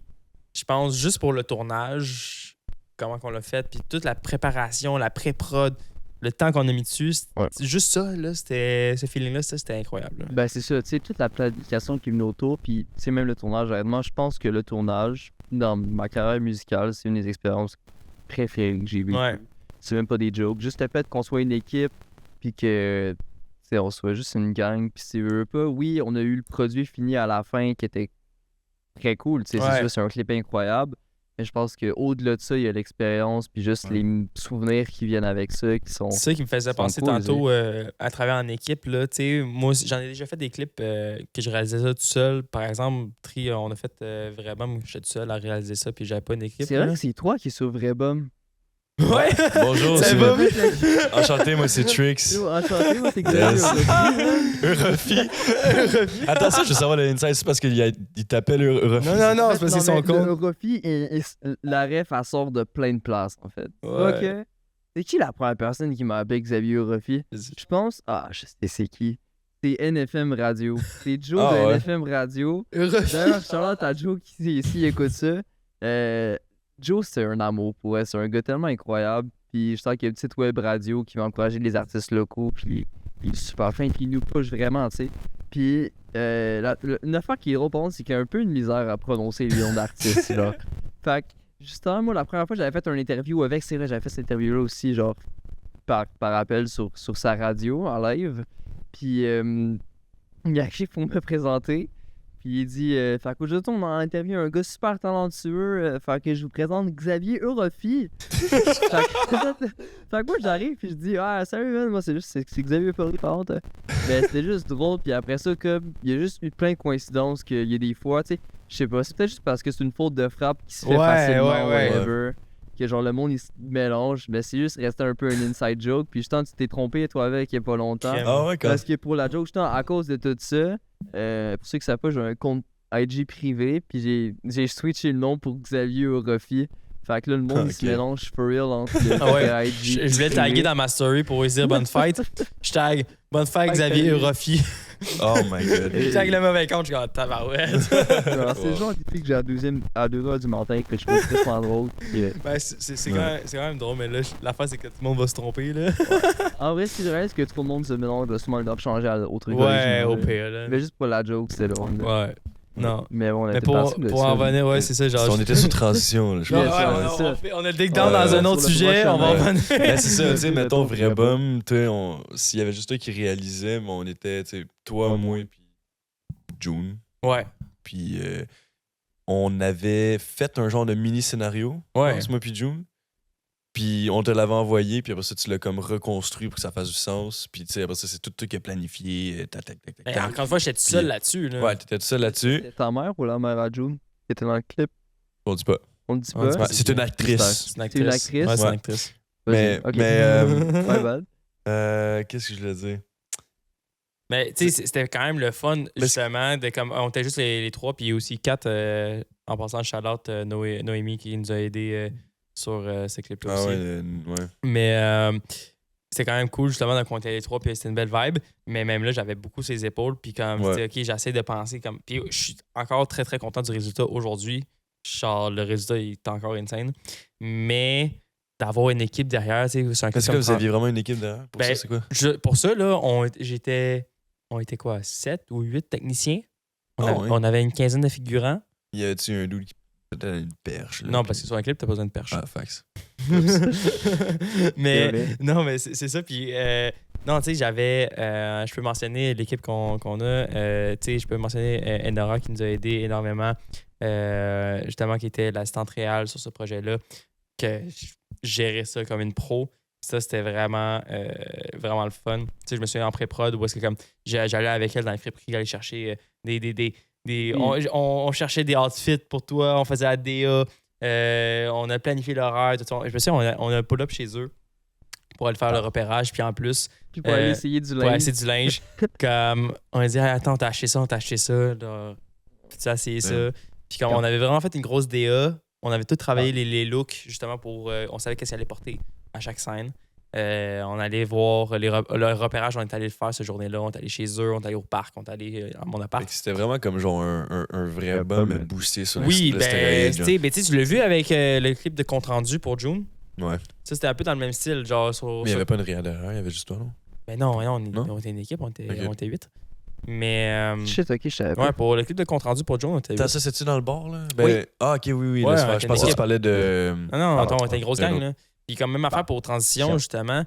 je pense juste pour le tournage, comment qu'on l'a fait, puis toute la préparation, la pré-prod, le temps qu'on a mis dessus, juste ça, là, ce feeling-là, c'était incroyable. Là. Ben c'est ça, tu sais, toute la planification qui est venue autour, puis tu sais, même le tournage, honnêtement, je pense que le tournage, dans ma carrière musicale, c'est une des expériences préférées que j'ai vues. Ouais. C'est même pas des jokes, juste le fait qu'on soit une équipe, puis que, tu sais, on soit juste une gang, puis si veut pas, oui, on a eu le produit fini à la fin qui était très cool, tu sais, c'est sûr, c'est un clip incroyable. Mais je pense qu'au-delà de ça, il y a l'expérience puis juste les souvenirs qui viennent avec ça qui sont. C'est ça qui me faisait penser cool, tantôt à travailler en équipe. Là, moi, j'en ai déjà fait des clips que je réalisais ça tout seul. Par exemple, on a fait vraiment, j'étais tout seul à réaliser ça puis j'avais pas une équipe. C'est vrai que c'est toi qui es sur Vraiebum. Ouais! Bonjour, c'est enchanté, moi c'est Trix. Enchanté, moi c'est Xavier. Eurofi. Attends, ça, je veux savoir l'inside, c'est parce qu'il t'appelle Eurofi. Non, c'est parce que c'est son compte. Eurofi, la ref, elle sort de plein de places, en fait. Ouais. Ok. C'est qui la première personne qui m'a appelé Xavier Eurofi? Je pense. Je sais c'est qui. C'est NFM Radio. C'est Joe de NFM Radio. D'ailleurs, Charlotte à Joe qui s'il écoute ça. Joe, c'est un amour pour elle. C'est un gars tellement incroyable. Puis je sens qu'il y a une petite web radio qui va encourager les artistes locaux. Puis il est super fin. Puis il nous push vraiment, tu sais. Puis une affaire qui est drôle pour moi, c'est qu'il y a un peu une misère à prononcer les noms d'artistes. Genre. Fait que, justement, moi, la première fois, j'avais fait une interview avec. C'est vrai, j'avais fait cette interview-là aussi, genre, par appel sur sa radio en live. Puis il arrive pour me présenter. Puis il dit fait qu'aujourd'hui, on a interviewé un gars super talentueux. Fait que je vous présente Xavier Eurofi. fait que moi, j'arrive. Puis je dis salut, man. Moi, c'est Xavier Eurofi, par contre. Mais c'était juste drôle. Puis après ça, comme il y a juste eu plein de coïncidences qu'il y a des fois, tu sais, je sais pas, c'est peut-être juste parce que c'est une faute de frappe qui se fait facilement, whatever. Que genre le monde il se mélange, mais c'est juste resté un peu un inside joke. Puis justement, tu t'es trompé toi avec il y a pas longtemps. Parce que pour la joke, justement, à cause de tout ça, pour ceux qui savent pas, j'ai un compte IG privé, puis j'ai switché le nom pour Xavier Eurofi. Fait que là, le monde, il se mélange for real entre le IG. Je vais taguer dans ma story pour lui dire bonne fête. Je tag bonne fête Xavier Eurofi. Oh my god. Je tag le mauvais compte, je suis comme tabarouette. C'est le genre de que j'ai à 2h du matin que je trouve très drôle. Ben, c'est quand même drôle, mais là, l'affaire, c'est que tout le monde va se tromper, là. En vrai, si je reste que tout le monde se mélange, de souvent le changer au truc. Ouais, au pire, là. Mais juste pour la joke, c'était drôle. Ouais. Non. Mais bon, on était pour en revenir, ouais, c'est ça. Genre, on était sous transition, là, je pense. On a le dig down dans un autre sujet, on va en revenir. C'est ça, tu sais, mettons, vrai bum, s'il y avait juste toi qui réalisais, on était, tu sais, toi, moi, puis June. Ouais. Puis on avait fait un genre de mini-scénario, moi puis June. Puis on te l'avait envoyé, puis après ça, tu l'as comme reconstruit pour que ça fasse du sens. Puis tu sais, après ça, c'est tout qui est planifié. Encore une fois, j'étais tout seul là-dessus. Là. Ouais, t'étais tout seul là-dessus. C'était ta mère ou la mère à June qui était dans le clip? On le dit pas. On le dit pas? C'est une actrice. C'est une actrice? Ouais, c'est une actrice. Mais my bad. qu'est-ce que je voulais dire? Mais tu sais, c'était quand même le fun, justement, de comme on était juste les trois, puis aussi Kat, en passant, shout-out Noémie qui nous a aidés sur ces clips-là aussi. Ouais. Mais c'était quand même cool, justement, qu'on était les trois, puis c'était une belle vibe. Mais même là, j'avais beaucoup ses épaules, puis comme, OK, j'essaie de penser comme... Puis je suis encore très, très content du résultat aujourd'hui. Genre, le résultat est encore insane. Mais d'avoir une équipe derrière, tu sais, c'est un... Est-ce que vous aviez vraiment une équipe derrière? Pour ça, c'est quoi? Pour ça, là, on était quoi, 7 ou 8 techniciens? On avait une quinzaine de figurants. Y a-tu un doux qui peut-être une perche? Là, non, parce que sur un clip, t'as pas besoin de perche. Ah, fax. Mais non, mais c'est ça. Puis, non, tu sais, je peux mentionner l'équipe qu'on a. Tu sais, je peux mentionner Endora qui nous a aidé énormément. Justement, qui était l'assistante réelle sur ce projet-là. Que je gérais ça comme une pro. Ça, c'était vraiment, vraiment le fun. Tu sais, je me souviens en pré-prod où est-ce que comme j'allais avec elle dans les friperies aller chercher on cherchait des outfits pour toi, on faisait la DA, on a planifié l'horaire, tout ça. Je me souviens, on a pull-up chez eux pour aller faire le repérage, puis en plus... Puis pour aller essayer du linge. Pour essayer du linge. Comme, on a dit, attends, t'as acheté ça. Là. Puis tu as essayé ça. Puis quand on avait vraiment fait une grosse DA, on avait tout travaillé les looks, justement, pour... on savait qu'est-ce qu'il allait porter à chaque scène. On allait voir le repérage, on est allé le faire cette journée-là. On est allé chez eux, on est allé au parc, on est allé à mon appart. C'était vraiment comme genre un vrai bum boosté sur oui, tu l'as vu avec le clip de compte rendu pour June. Ouais. Ça, c'était un peu dans le même style. Genre, mais il n'y avait pas une réelle derrière, il y avait juste toi, non? Ben non, on était une équipe, on était 8. Mais. Shit, ok, je savais pas. Ouais, pour le clip de compte rendu pour June, on était 8. Ça, c'est-tu dans le bar, là? Oui. Ah, ok, oui. Ouais, je pensais que tu parlais de. Non, on était une grosse gang, là. Puis, comme même affaire pour transition, justement.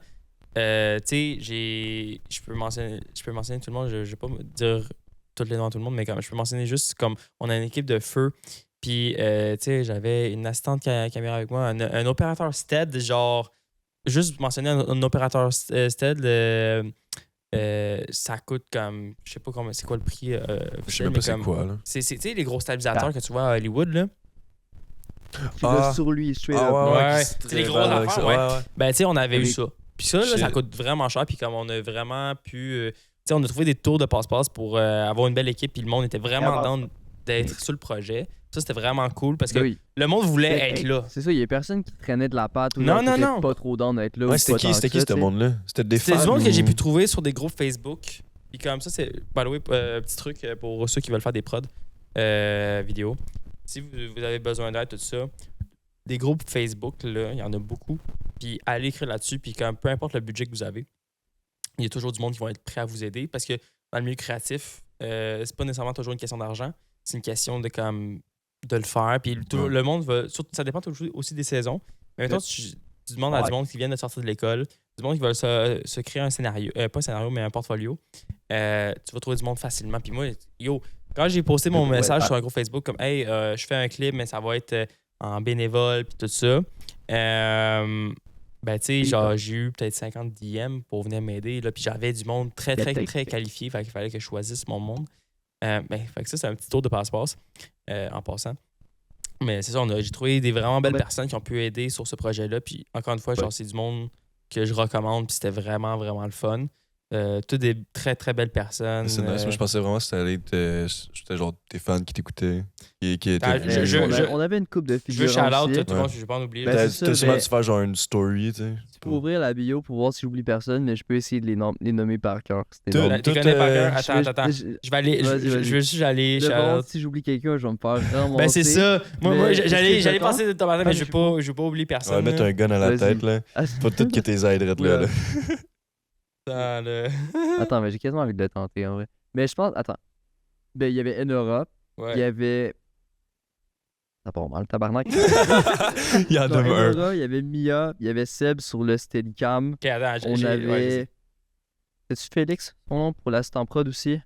Tu sais, je peux mentionner tout le monde, je vais pas dire tous les noms à tout le monde, mais comme je peux mentionner juste comme on a une équipe de feu, puis tu sais, j'avais une assistante caméra avec moi, un opérateur STED, genre, juste mentionner un opérateur STED, ça coûte comme, je sais pas comment, c'est quoi le prix. Je sais même pas c'est quoi, là. C'est tu sais, les gros stabilisateurs que tu vois à Hollywood, là. Tu l'as sur lui, straight up. Ouais, c'est les gros affaires, ouais. Ben, tu sais, on avait eu ça. Puis ça, là, ça coûte vraiment cher. Puis comme on a vraiment pu... tu sais, on a trouvé des tours de passe-passe pour avoir une belle équipe. Puis le monde était vraiment down d'être sur le projet. Ça, c'était vraiment cool parce que le monde voulait être là. C'est ça, il y a personne qui traînait de la patte ou non. pas trop down d'être là. Ouais, c'était qui ce monde-là? C'était des fans? C'est du monde que j'ai pu trouver sur des groupes Facebook. Puis comme ça, c'est... By the way, petit truc pour ceux qui veulent faire des prods vidéo. Si vous avez besoin d'aide, tout ça, des groupes Facebook, là, il y en a beaucoup. Puis allez écrire là-dessus, puis comme peu importe le budget que vous avez, il y a toujours du monde qui va être prêt à vous aider parce que dans le milieu créatif, c'est pas nécessairement toujours une question d'argent, c'est une question de comme de le faire. Puis le monde va. Ça dépend toujours aussi des saisons. Mais maintenant, tu demandes à du monde qui vient de sortir de l'école, du monde qui veut se créer un scénario, pas un scénario, mais un portfolio. Tu vas trouver du monde facilement. Puis moi, quand j'ai posté mon message sur un groupe Facebook comme hey, je fais un clip, mais ça va être en bénévole, puis tout ça. Ben, tu sais, genre, j'ai eu peut-être 50 DM pour venir m'aider, là, puis j'avais du monde très, très, très qualifié, fait qu'il fallait que je choisisse mon monde. Ben, fait que ça, c'est un petit tour de passe-passe, en passant. Mais c'est ça, j'ai trouvé des vraiment belles personnes qui ont pu aider sur ce projet-là, puis encore une fois, genre, c'est du monde que je recommande, puis c'était vraiment, vraiment le fun. toutes des très, très belles personnes. C'est nice. Moi, je pensais vraiment que c'était genre tes fans qui t'écoutaient. Qui étaient on avait une couple de Je veux figurants shout-out aussi. tout le monde, je vais pas en oublier. Ben, T'as c'est ça, sûrement mais- dû faire genre une story, tu sais. Tu peux ouvrir la bio pour voir si j'oublie personne, mais je peux essayer de les nommer par cœur. C'était Tout- long. Tu connais par cœur? Je Attends. vais- Je vais aller. Vas-y, Je vas-y. veux juste aller. De shout-out. bon, si j'oublie quelqu'un, je vais me faire vraiment. Ben, c'est ça. Moi, mais j'allais est-ce que passer de ton matin, Ah, mais mais je veux pas oublier On va personne. mettre un gun à la Vas-y. tête, là. Faut tout que tes aiderais là. Ouais. Attends, Attends, mais j'ai quasiment envie de le tenter en vrai. Mais je pense. Attends. Ben, il y avait Enora. Il y Ouais. avait. Ça part mal, tabarnak. Il y en a Non, un. Enora, il y avait Mia, il y avait Seb sur le Steadicam. Ok, attends, On ouais, avait. C'est-tu Félix, son nom, pour l'assistant prod aussi?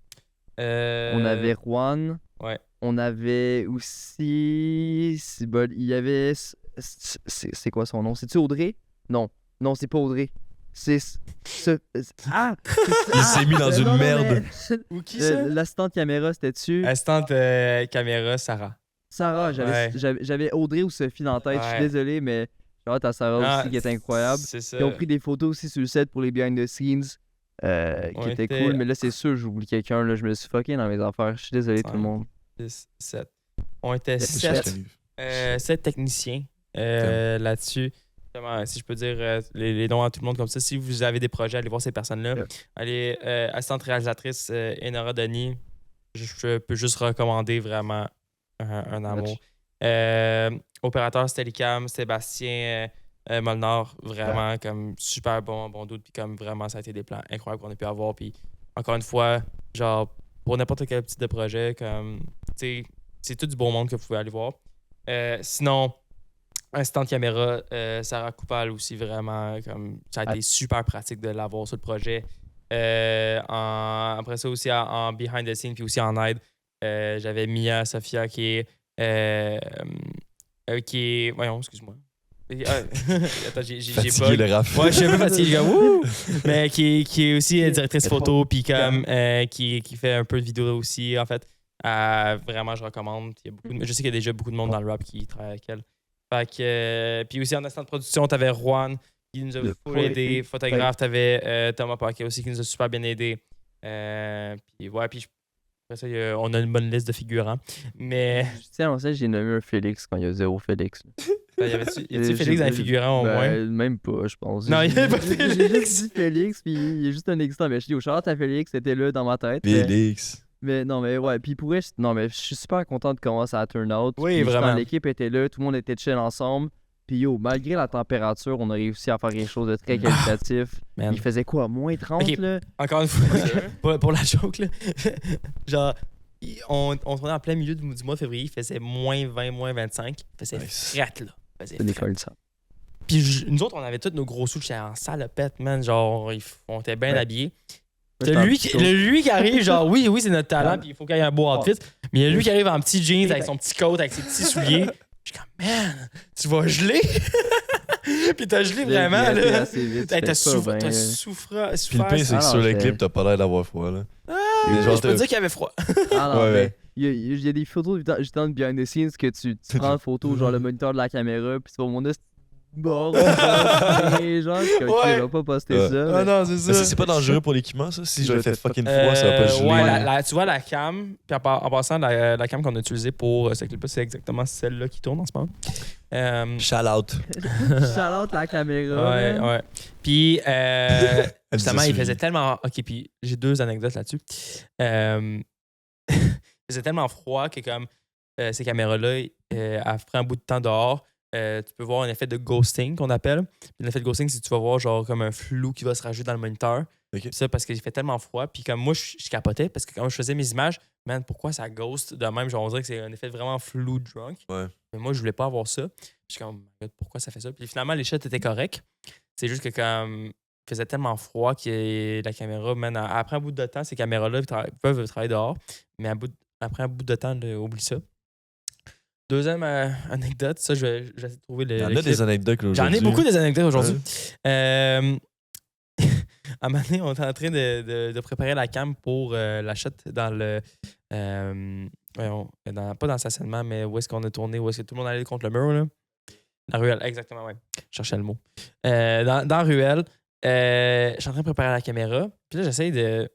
On avait Juan. Ouais. On avait aussi. Il y avait. C'est quoi son nom? C'est-tu Audrey? Non. Non, c'est pas Audrey. C'est. Ah! Il s'est mis dans une non, merde. mais- Ou qui ça? L'assistante caméra, c'était-tu? Assistante caméra, Sarah. Sarah, Ouais. j'avais Audrey ou Sophie dans la tête. Je suis Ouais. désolé, mais genre, t'as Sarah Ah, aussi qui est incroyable. C'est ça. Ils ont pris des photos aussi sur le set pour les behind the scenes qui On étaient était- cool. Mais là, c'est sûr, j'oublie quelqu'un. Là, je me suis fucké dans mes affaires. Je suis désolé, tout le monde. 6, 7. On était C'est 7 techniciens là-dessus. Justement, si je peux dire les noms à tout le monde comme ça, si vous avez des projets, allez voir ces personnes-là. Yeah. Allez, assistante réalisatrice Enora Denis, je peux juste recommander vraiment un amour. Opérateur Steadicam, Sébastien Molnar, vraiment comme super bon doute, puis comme vraiment ça a été des plans incroyables qu'on a pu avoir. Puis encore une fois, genre pour n'importe quel type de projet, comme tu sais, c'est tout du bon monde que vous pouvez aller voir. Sinon, assistante caméra, Sarah Coupal aussi, vraiment, comme ça a été super pratique de l'avoir sur le projet. Après ça aussi en behind the scenes, puis aussi en aide, j'avais Mia Sophia qui est voyons, excuse-moi. Attends, j'ai Fatigué bug. le raf. Ouais, je suis un peu fatigué, comme, wouh! Mais qui est aussi directrice photo, puis comme qui fait un peu de vidéo aussi, en fait. Vraiment, je recommande. Il y a je sais qu'il y a déjà beaucoup de monde dans le rap qui travaille avec elle. Fait que, puis aussi en assistant de production, t'avais Juan qui nous a full aidé. Photographe, t'avais Thomas Paquet aussi qui nous a super bien aidé. Puis ouais, puis après ça, on a une bonne liste de figurants. Mais Tiens, on sait, j'ai nommé un Félix quand il y a 0 Félix. y a-tu Félix dans les figurants au moins? Même pas, je pense. Non, il y avait pas J'ai juste dit Félix, puis il y a juste un existant. Mais je dis au Charlotte à Félix, c'était là dans ma tête. Félix. Mais non, mais ouais, puis pour vrai, non, mais je suis super content de comment ça a turn out. Oui, Puis, vraiment. L'équipe était là, tout le monde était chill ensemble. Puis yo, malgré la température, on a réussi à faire quelque chose de très qualitatif. Man. Il faisait quoi, moins 30 Ok. là? Encore une fois, pour la joke, là, genre, on tournait en plein milieu du mois de février, il faisait moins 20, moins 25. Il faisait Nice. frette, là. Il faisait C'est des frette. cols, ça. Puis nous autres, on avait tous nos gros sous, j'étais en salopette, man. Genre, on était bien Ouais. habillés. Moi, T'as j'étais en lui qui arrive, genre, oui, c'est notre talent, puis il faut qu'il y ait un beau outfit. Mais il y a lui qui arrive en petit jeans, avec son petit coat, avec ses petits souliers. Je suis comme, man, tu vas geler? Puis t'as gelé vraiment, là. Hey, t'as souffert. Puis le pire, c'est que Ah, sur non, le j'étais- clip, t'as pas l'air d'avoir froid, là. Mais genre, je peux te dire qu'il y avait froid. Ah non, Ouais, mais ouais. il y a des photos juste dans le behind the scenes que tu prends en photo, genre le moniteur de la caméra, puis c'est pour mon bord. Et genre, je suis comme, ok, Ouais. je vais pas poster Ouais. ça. Ah mais- non, c'est Mais ça. c'est pas dangereux pour l'équipement, ça? Si j'avais Je fait sais pas. fucking froid, ça va pas geler. Ouais, tu vois la cam, puis en passant, la cam qu'on a utilisée pour ce clip-là, c'est exactement celle-là qui tourne en ce moment. Shout out. Shout-out la caméra. Ouais, man. ouais. Puis, justement, dit il ça, faisait oui. tellement. Ok, puis j'ai 2 anecdotes là-dessus. Il faisait tellement froid que, comme ces caméras-là, après un bout de temps dehors, tu peux voir un effet de ghosting qu'on appelle. Puis l'effet de ghosting, c'est que tu vas voir genre comme un flou qui va se rajouter dans le moniteur. Ok. Puis ça, parce qu'il fait tellement froid. Puis comme moi, je capotais parce que quand je faisais mes images, man, pourquoi ça ghost de même? Genre, on dirait que c'est un effet vraiment flou drunk. Ouais. Mais moi, je voulais pas avoir ça. Je suis comme, pourquoi ça fait ça? Puis finalement, les shots étaient corrects. C'est juste que comme il faisait tellement froid que la caméra, man, après un bout de temps, ces caméras-là peuvent travailler dehors. Mais après un bout de temps, oublie ça. Deuxième anecdote, ça, je vais essayer de trouver le. Il y en le a clip. des anecdotes là, J'en ai aujourd'hui. beaucoup des anecdotes aujourd'hui. À un moment donné, on était en train de préparer la cam pour l'achat dans le. Voyons, pas dans le stationnement, mais où est-ce qu'on a tourné, où est-ce que tout le monde allait contre le mur, là? La ruelle, exactement, ouais. Je cherchais le mot. Dans la ruelle, je suis en train de préparer la caméra. Puis là, j'essaie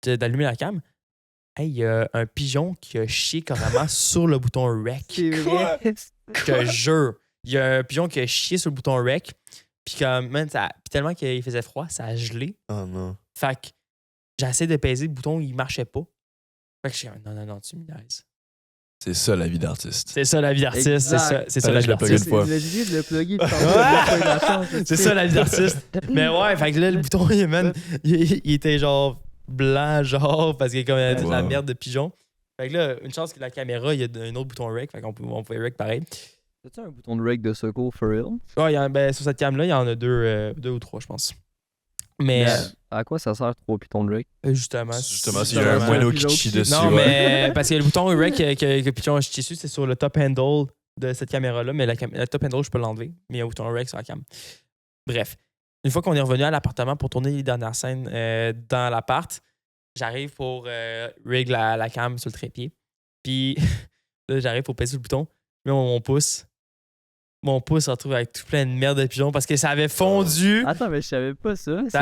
d'allumer la cam. Hey, il y a un pigeon qui a chié carrément sur le bouton rec. C'est vrai. Je te jure. Il y a un pigeon qui a chié sur le bouton rec. Puis comme, man, puis tellement qu'il faisait froid, ça a gelé. Oh non. Fait que j'ai essayé de peser le bouton, il marchait pas. Fait que je suis comme, non, tu me niaises. C'est ça la vie d'artiste. C'est ça la vie d'artiste, Exact. c'est ça la vie Je le plug d'artiste. une fois. J'ai dit de le plugger. C'est ça la vie d'artiste. Mais ouais, fait que là, le bouton, il était genre blanc, genre, parce qu'il y avait de la merde de pigeon. Fait que là, une chance que la caméra, il y a un autre bouton rec, fait qu'on pouvait rec pareil. As-tu un bouton de rec de secours for real? Ouais, sur cette cam-là, il y en a deux ou trois, je pense. Mais à quoi ça sert 3 pitons de rec? justement, s'il y a un moineau qui chie dessus. non, mais parce que le bouton rec que pigeon a chié dessus, c'est sur le top handle de cette caméra-là, mais le top handle, je peux l'enlever, mais il y a un bouton rec sur la cam. Bref, une fois qu'on est revenu à l'appartement pour tourner les dernières scènes dans l'appart, j'arrive pour rig la cam sur le trépied. Puis là, j'arrive pour peser le bouton. Mais mon pouce se retrouve avec tout plein de merde de pigeons parce que ça avait fondu. Attends, mais je savais pas ça. Ça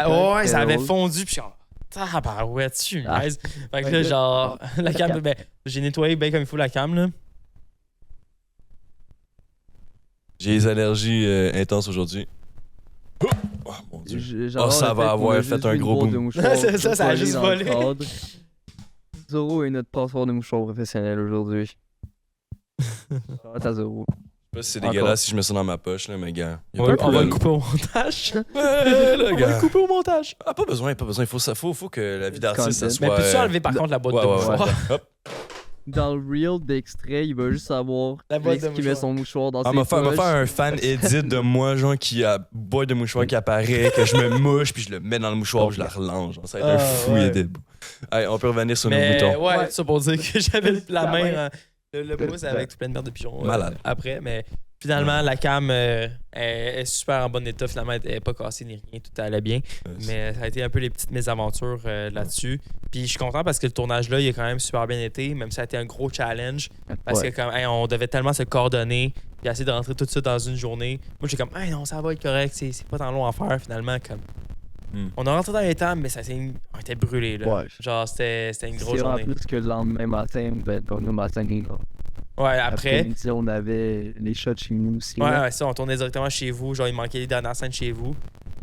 avait fondu. Puis je suis en tabarouette, tu me niaises. Fait que là, genre, la cam, j'ai nettoyé bien comme il faut la cam, là. J'ai les allergies intenses aujourd'hui. Oh mon dieu. Ça va avoir fait un gros boom. C'est ça a juste volé. Zoro est notre passeport de mouchoir professionnel aujourd'hui. T'as Zoro. Je sais pas si c'est dégueulasse si je mets ça dans ma poche, là, mais gars. On va le couper au montage. On va le couper au montage. Ah, pas besoin. Il faut que la vie d'artiste, ça soit. Mais peux-tu enlever par contre la boîte de mouchoir? Dans le reel d'extrait, il va juste savoir qui met son mouchoir dans ses poches. On va faire un fan edit de moi, genre, qui a boîte de mouchoir qui apparaît, que je me mouche, puis je le mets dans le mouchoir, puis je la relance. Genre, ça va être un fou et debout. Allez, on peut revenir sur nos boutons. Ouais, ça pour dire que j'avais la main, le pouce avec tout plein de merde de pigeons. Malade. Après, mais finalement, la cam est super en bon état. Finalement, elle n'est pas cassée ni rien, tout allait bien. Mais ça a été un peu les petites mésaventures là-dessus. Puis je suis content parce que le tournage là, il a quand même super bien été, même si ça a été un gros challenge. Parce que comme, on devait tellement se coordonner puis essayer de rentrer tout ça dans une journée. Moi, j'ai comme, non, ça va être correct, c'est pas tant long à faire finalement. Comme, on a rentré dans les temps, mais on était brûlés. Là. Ouais. Genre, c'était une grosse journée. C'est en plus que le lendemain matin, le matin, ouais, après midi, on avait les shots chez nous aussi. Ouais, ça, on tournait directement chez vous. Genre, il manquait les dernières scènes chez vous.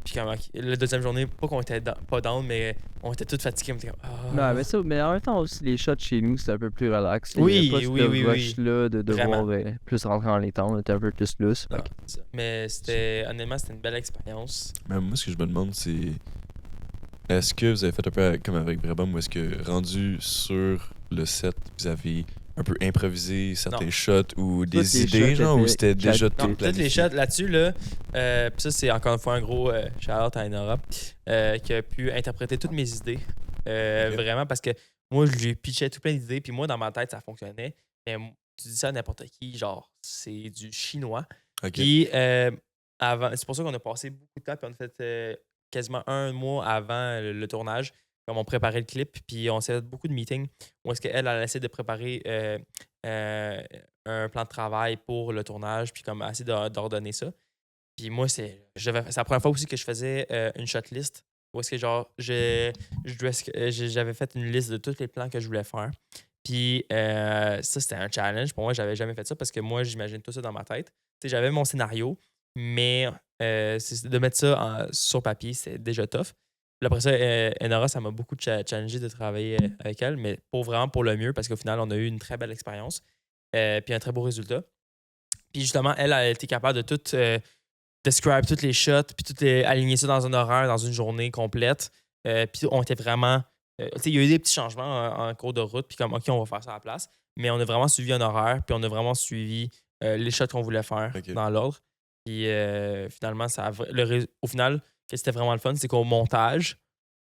Puis quand la deuxième journée, pas qu'on était pas down, mais on était tous fatigués. On était comme, Non, mais en même temps aussi, les shots chez nous, c'était un peu plus relax. Oui, il y avait pas ce rush-là de devoir Vraiment. plus rentrer dans les temps. On était un peu plus loose. Non, mais honnêtement, c'était une belle expérience. Mais moi, ce que je me demande, c'est est-ce que vous avez fait un peu comme avec Brabham ou est-ce que rendu sur le set, vous avez un peu improvisé certains shots ou des idées, genre, ou c'était déjà tout planifié? Toutes les shots là-dessus, là, pis ça, c'est encore une fois un gros shout-out à Enora, qui a pu interpréter toutes mes idées. Vraiment, parce que moi, je lui pitchais tout plein d'idées, puis moi, dans ma tête, ça fonctionnait. Mais tu dis ça à n'importe qui, genre, c'est du chinois. Puis, c'est pour ça qu'on a passé beaucoup de temps, puis on a fait quasiment un mois avant le tournage. Comme on préparait le clip, puis on s'est fait beaucoup de meetings où est-ce qu'elle a essayé de préparer un plan de travail pour le tournage, puis comme essayer d'ordonner ça. Puis moi, c'est la première fois aussi que je faisais une shotlist où est-ce que genre j'avais fait une liste de tous les plans que je voulais faire. Puis ça, c'était un challenge. Pour moi, j'avais jamais fait ça parce que moi, j'imagine tout ça dans ma tête. Tu sais, j'avais mon scénario, mais de mettre ça sur papier, c'est déjà tough. Puis après ça, Enora, ça m'a beaucoup challengé de travailler avec elle, mais vraiment pour le mieux, parce qu'au final, on a eu une très belle expérience, puis un très beau résultat. Puis justement, elle a été capable de tout describe tous les shots, puis tout aligner ça dans un horaire, dans une journée complète. Puis on était vraiment... tu sais, il y a eu des petits changements en cours de route, puis comme, OK, on va faire ça à la place. Mais on a vraiment suivi un horaire, puis on a vraiment suivi les shots qu'on voulait faire dans l'ordre. Puis finalement, au final... que c'était vraiment le fun, c'est qu'au montage,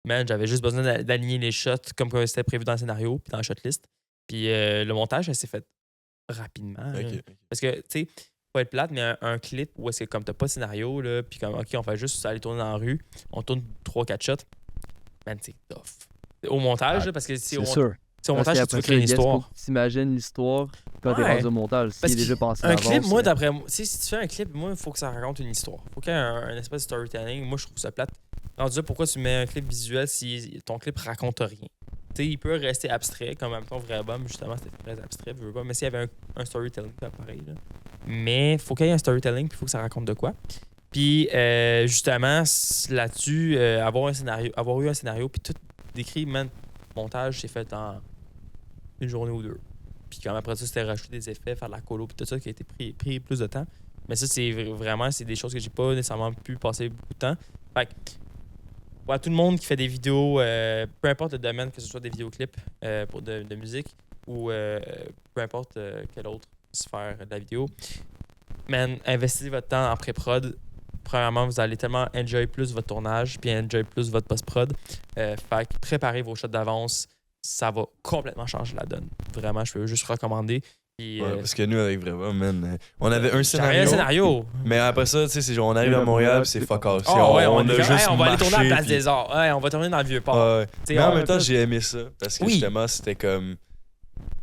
j'avais juste besoin d'aligner les shots comme c'était prévu dans le scénario puis dans la shotlist. Puis le montage, ça s'est fait rapidement. Parce que, tu sais, faut être plate, mais un clip où est-ce que comme t'as pas de scénario, là, puis comme, OK, on fait juste aller tourner dans la rue, on tourne 3-4 shots, c'est tough. Au montage, là, parce que c'est sûr. Au montage, tu veux créer une histoire. Tu imagines l'histoire quand t'es rendu au montage. S'il est déjà pensé un clip, moi, d'après moi, si tu fais un clip, moi, il faut que ça raconte une histoire. Il faut qu'il y ait un espèce de storytelling. Moi, je trouve ça plate. Alors, déjà, pourquoi tu mets un clip visuel si ton clip raconte rien? Tu sais, il peut rester abstrait, comme en même temps, vrai album, justement, c'était très abstrait, je veux pas. Mais s'il y avait un storytelling, pareil. Là. Mais il faut qu'il y ait un storytelling, puis il faut que ça raconte de quoi. Puis, justement, là-dessus, avoir eu un scénario, puis tout décrit, montage, c'est fait en une journée ou deux. Puis, comme après ça, c'était rajouter des effets, faire de la colo, puis tout ça qui a été pris plus de temps. Mais ça, c'est vraiment, c'est des choses que j'ai pas nécessairement pu passer beaucoup de temps. Fait que, ouais, tout le monde qui fait des vidéos, peu importe le domaine, que ce soit des vidéoclips pour de musique ou peu importe quelle autre sphère de la vidéo, man, investissez votre temps en pré-prod. Premièrement, vous allez tellement enjoy plus votre tournage puis enjoy plus votre post-prod. Fait que préparez vos shots d'avance. Ça va complètement changer la donne. Vraiment, je peux juste recommander. Puis, parce que nous, avec Vraiment, man, on avait un j'avais scénario. Mais après ça, tu sais, c'est genre, on arrive à Montréal, c'est fuck off. Oh, ouais, on a juste on va aller tourner à la Place puis... des Arts. Ouais, on va tourner dans le Vieux-Port. Mais en même temps, j'ai aimé ça. Parce que justement, c'était comme.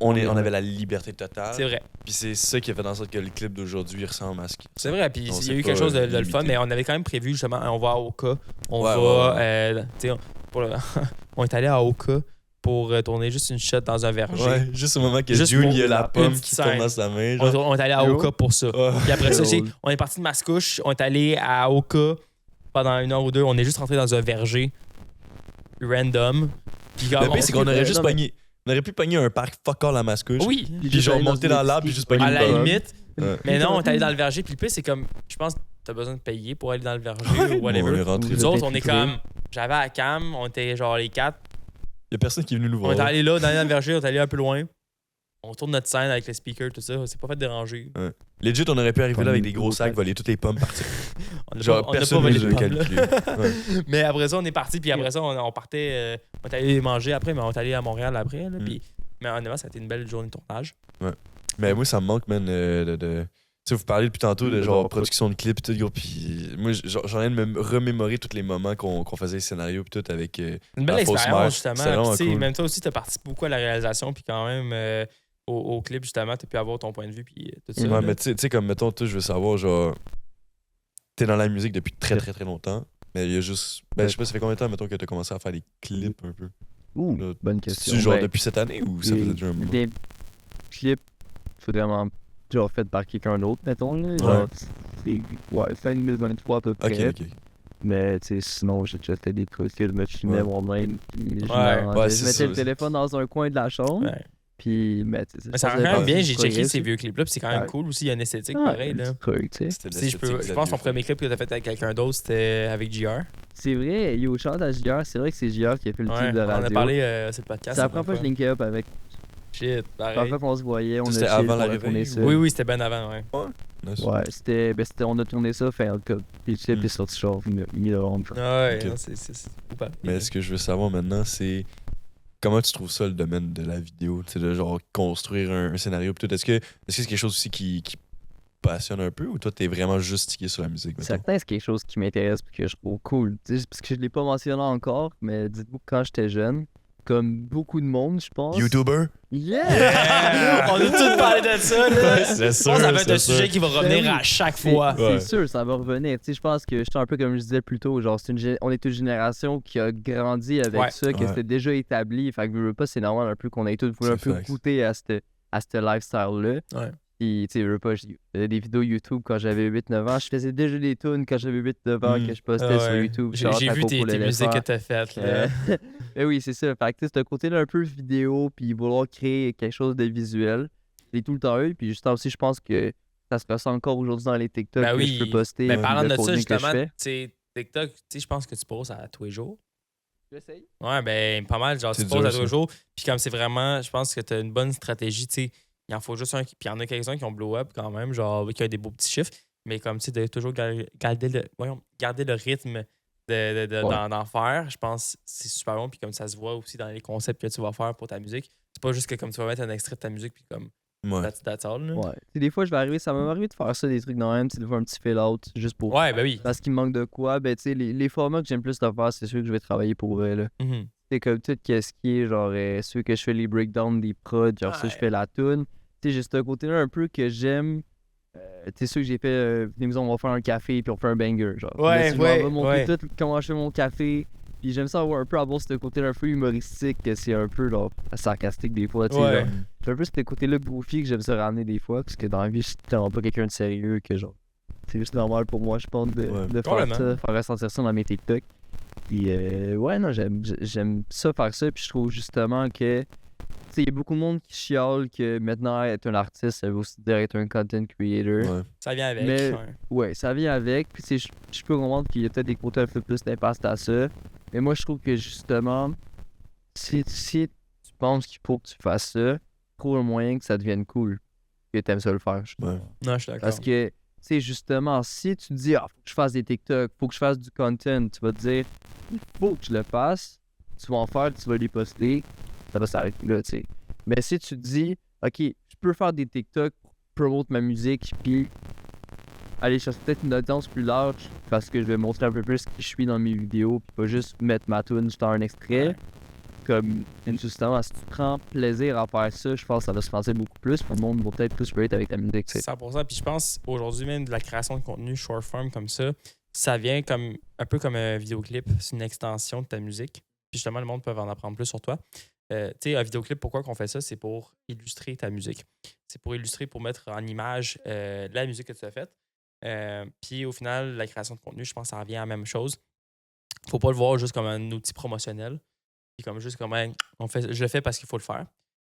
On avait la liberté totale. C'est vrai. Puis c'est ça qui a fait en sorte que le clip d'aujourd'hui ressemble à ce qui. C'est vrai. Puis il y a eu quelque chose de le fun, mais on avait quand même prévu justement, on va à Oka. On est allé à Oka pour tourner juste une shot dans un verger. Ouais, juste au moment que June, il y a la pomme qui tombe dans sa main. On est allé à Oka pour ça. Puis après ça, on est parti de Mascouche, on est allé à Oka pendant 1 heure ou 2. On est juste rentré dans un verger random. Puis le pire, c'est qu'on aurait juste pogné. On aurait pu pogner un parc fuck all à Mascouche. Oui. Puis genre monter dans l'arbre puis juste pogner une pomme. À la limite. Mais non, on est allé dans le verger. Puis le pire, c'est comme, je pense que t'as besoin de payer pour aller dans le verger ou whatever. Nous autres, on est comme, j'avais à Cam, on était genre les 4. Il y a personne qui est venu nous voir. On est allé là, dans le verger, on est allé un peu loin. On tourne notre scène avec les speakers, tout ça. C'est pas fait déranger. Ouais. Legit, on aurait pu arriver là avec des gros sacs, voler toutes les pommes, partir. Genre, personne ne nous a calculé. Mais après ça, on est parti. Puis après ça, on partait. On est allé manger après, mais on est allé à Montréal après. Là, puis, mais honnêtement, ça a été une belle journée de tournage. Ouais. Mais moi, ça me manque, man, de... Tu sais, vous parlez depuis tantôt de genre production de clips et tout, gros, puis moi, j'en ai de me remémorer tous les moments qu'on faisait les scénarios et tout avec une belle expérience, justement. Puis, cool. Même toi aussi, t'as participé beaucoup à la réalisation, puis quand même, au clip, justement, t'as pu avoir ton point de vue, puis tout ça. Ouais, là. mais tu sais, comme, mettons, toi, je veux savoir, genre, t'es dans la musique depuis très, très, très longtemps, mais il y a juste... Ben, je sais pas, ça fait combien de temps, mettons, que t'as commencé à faire des clips un peu? Ouh, là, bonne question. C'est genre depuis cette année ou ça faisait déjà un moment? Des clips vraiment genre faits par quelqu'un d'autre, mettons. Là. Genre, c'est fin 2023 à peu près. Ok. Mais tu sais, sinon, j'ai déjà fait des trucs que je me filmais moi-même. Je mettais le téléphone dans un coin de la chambre. Ouais. Puis, mais ça rend quand même bien, j'ai checké ces vieux clips-là, puis c'est quand même cool aussi, il y a une esthétique pareille. Là. Je pense que ton premier clip que t'as fait avec quelqu'un d'autre, c'était avec JR. C'est vrai, yo, chante à JR, c'est vrai que c'est JR qui a fait le clip de radio. On a parlé sur le podcast. C'est la première fois que je linkais up avec. Shit, pareil. La première fois qu'on se voyait, on a C'était avant l'arrivée. Oui, c'était bien avant, ouais. Ouais, c'était, on a tourné ça fin octobre. Puis le clip est sorti genre mi-novembre. Ouais, c'est coupable. Mais ce que je veux savoir maintenant, c'est comment tu trouves ça le domaine de la vidéo, tu sais, de genre construire un scénario pis tout. Est-ce que c'est quelque chose aussi qui passionne un peu ou toi t'es vraiment juste stické sur la musique? Certain, c'est quelque chose qui m'intéresse et que je trouve cool. T'sais, parce que je l'ai pas mentionné encore, mais dites-vous que quand j'étais jeune, comme beaucoup de monde, je pense. YouTuber? Yeah! On a tous parlé de ça, là. C'est sûr. Ça va être un sujet qui va revenir à chaque fois. C'est sûr, ça va revenir. Je pense que je suis un peu comme je disais plus tôt, genre, on est une génération qui a grandi avec ça, que c'était déjà établi. Fait que je veux pas, c'est normal un peu qu'on ait tous voulu un peu goûter à ce lifestyle-là. Ouais. Puis, tu sais, je veux pas, je faisais des vidéos YouTube quand j'avais 8-9 ans. Je faisais déjà des tunes quand j'avais 8-9 ans que je postais sur YouTube. J'ai vu tes musiques que t'as faites, là. Mais oui, c'est ça. Fait que, tu sais, c'est un côté-là un peu vidéo, puis vouloir créer quelque chose de visuel. C'est tout le temps eu. Puis, justement aussi, je pense que ça se ressent encore aujourd'hui dans les TikTok que je peux poster. Mais parlant de ça, justement, tu sais, TikTok, tu sais, je pense que tu poses à tous les jours. J'essaye. Ouais, ben, pas mal. Genre, tu poses à tous les jours. Puis, comme c'est vraiment, je pense que t'as une bonne stratégie, tu sais. Il en faut juste un. Puis il y en a quelques-uns qui ont blow up quand même, genre qui ont des beaux petits chiffres. Mais comme tu sais, de toujours garder le rythme d'en faire, je pense que c'est super bon. Puis comme ça se voit aussi dans les concepts que tu vas faire pour ta musique. C'est pas juste que comme tu vas mettre un extrait de ta musique, puis comme that's all. Là. Ouais. Des fois, ça m'est arrivé de faire ça, des trucs dans même, de faire un petit fill-out juste pour. Ouais, ben oui. Parce qu'il me manque de quoi. Ben, tu sais, les formats que j'aime plus de faire, c'est ceux que je vais travailler pour eux, là. C'est comme tout ce qui est genre ceux que je fais les breakdowns des prods, genre ça je fais la tune. Tu sais, j'ai ce côté-là un peu que j'aime T'es sûr que j'ai fait, venez on va faire un café puis on fait un banger, genre. Ouais, Mais si ouais, je m'en vais montrer ouais. tout comment je fais mon café. Puis j'aime ça avoir un peu ce côté-là un peu humoristique, que c'est un peu genre, sarcastique des fois, tu sais. Ouais. Genre, j'ai un peu ce côté-là goofy que j'aime ça ramener des fois, parce que dans la vie, je suis tellement pas quelqu'un de sérieux que genre, c'est juste normal pour moi, je pense, de faire Complètement. ça, faire ressentir ça dans mes TikTok. Puis ouais, non, j'aime ça faire ça, puis je trouve justement que, tu sais, il y a beaucoup de monde qui chiale que maintenant être un artiste, ça veut aussi dire être un content creator. Ouais. Ça vient avec. Mais ouais. ouais, ça vient avec. Puis tu sais, je peux comprendre qu'il y a peut-être des côtés un peu plus d'impact à ça. Mais moi, je trouve que justement, si tu penses qu'il faut que tu fasses ça, trouve un moyen que ça devienne cool. Que t'aimes ça le faire. Ouais. Non, je suis d'accord. Parce que, tu sais, justement, si tu te dis, faut que je fasse des TikTok, faut que je fasse du content, tu vas te dire, il faut que je le fasse, tu vas en faire, tu vas les poster, ça va s'arrêter là, tu sais. Mais si tu te dis, ok, je peux faire des TikTok pour promouvoir ma musique, puis aller chercher peut-être une audience plus large, parce que je vais montrer un peu plus qui je suis dans mes vidéos, puis pas juste mettre ma tune sur un extrait. Ouais. Comme, justement, si tu prends plaisir à faire ça, je pense que ça va se sentir beaucoup plus, puis le monde va peut-être plus relate avec ta musique, tu sais. 100%. Puis je pense aujourd'hui même de la création de contenu short form comme ça vient comme un peu comme un vidéoclip. C'est une extension de ta musique. Puis justement, le monde peut en apprendre plus sur toi. Tu sais, un vidéoclip, pourquoi qu'on fait ça? C'est pour illustrer ta musique. C'est pour illustrer, pour mettre en image la musique que tu as faite. Puis au final, la création de contenu, je pense que ça revient à la même chose. Faut pas le voir juste comme un outil promotionnel. Puis comme juste comme hey, je le fais parce qu'il faut le faire.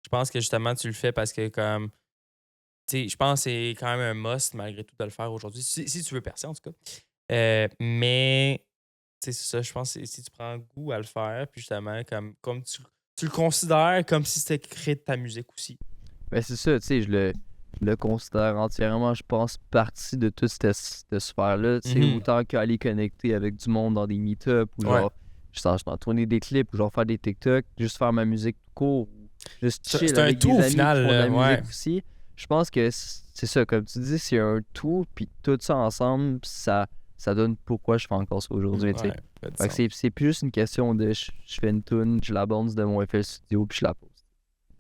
Je pense que justement, tu le fais parce que comme tu sais, je pense que c'est quand même un must malgré tout de le faire aujourd'hui. Si tu veux percer, en tout cas. Mais tu sais, c'est ça, je pense que si tu prends goût à le faire, puis justement, comme tu le considères comme si c'était créé de ta musique aussi. Ben c'est ça, tu sais, je le considère entièrement, je pense, partie de toute cette sphère-là, tu sais, Mhm. autant qu'aller connecter avec du monde dans des meet-ups, ou genre, juste en tourner des clips, ou genre faire des TikTok, juste faire ma musique tout court, ou juste chill C'est un avec tout des au amis final, qui font de la ouais. musique aussi. Je pense que c'est ça, comme tu dis, c'est un tout, puis tout ça ensemble, ça donne pourquoi je fais encore ça aujourd'hui, tu sais. Ouais, fait du Fait que sens. c'est plus juste une question de je fais une tune, je la bounce de mon FL Studio, puis je la pose.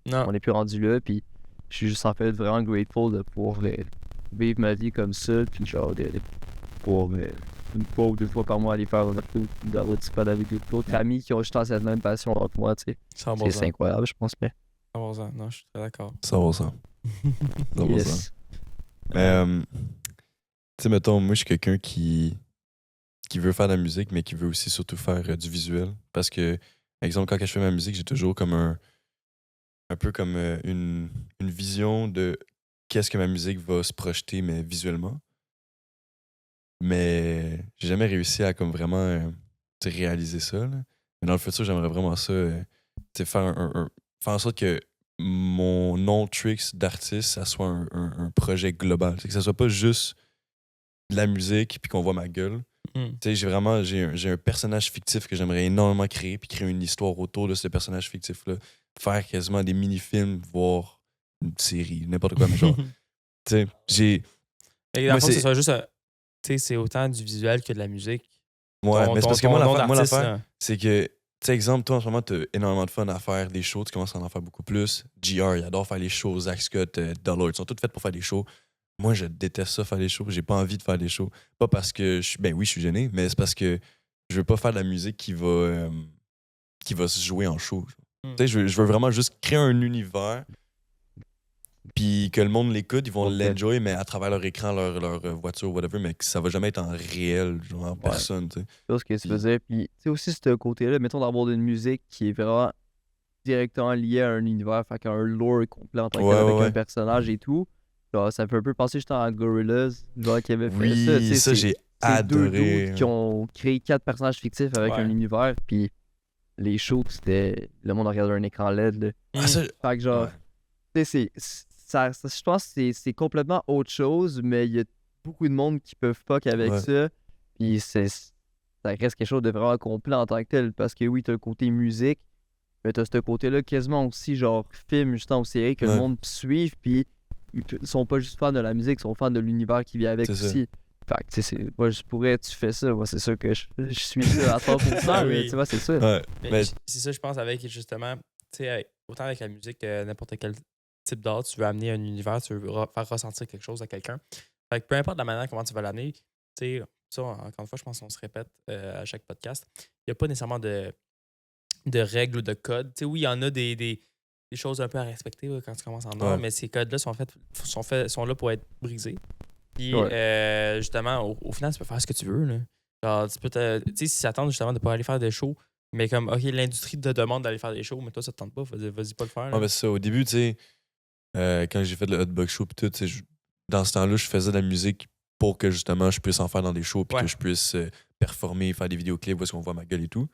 Non, On n'est plus rendu là, puis je suis juste en fait vraiment grateful de pouvoir vivre ma vie comme ça, puis genre de pouvoir une fois ou deux fois par mois aller faire un autre dans votre spot avec d'autres amis qui ont juste cette même passion que moi, tu sais. 100%. C'est incroyable, je pense, mais 100%. Non, je suis très d'accord. 100%. 100%. yes. Mais, tu sais, mettons, moi, je suis quelqu'un qui veut faire de la musique, mais qui veut aussi surtout faire du visuel. Parce que, par exemple, quand je fais ma musique, j'ai toujours comme un peu comme une vision de qu'est-ce que ma musique va se projeter, mais visuellement. Mais j'ai jamais réussi à comme vraiment tu sais, réaliser ça. Là. Mais dans le futur, j'aimerais vraiment ça, tu sais, faire en sorte que mon nom Tricks d'artiste, ça soit un projet global. C'est que ça soit pas juste de la musique puis qu'on voit ma gueule. Mm. Tu sais, j'ai un personnage fictif que j'aimerais énormément créer puis créer une histoire autour de ce personnage fictif-là. Faire quasiment des mini-films, voire une série, n'importe quoi, mais genre, tu sais, j'ai... Et dans Moi, le fond, que c'est- ce soit juste, tu sais, c'est autant du visuel que de la musique. Ouais, mais c'est parce que moi, nom l'affaire, d'artiste, c'est que, tu sais, exemple, toi, en ce moment, t'as énormément de fun à faire des shows, tu commences à en faire beaucoup plus. GR, il adore faire les shows, Zach Scott, Dallard, ils sont tous faits pour faire des shows. Moi, je déteste ça, faire des shows. J'ai pas envie de faire des shows. Pas parce que, ben oui, je suis gêné, mais c'est parce que je veux pas faire de la musique qui va se jouer en show. Mm. Tu sais, je veux vraiment juste créer un univers, puis que le monde l'écoute, ils vont Ok. l'enjoy, mais à travers leur écran, leur voiture, whatever, mais que ça va jamais être en réel, genre en personne, tu sais. C'est ce que tu faisais. Puis, tu sais, aussi, ce côté-là, mettons d'avoir une musique qui est vraiment directement liée à un univers, fait qu'un lore complet en tant que Ouais, tel, avec ouais. un personnage et tout. Genre, ça fait un peu penser justement à Gorillaz, genre, qui avait fait Oui, ça. Tu sais, ça, j'ai c'est deux adoré. dudes qui ont créé 4 personnages fictifs avec Ouais. un univers, puis les shows, c'était le monde regardait un écran LED, là. Ah, ça, Fait que genre, ouais. tu sais, je pense que c'est complètement autre chose, mais il y a beaucoup de monde qui peuvent fuck avec Ouais. ça. Puis ça reste quelque chose de vraiment complet en tant que tel. Parce que oui, t'as le côté musique, mais t'as ce côté-là quasiment aussi genre film, justement, ou série que le Ouais. monde suit. Puis ils sont pas juste fans de la musique, ils sont fans de l'univers qui vient avec C'est ça. aussi. Fait que tu sais, moi je pourrais, tu fais ça, moi c'est sûr que je suis ça à 100%, Ah mais oui. tu vois, c'est ça. Ouais. Mais Mais- c'est ça, je pense, avec justement, tu sais, autant avec la musique que n'importe quel type d'art, tu veux amener un univers, tu veux faire ressentir quelque chose à quelqu'un. Fait que peu importe la manière comment tu vas l'amener, tu sais, ça, encore une fois, je pense qu'on se répète à chaque podcast. Il n'y a pas nécessairement de règles ou de codes. Tu sais, oui, il y en a des choses un peu à respecter là, quand tu commences en art, mais ces codes-là sont là pour être brisés. Puis, justement, au final, tu peux faire ce que tu veux. Là. Genre, tu sais, si ça tente justement de ne pas aller faire des shows, mais comme, OK, l'industrie te demande d'aller faire des shows, mais toi, ça te tente pas, vas-y pas le faire. Ouais, mais c'est ça. Au début, tu sais, quand j'ai fait le Hotbox Show, puis tout, dans ce temps-là, je faisais de la musique pour que justement je puisse en faire dans des shows, puis que je puisse performer, faire des vidéoclips où est-ce qu'on voit ma gueule et tout.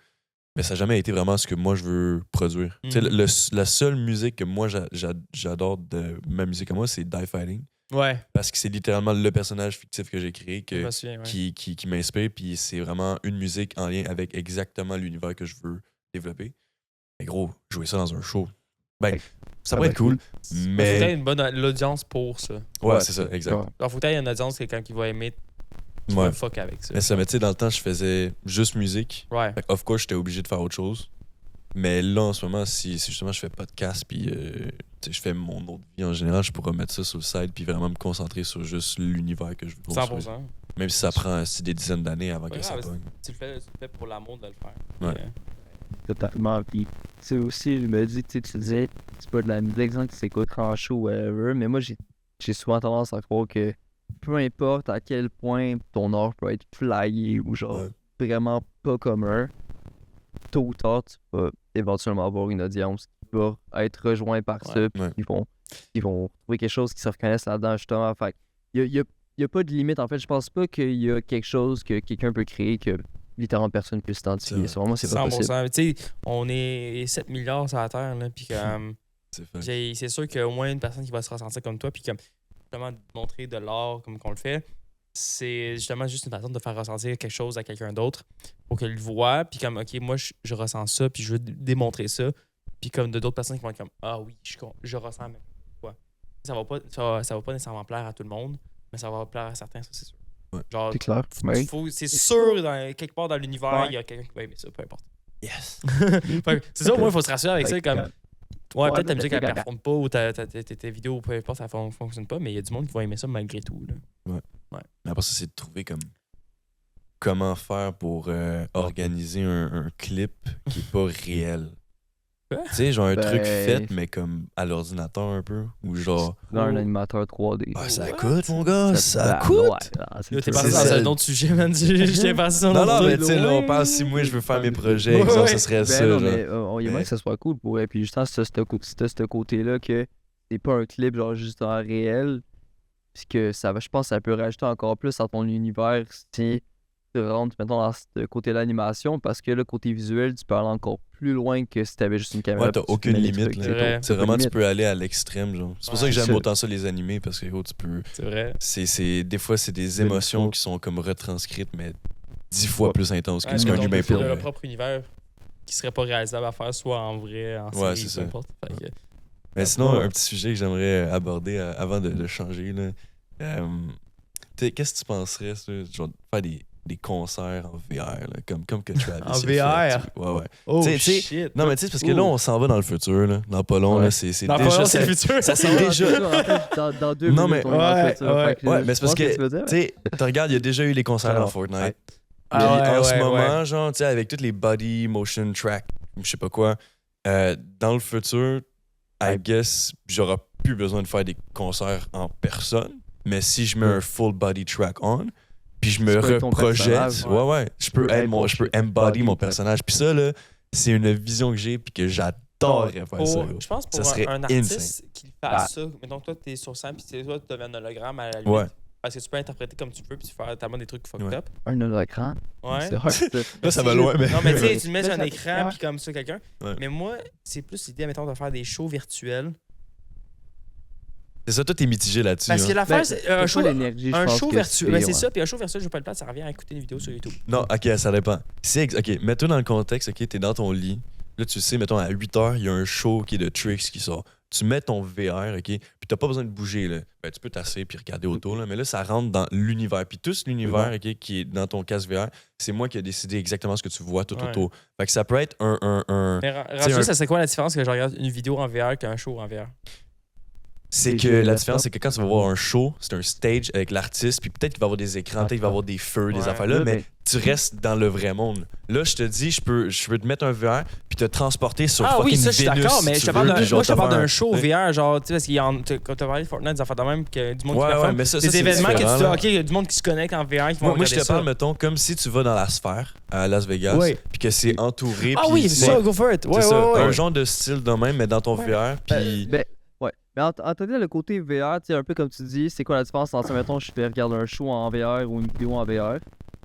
Mais ça n'a jamais été vraiment ce que moi je veux produire. Tu sais, la seule musique que moi j'adore de ma musique à moi, c'est Die Fighting. Ouais. Parce que c'est littéralement le personnage fictif que j'ai créé qui m'inspire, puis c'est vraiment une musique en lien avec exactement l'univers que je veux développer. Mais gros, jouer ça dans un show, ben, ça pourrait être cool, mais... Il faut que tu aies une bonne audience pour ça. Ouais, c'est ça, exact. Alors, il faut que tu aies une audience quelqu'un qui va aimer, qui va fuck avec ça. Mais ça, mais tu sais, dans le temps, je faisais juste musique. Ouais. Fait, of course, j'étais obligé de faire autre chose. Mais là, en ce moment, si justement je fais podcast puis je fais mon autre vie en général, je pourrais mettre ça sur le site puis vraiment me concentrer sur juste l'univers que je veux construire. 100%. Même si ça prend des dizaines d'années avant que ça pogne. Tu le fais pour l'amour de le faire. Ouais. Totalement. Puis, tu sais, aussi, je me dis, tu disais, c'est pas de la musique, exemple, que tu écoutes en show, whatever, mais moi, j'ai souvent tendance à croire que peu importe à quel point ton art peut être flyé ou genre vraiment pas commun, tôt ou tard, tu vas éventuellement avoir une audience qui va être rejointe par ça, puis ils vont trouver quelque chose qui se reconnaissent là-dedans, justement. Fait il y a pas de limite, en fait. Je pense pas qu'il y a quelque chose que quelqu'un peut créer que littéralement personne peut s'identifier. C'est vraiment, c'est pas possible. Tu sais, on est 7 milliards sur la Terre, là, puis c'est sûr qu'il y a au moins une personne qui va se ressentir comme toi, puis comme justement montrer de l'art comme qu'on le fait, c'est justement juste une façon de faire ressentir quelque chose à quelqu'un d'autre pour qu'il le voit, puis comme, OK, moi, je ressens ça, puis je veux démontrer ça, puis comme d'autres personnes qui vont être comme, ah oui, je ressens même quoi. Ça va pas nécessairement plaire à tout le monde, mais ça va plaire à certains, ça, c'est sûr. Ouais. Genre, c'est clair. C'est sûr, quelque part dans l'univers, il y a quelqu'un qui va aimer ça, peu importe. Yes! C'est ça, au moins, il faut se rassurer avec ça, comme... Ouais, peut-être ta musique, elle performe pas, ou tes vidéos, peu importe, ça fonctionne pas, mais il y a du monde qui va aimer ça malgré tout, là. Ouais. Mais après ça, c'est de trouver comme comment faire pour organiser un clip qui est pas réel. Tu sais, genre un truc fait, mais comme à l'ordinateur un peu, ou genre... Dans un animateur 3D. Ah, ça coûte, mon gars, ça coûte! T'es passé dans un autre sujet, man. J'étais passé dans non, mais tu sais, là, on pense si moi je veux faire mes projets, exemple, ça serait ça. Non, mais il y a moyen que ça soit cool pour elle. Puis justement, si t'as ce côté-là que c'est pas un clip genre juste en réel, puis que ça va, je pense que ça peut rajouter encore plus à ton univers si tu rentres maintenant dans ce côté de l'animation, parce que le côté visuel, tu peux aller encore plus loin que si t'avais juste une caméra. Ouais, t'as aucune limite. C'est vraiment, tu peux aller à l'extrême, genre. C'est pour ça que j'aime autant ça les animés, parce que tu peux... C'est vrai. Des fois, c'est des émotions qui sont comme retranscrites, mais 10 fois plus intenses que ce qu'un humain peut. Le propre univers qui serait pas réalisable à faire, soit en vrai, en série, peu importe. Mais sinon, un petit sujet que j'aimerais aborder avant de changer, là. Qu'est-ce que tu penserais, genre, faire des concerts en VR, là, comme que tu as en VR? Ouais. Oh shit! Non, mais tu sais, parce que là, on s'en va dans le futur, là. Dans pas long, là, c'est dans déjà... Pas long, c'est le futur! Ça c'est déjà... Dans 2 minutes, on va dans le futur. Ouais, mais c'est parce que, tu sais, tu regardes, il y a déjà eu les concerts dans Fortnite. En ce moment, genre, tu sais, avec toutes les body motion track, je sais pas quoi, dans le futur, I guess, j'aurai plus besoin de faire des concerts en personne, mais si je mets un full body track on, puis je me reprojette, je peux embody mon personnage. Puis ça, là, c'est une vision que j'ai, puis que j'adorerais faire ça. Je pense pour un artiste qui fasse ça, mettons que toi, t'es sur scène, puis toi, tu deviens un hologramme à la limite. Parce que tu peux interpréter comme tu veux, puis faire tellement des trucs fucked up. Un hologramme? Ouais. Là, ça va loin, mais... Non, mais tu sais, tu le mets sur un écran, puis comme ça, quelqu'un. Mais moi, c'est plus l'idée, mettons, de faire des shows virtuels. C'est ça, toi, t'es mitigé là-dessus. Parce que l'affaire, c'est un show virtuel. Ben, c'est ça, puis un show virtuel, je veux pas le place, ça revient à écouter une vidéo sur YouTube. Non, ok, ça dépend. Ok, mets-toi dans le contexte, ok, t'es dans ton lit. Là, tu sais, mettons, à 8h, il y a un show qui est de Tricks qui sort. Tu mets ton VR, ok, puis t'as pas besoin de bouger, là. Ben, tu peux t'asseoir puis regarder autour, là, mais là, ça rentre dans l'univers. Puis tout l'univers, ok, qui est dans ton casque VR, c'est moi qui ai décidé exactement ce que tu vois tout autour. Fait que ça peut être un Mais ça serait quoi la différence que je regarde une vidéo en VR qu'un show en VR? c'est que la différence, c'est que quand tu vas voir un show, c'est un stage avec l'artiste, puis peut-être qu'il va y avoir des écrans, peut-être qu'il va y avoir des feux, des affaires là, mais tu restes dans le vrai monde. Là, je te dis, je peux te mettre un VR puis te transporter sur fucking oui, ça, je suis Vénus, d'accord, si mais tu je te parle veux, d'un show VR, genre, tu sais, parce qu'il y a, quand tu as parlé de Fortnite, des affaires de même, que du monde qui performe, mais ça, des c'est événements que tu différent, dis, là. OK, il y a du monde qui se connecte en VR, qui vont Moi, je te regarder ça. parle, mettons, comme si tu vas dans la sphère à Las Vegas, Oui. puis que c'est entouré. Ah puis oui, c'est ça, go for it. c'est ça, Ouais. un genre de style de même, mais dans ton VR, puis... Ouais. Mais en attendant le côté VR, tu sais, un peu comme tu dis, c'est quoi la différence entre, mettons, je fais regarder un show en VR ou une vidéo en VR?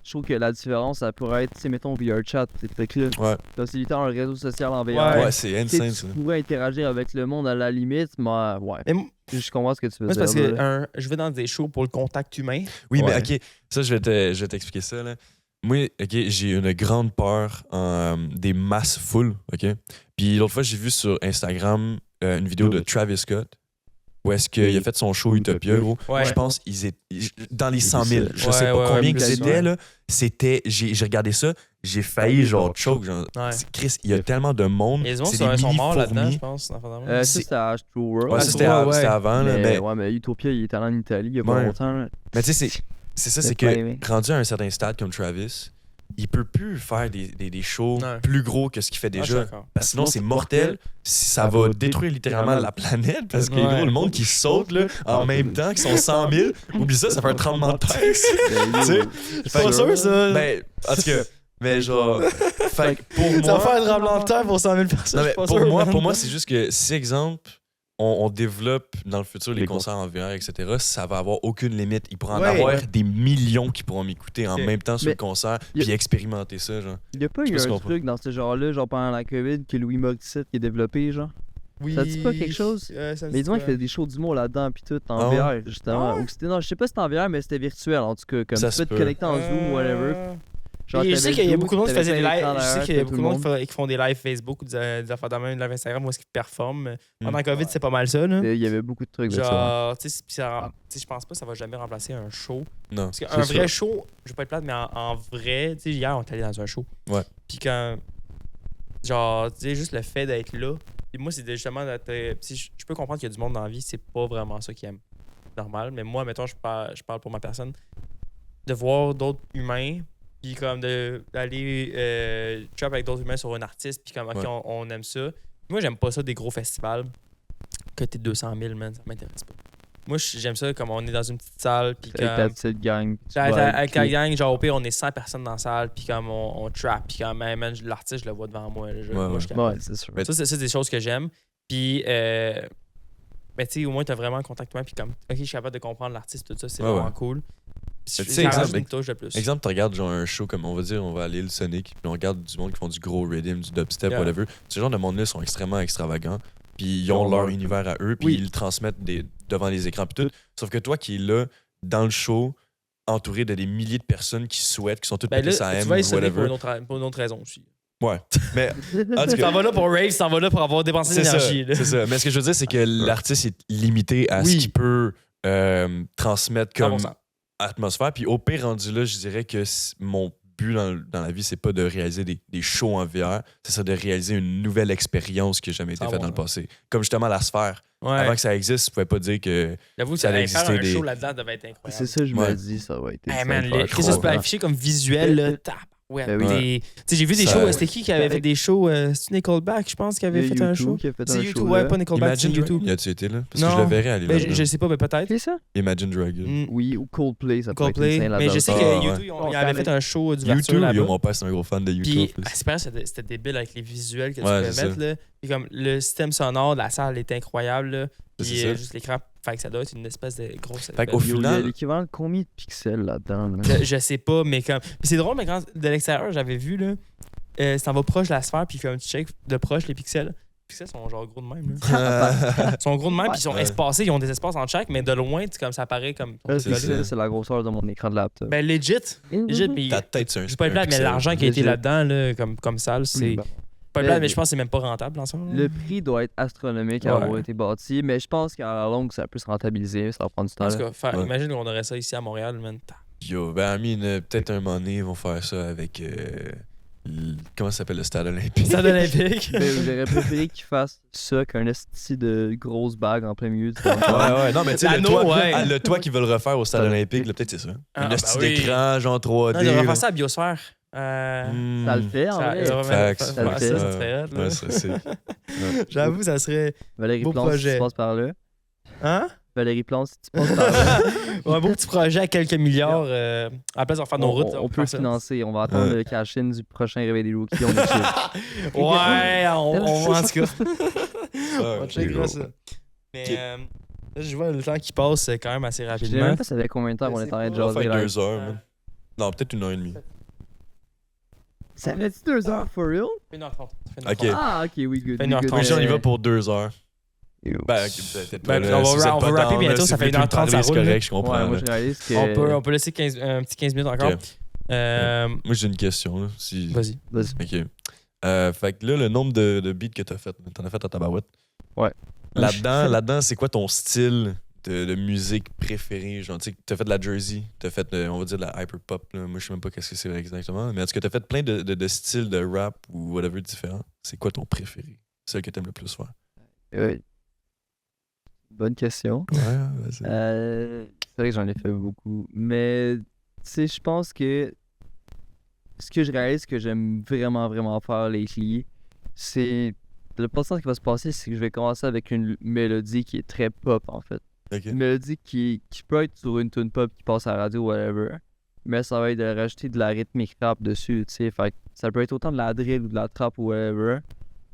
Je trouve que la différence, ça pourrait être, tu sais, mettons, VR chat. Fait que là, faciliter un réseau social en VR. Ouais, c'est insane, ça. Tu pourrais interagir avec le monde à la limite, mais ouais. Je comprends ce que tu veux dire. Moi, c'est parce que je vais dans des shows pour le contact humain. Oui, mais OK, ça, je vais t'expliquer ça, là. Moi, OK, j'ai une grande peur des masses foules, OK? Puis l'autre fois, j'ai vu sur Instagram une vidéo de Travis Scott où est-ce qu'il a fait son show Utopia, gros. Ouais. Je pense qu'ils étaient dans les 100 000. Je sais pas combien qu'ils étaient, là. C'était... J'ai regardé ça, j'ai failli, genre, choke. Genre, Chris, il y a tellement de monde. Les gens c'est des sont morts là-dedans, mini-fourmis. je pense. Ça, c'était à Astro World. Ouais, ça, c'était avant, là. Mais Ouais, mais Utopia, il était allé en Italie il y a pas longtemps. Là. Mais tu sais, c'est ça, c'est que rendu à un certain stade comme Travis, il peut plus faire des shows plus gros que ce qu'il fait déjà. Parce que sinon, c'est mortel. Ça va détruire littéralement la planète. Parce que gros, le monde qui saute là, en même temps, qui sont 100 000, oublie ça, ça fait un tremblement de terre. Tu sais, c'est pas sûr, ça. Ben, en tout cas, mais genre, fait que pour moi. Ça va faire un tremblement de terre pour 100 000 personnes. Non, mais pour moi, c'est juste que si, exemple, on développe dans le futur les concerts en VR, etc., ça va avoir aucune limite. Il pourra en avoir des millions qui pourront m'écouter en même temps sur le concert puis expérimenter ça, genre. Il y a pas eu un truc dans ce genre-là, genre pendant la COVID, que Louis Morissette qui est développé, genre? Oui. Ça dit pas quelque chose? Mais dis-moi qu'il fait des shows d'humour là-dedans puis tout, en VR, justement. Ou c'était, non, je sais pas si c'était en VR, mais c'était virtuel, en tout cas. Comme ça tu peux te connecter en Zoom ou whatever. Genre, je sais qu'il y a beaucoup de monde qui faisait des lives. Je sais qu'il y a beaucoup de monde qui font des lives Facebook ou des affaires de même, des lives Instagram où est-ce qu'ils performent. Pendant COVID, c'est pas mal ça. Là. Il y avait beaucoup de trucs de ça. Genre, tu sais, je pense pas que ça va jamais remplacer un show. Non. Parce qu'un vrai show, je vais pas être plate, mais en vrai, tu sais, hier, on est allé dans un show. Ouais. Puis quand. Genre, tu sais, juste le fait d'être là. Puis moi, c'est justement d'être. Je peux comprendre qu'il y a du monde dans la vie, c'est pas vraiment ça qu'ils aiment. Normal. Mais moi, mettons, je parle pour ma personne. De voir d'autres humains. Puis comme d'aller trap avec d'autres humains sur un artiste, puis comme, OK, on aime ça. Moi, j'aime pas ça des gros festivals. Que t'es 200 000, man, ça m'intéresse pas. Moi, j'aime ça comme on est dans une petite salle, puis comme... Avec ta petite gang. Avec la gang, genre au pire, on est 100 personnes dans la salle, puis comme on trap, puis comme, man, l'artiste, je le vois devant moi. Moi, je ouais, c'est sûr. Ça, c'est des choses que j'aime. Puis, ben, tu sais, au moins, t'as vraiment un contact avec moi, puis comme, OK, je suis capable de comprendre l'artiste, tout ça, c'est vraiment cool. Tu sais, exemple, tu regardes genre un show comme on va dire, on va aller le Sonic, puis on regarde du monde qui font du gros rhythm, du dubstep, whatever. Ce genre de monde-là sont extrêmement extravagants, puis ils ont leur univers à eux, puis ils le transmettent devant les écrans, puis tout. Sauf que toi qui es là, dans le show, entouré de des milliers de personnes qui souhaitent, qui sont toutes pétées ça aime ou whatever. Pour une autre raison aussi. Ouais. Mais tu t'en vas là pour rave, tu t'en vas là pour avoir dépensé l'énergie. C'est ça. Mais ce que je veux dire, c'est que l'artiste est limité à ce qu'il peut transmettre comme atmosphère. Puis au pire rendu là, je dirais que mon but dans la vie, c'est pas de réaliser des shows en VR, c'est ça, de réaliser une nouvelle expérience qui n'a jamais été faite dans le passé. Comme justement la sphère. Avant que ça existe, tu pouvais pas dire que ça allait exister. Faire un show là-dedans devait être incroyable. C'est ça, je me dis, ça va être. Qu'est-ce que tu peux afficher comme visuel, là? Ouais, tu sais, j'ai vu des shows, c'était qui avait fait des shows? C'est Nickelback, je pense, qui avait fait un show. C'est YouTube, ouais, pas Nickelback, c'est YouTube. Y a-tu été là? Parce que je le verrais aller là. Je sais pas, mais peut-être. C'est ça? Imagine Dragon. Oui, ou Coldplay, ça peut être là-dedans. Mais je sais que YouTube, ils avaient fait un show d'ouverture là-bas. Mon père, c'est un gros fan de YouTube. Puis, c'est pas c'était débile avec les visuels que tu pouvais mettre, là. Puis comme le système sonore de la salle était incroyable, là. Puis juste l'écran, fait que ça doit être une espèce de grosse. Fait qu'au final, il y a l'équivalent de combien de pixels là-dedans? Je sais pas, mais comme. Puis c'est drôle, mais quand de l'extérieur, j'avais vu, là, ça va proche de la sphère, puis comme tu check de proche les pixels. Les pixels sont genre gros de même, là. Ils sont gros de même, puis ils sont espacés, ils ont des espaces entre chaque, mais de loin, comme ça apparaît comme. C'est la grosseur de mon écran de laptop. Ben, legit. Puis. Ta tête, c'est un. Je peux pas être plate, mais l'argent qui a été là-dedans, là, comme salle, c'est. Mais je pense que c'est même pas rentable ensemble. Le prix doit être astronomique à avoir été bâti, mais je pense qu'à la longue, ça peut se rentabiliser, ça va prendre du temps. En tout cas, imagine qu'on aurait ça ici à Montréal, man. Yo, ben, peut-être un moment donné, ils vont faire ça avec Comment ça s'appelle le stade olympique? Stade olympique. J'aurais préféré qu'il fasse ça qu'un esti de grosse bague en plein milieu du Ouais, non, mais tu sais, L'anneau, le toit qu'ils veulent refaire au stade olympique, là, peut-être c'est ça. Ah, Un bah esti oui. d'écran, genre 3D. Non, il devrait là. faire ça à Biosphère. Ça le fait, en vrai. Facts. Ça le fait. Ça serait hot, là. Ouais, ça, c'est... J'avoue, ça serait. Valérie Beau Plante, si projet. tu passes par là. Hein? Valérie Plante, si tu passes par là. Un beau petit projet à quelques milliards. À la place de faire nos routes. On peut faire le ça. financer. On va attendre le cash-in du prochain Réveil des Rookies. On est chill. Ouais, on va en tout cas. On Ouais, va checker ça. Mais là, je vois le temps qui passe quand même assez Je sais rapidement. même pas ça fait combien de temps qu'on est en train de On va jaser. faire là. 2 heures, man. Non, peut-être 1h30. Ça fait-tu 2 heures for real? 1h30. Ok. Ah, ok, oui, good. Fait we 1h30. good. Moi, on y va pour 2 heures. Yo. Ben, peut-être pas. Ben, là, on va si vous êtes on pas va rapper down, là, bientôt, si ça vous fait voulez 1h30, parler, ça c'est roule. correct, je comprends. Ouais, moi là. je réalise que. On peut laisser un petit 15 minutes encore. Ok. Moi, j'ai une question. Là, si... Vas-y. Vas-y. Ok. Fait que là, le nombre de beats que t'as fait, t'en as fait à tabarouette. Ouais. Là-dedans, c'est quoi ton style de musique préféré? Genre, tu sais, t'as fait de la Jersey, t'as fait, on va dire, de la hyperpop. Là. Moi, je sais même pas qu'est-ce que c'est exactement. Mais est-ce que t'as fait plein de styles de rap ou whatever différents? C'est quoi ton préféré? Celle que t'aimes le plus faire? Oui. Bonne question. Ouais, vas-y. C'est vrai que j'en ai fait beaucoup. Mais, tu sais, je pense que ce que je réalise que j'aime vraiment, vraiment faire lately, c'est. Le pourcentage qui va se passer, c'est que je vais commencer avec une mélodie qui est très pop, en fait. Ok. Une mélodie qui peut être sur une tune pop qui passe à la radio, whatever. Mais ça va être de rajouter de la rythmique rap dessus, tu sais. Fait que ça peut être autant de la drill ou de la trap ou whatever.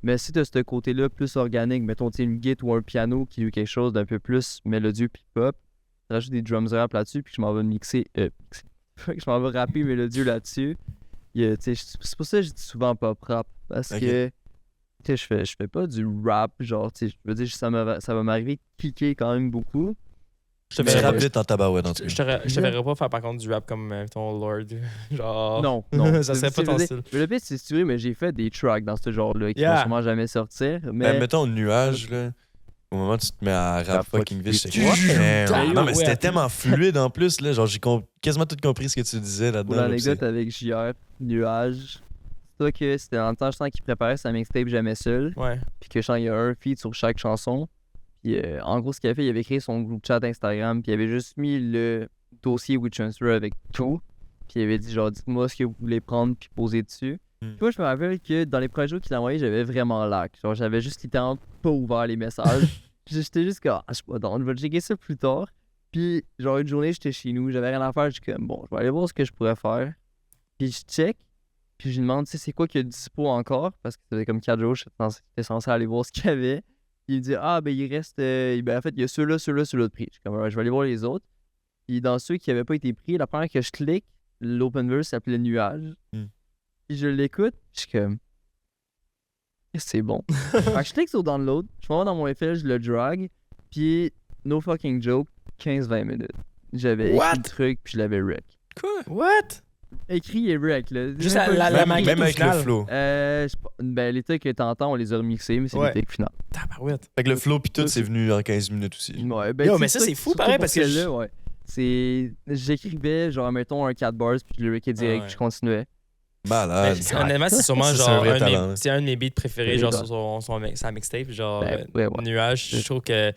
Mais si t'as ce côté-là plus organique, mettons une guitare ou un piano qui veut quelque chose d'un peu plus mélodieux puis pop, je rajoute des drums rap là-dessus puis je m'en vais mixer. Je m'en vais rapper mélodieux là-dessus. C'est pour ça que je dis souvent pop rap. Parce que tu sais, je fais pas du rap, genre, tu sais, je veux dire, ça va m'arriver de kicker quand même beaucoup. Je te Tu verrais- rappes vite en tabarouette, en tout Je cas. te verrais pas faire par contre du rap comme ton Lord. Genre. Non. Ça serait pas ton style. Le pire, c'est sûr, mais j'ai fait des tracks dans ce genre-là qui Yeah. vont sûrement jamais sortir. Ben, Mais mettons, nuage, là. Au moment où tu te mets à rap fucking vite, vite. j'étais comme, non, mais Ouais. c'était tellement fluide en plus, là. Genre, j'ai quasiment tout compris ce que tu disais là-dedans. pour là, l'anecdote avec JR, Nuage, c'est toi que c'était dans le temps, je sens qu'il préparait sa mixtape Jamais Seul. Ouais. Puis que je sens qu'il y a un feed sur chaque chanson. Puis en gros, ce qu'il a fait, il avait créé son groupe chat Instagram. Puis il avait juste mis le dossier WeTransfer avec tout. Puis il avait dit genre, dites-moi ce que vous voulez prendre puis poser dessus. Puis moi, je me rappelle que dans les premiers jours qu'il a envoyé, j'avais vraiment lag. Genre, j'avais juste littéralement pas ouvert les messages. Puis j'étais juste comme, je sais pas, donc, je vais checker ça plus tard. Puis genre, une journée, j'étais chez nous, j'avais rien à faire. J'étais comme, bon, je vais aller voir ce que je pourrais faire. Puis je check. Puis je lui demande, tu sais, c'est quoi qu'il y a de dispo encore? Parce que ça faisait comme 4 jours, j'étais censé aller voir ce qu'il y avait. Puis il me dit, ah, ben il reste. Ben en fait, il y a ceux-là de prix. Je suis comme, ouais, je vais aller voir les autres. Puis dans ceux qui n'avaient pas été pris, la première que je clique, l'open verse s'appelait Nuage. Puis je l'écoute, je suis comme, c'est bon. Fait que je clique sur download, je m'en vais dans mon FL, je le drag. Puis, no fucking joke, 15-20 minutes. J'avais écrit le truc, puis je l'avais wreck. Quoi? What? Écrit et wreck, là. Juste Même pas- la Même maquette avec le finale. flow. Ben, les trucs que t'entends, on les a remixés, mais c'est Ouais. les trucs finales. Tabarouette. Fait que le flow pis tout, c'est venu en 15 minutes aussi. Ouais, ben, Yo, tu sais, mais ça, c'est fou, surtout pareil, pour parce que celle-là, ouais. C'est. J'écrivais, genre, mettons, un 4 bars, puis je le wreckais direct, ouais. puis je continuais. Malade. Honnêtement, c'est sûrement Ça, c'est un genre vrai talent. c'est un de mes beats préférés, Ouais, genre ouais. sur sa mixtape, genre Ben, ouais. Nuage. Je trouve que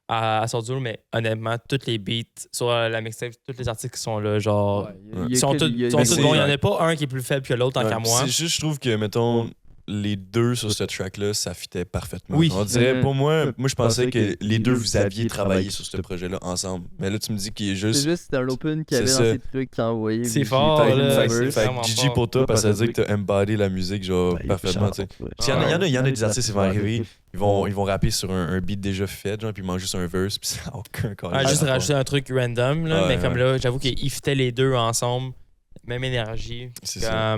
à sort du lot, mais honnêtement, tous les beats sur la mixtape, tous les articles qui sont là, genre. Ils sont tous bons. Il n'y en a pas un qui est plus faible que l'autre, tant qu'à moi. C'est juste, je trouve que, mettons, les deux sur ce track-là, ça fitait parfaitement. Oui. On dirait, pour moi, je pensais que les deux, vous aviez travaillé travaillé sur ce projet-là ensemble. Mais là, tu me dis qu'il est C'est juste. juste, c'était un open qu'il y avait C'est dans ça. ses trucs qu'il a envoyé. C'est puis fort, j'ai fait là, une c'est verse. Fait vraiment que GG fort. pour toi, parce que ça veut dire Ouais, que t'as embody la musique, genre, parfaitement, tu sais. Il y en a des artistes qui vont arriver, ils vont rapper sur un beat déjà fait, genre, puis ils mangent juste un verse, puis ça n'a aucun cas. Juste rajouter un truc random, là, Ouais, mais comme ouais. là, j'avoue qu'ils fitaient les deux ensemble, même énergie. C'est ça.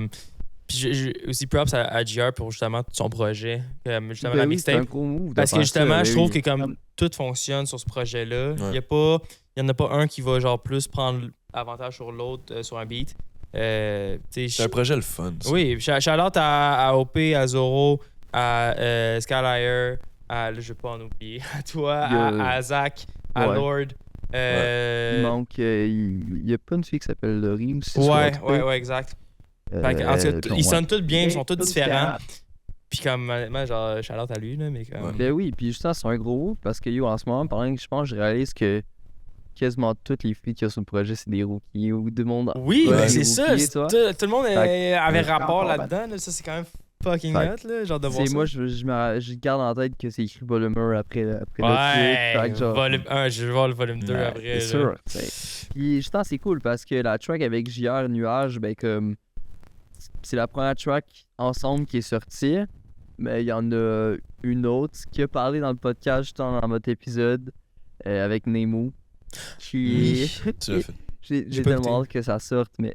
Puis aussi props à JR pour justement son projet, comme justement Ben la oui, c'est un mixtape. gros move de Parce que faire justement, ça, je ben trouve oui. que comme tout fonctionne sur ce projet-là, Ouais. il y en a pas un qui va genre plus prendre avantage sur l'autre sur un beat. C'est un projet le fun. ça. Oui, shout-out à OP, à Zoro, à Skylier, là, je vais pas en oublier, à toi, à Zach, à Ouais. Lord. Il manque. Il y a pas une fille qui s'appelle Laurie aussi. Ouais, exact. Fait que, en tout cas, ils sonnent tous bien, ils sont tous différents. différents. Puis comme, honnêtement, genre, shout-out à lui, là, mais comme... Ben oui, puis justement, c'est un gros move parce que en ce moment, pendant que je pense, je réalise que quasiment toutes les filles qui sont sur le projet, c'est des rookies ou du monde. Oui, Ouais, c'est des ça. rookies, tu vois. Tout le monde avait Ouais. rapport là-dedans. Là. Ça, c'est quand même fucking Fait hot, là, genre de voir C'est ça. moi, je garde en tête que c'est écrit volume 1 après le Ouais, truc. Fait que genre, volume 1, je vais voir le volume 2 ouais, après. c'est là. sûr. t'sais. Puis justement, c'est cool parce que la track avec JR Nuage, ben comme c'est la première track ensemble qui est sortie. Mais il y en a une autre qui a parlé dans le podcast, justement, dans votre épisode, avec Nemo. Qui Tu l'as fait. J'ai pas tellement écouté. hâte que ça sorte, mais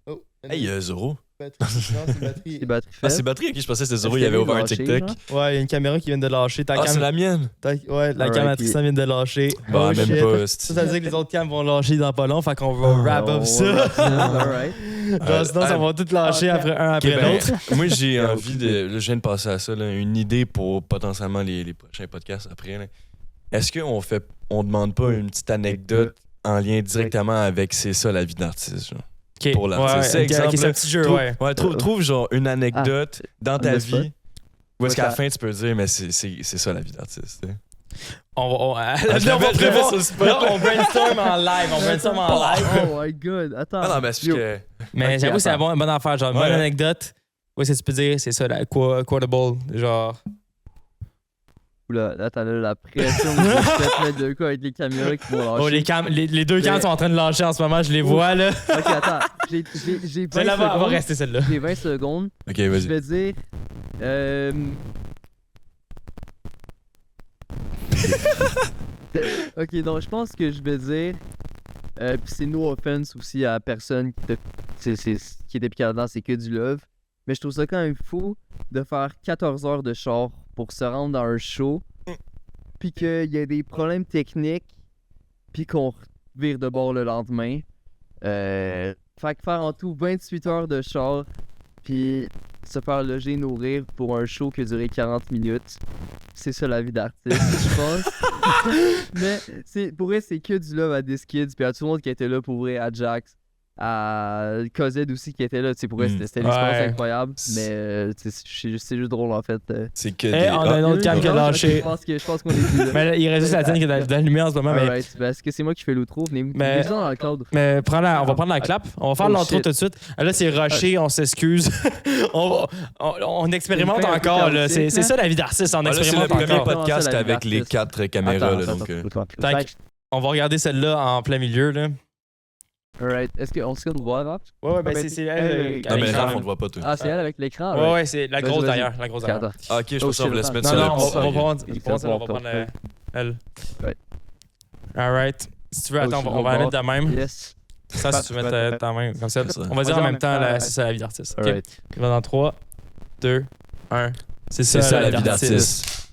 Oh, Hey, Zoro. batterie. Non, c'est batterie. c'est batterie Ah, faite. c'est batterie? Ok, je pensais que c'était Zoro, Est-ce il avait qu'elle est ouvert un lâchée, TikTok. genre? Ouais, il y a une caméra qui vient de lâcher. Ah, c'est la mienne. Ouais, la Alright, cam à Tristan vient de lâcher. Bah, Oh, même shit. pas. Ça veut dire que les autres cams vont lâcher dans pas long, fait qu'on va wrap up ça. Alright. Genre, sinon, ça va tout lâcher Ok. après un Ok, après ben, l'autre. moi, j'ai envie de. Là, je viens de passer à ça, là, une idée pour potentiellement les prochains podcasts après. Là. Est-ce qu'on demande pas une petite anecdote en lien directement avec c'est ça la vie d'artiste? Genre? Ok, Pour l'artiste. ouais, C'est ok, exemple, ok, c'est là, un petit jeu, trouve, ouais. trouve genre une anecdote dans ta on the spot. vie où est-ce Ouais, qu'à la ça- fin tu peux dire, mais c'est ça la vie d'artiste. tu sais. Je l'avais prévoir. sur le spot. Là, on brainstorm en live. On brainstorm en live. Oh my god, attends. Ah non, mais c'est Yo. que. Mais Ok, j'avoue, c'est attends. une bonne affaire. Genre, une Ouais. bonne anecdote. Ouais, c'est tu peux dire, c'est ça, la quotable. Genre. Oula, là, t'as la pression que je vais te mettre de quoi avec les caméras qui vont Oh, lâcher. les deux cams Mais- sont en train de lâcher en ce moment, je les vois, là. Ok, attends. J'ai 20 Celle-là va secondes. rester celle-là. J'ai 20 secondes. Ok, Je vas-y. vais dire. Ok, donc je pense que je vais dire. Puis c'est no offense aussi à la personne qui était piquée là-dedans, c'est que du love. Mais je trouve ça quand même fou de faire 14 heures de char pour se rendre dans un show. Puis qu'il y a des problèmes techniques. Puis qu'on vire de bord le lendemain. Fait que faire en tout 28 heures de char. Puis se faire loger, nourrir pour un show qui a duré 40 minutes. C'est ça la vie d'artiste, je pense. Mais pour vrai, c'est que du love à Diskids. Puis à tout le monde qui était là pour vrai, à Jax, à Cosette aussi qui était là. Pour vrai, c'était une expérience Ouais. incroyable. Mais c'est juste drôle en fait. C'est que. Eh, on a un autre cam qui a Ok, lâché. Je pense qu'on est plus là. Mais là, il reste juste la tienne qui est d'allumer en ce moment. Mais, Alright, ben, est-ce que c'est moi qui fais l'outro? Venez Mais- venez dans le cadre. mais on va prendre la clap. On va faire Oh, l'intro shit. tout de suite. Là, c'est rushé, on s'excuse. on expérimente C'est une fin un peu encore. Là. chaotique, C'est ça la vie d'artiste, on Ah, là, c'est le expérimente premier encore. podcast Comment ça, la avec vie les d'artiste? 4 caméras. là, donc, Fait que, on va regarder celle-là en plein milieu. Là. Alright, est-ce qu'on se voit là? Ouais, ben ben, c'est hey, elle. Non, mais l'écran. Raph, on le voit pas, toi. Ah, c'est elle avec l'écran? Ouais, ouais, c'est la Vas-y, grosse vas-y. d'ailleurs. La grosse d'ailleurs. Attends. Ah, ok, je Oh, pense qu'on shit, voulait se attends. mettre Non, sur non, le on petit. va Ok. prendre elle. Ouais. Alright. Si tu veux, Oh, attends, je on va la mettre de même. Yes. Ça, si tu veux mettre ta main comme ça. C'est ça. On va dire en même temps, c'est ça la vie d'artiste. Ok. Alright. Il va dans 3, 2, 1. C'est C'est ça ça la vie d'artiste.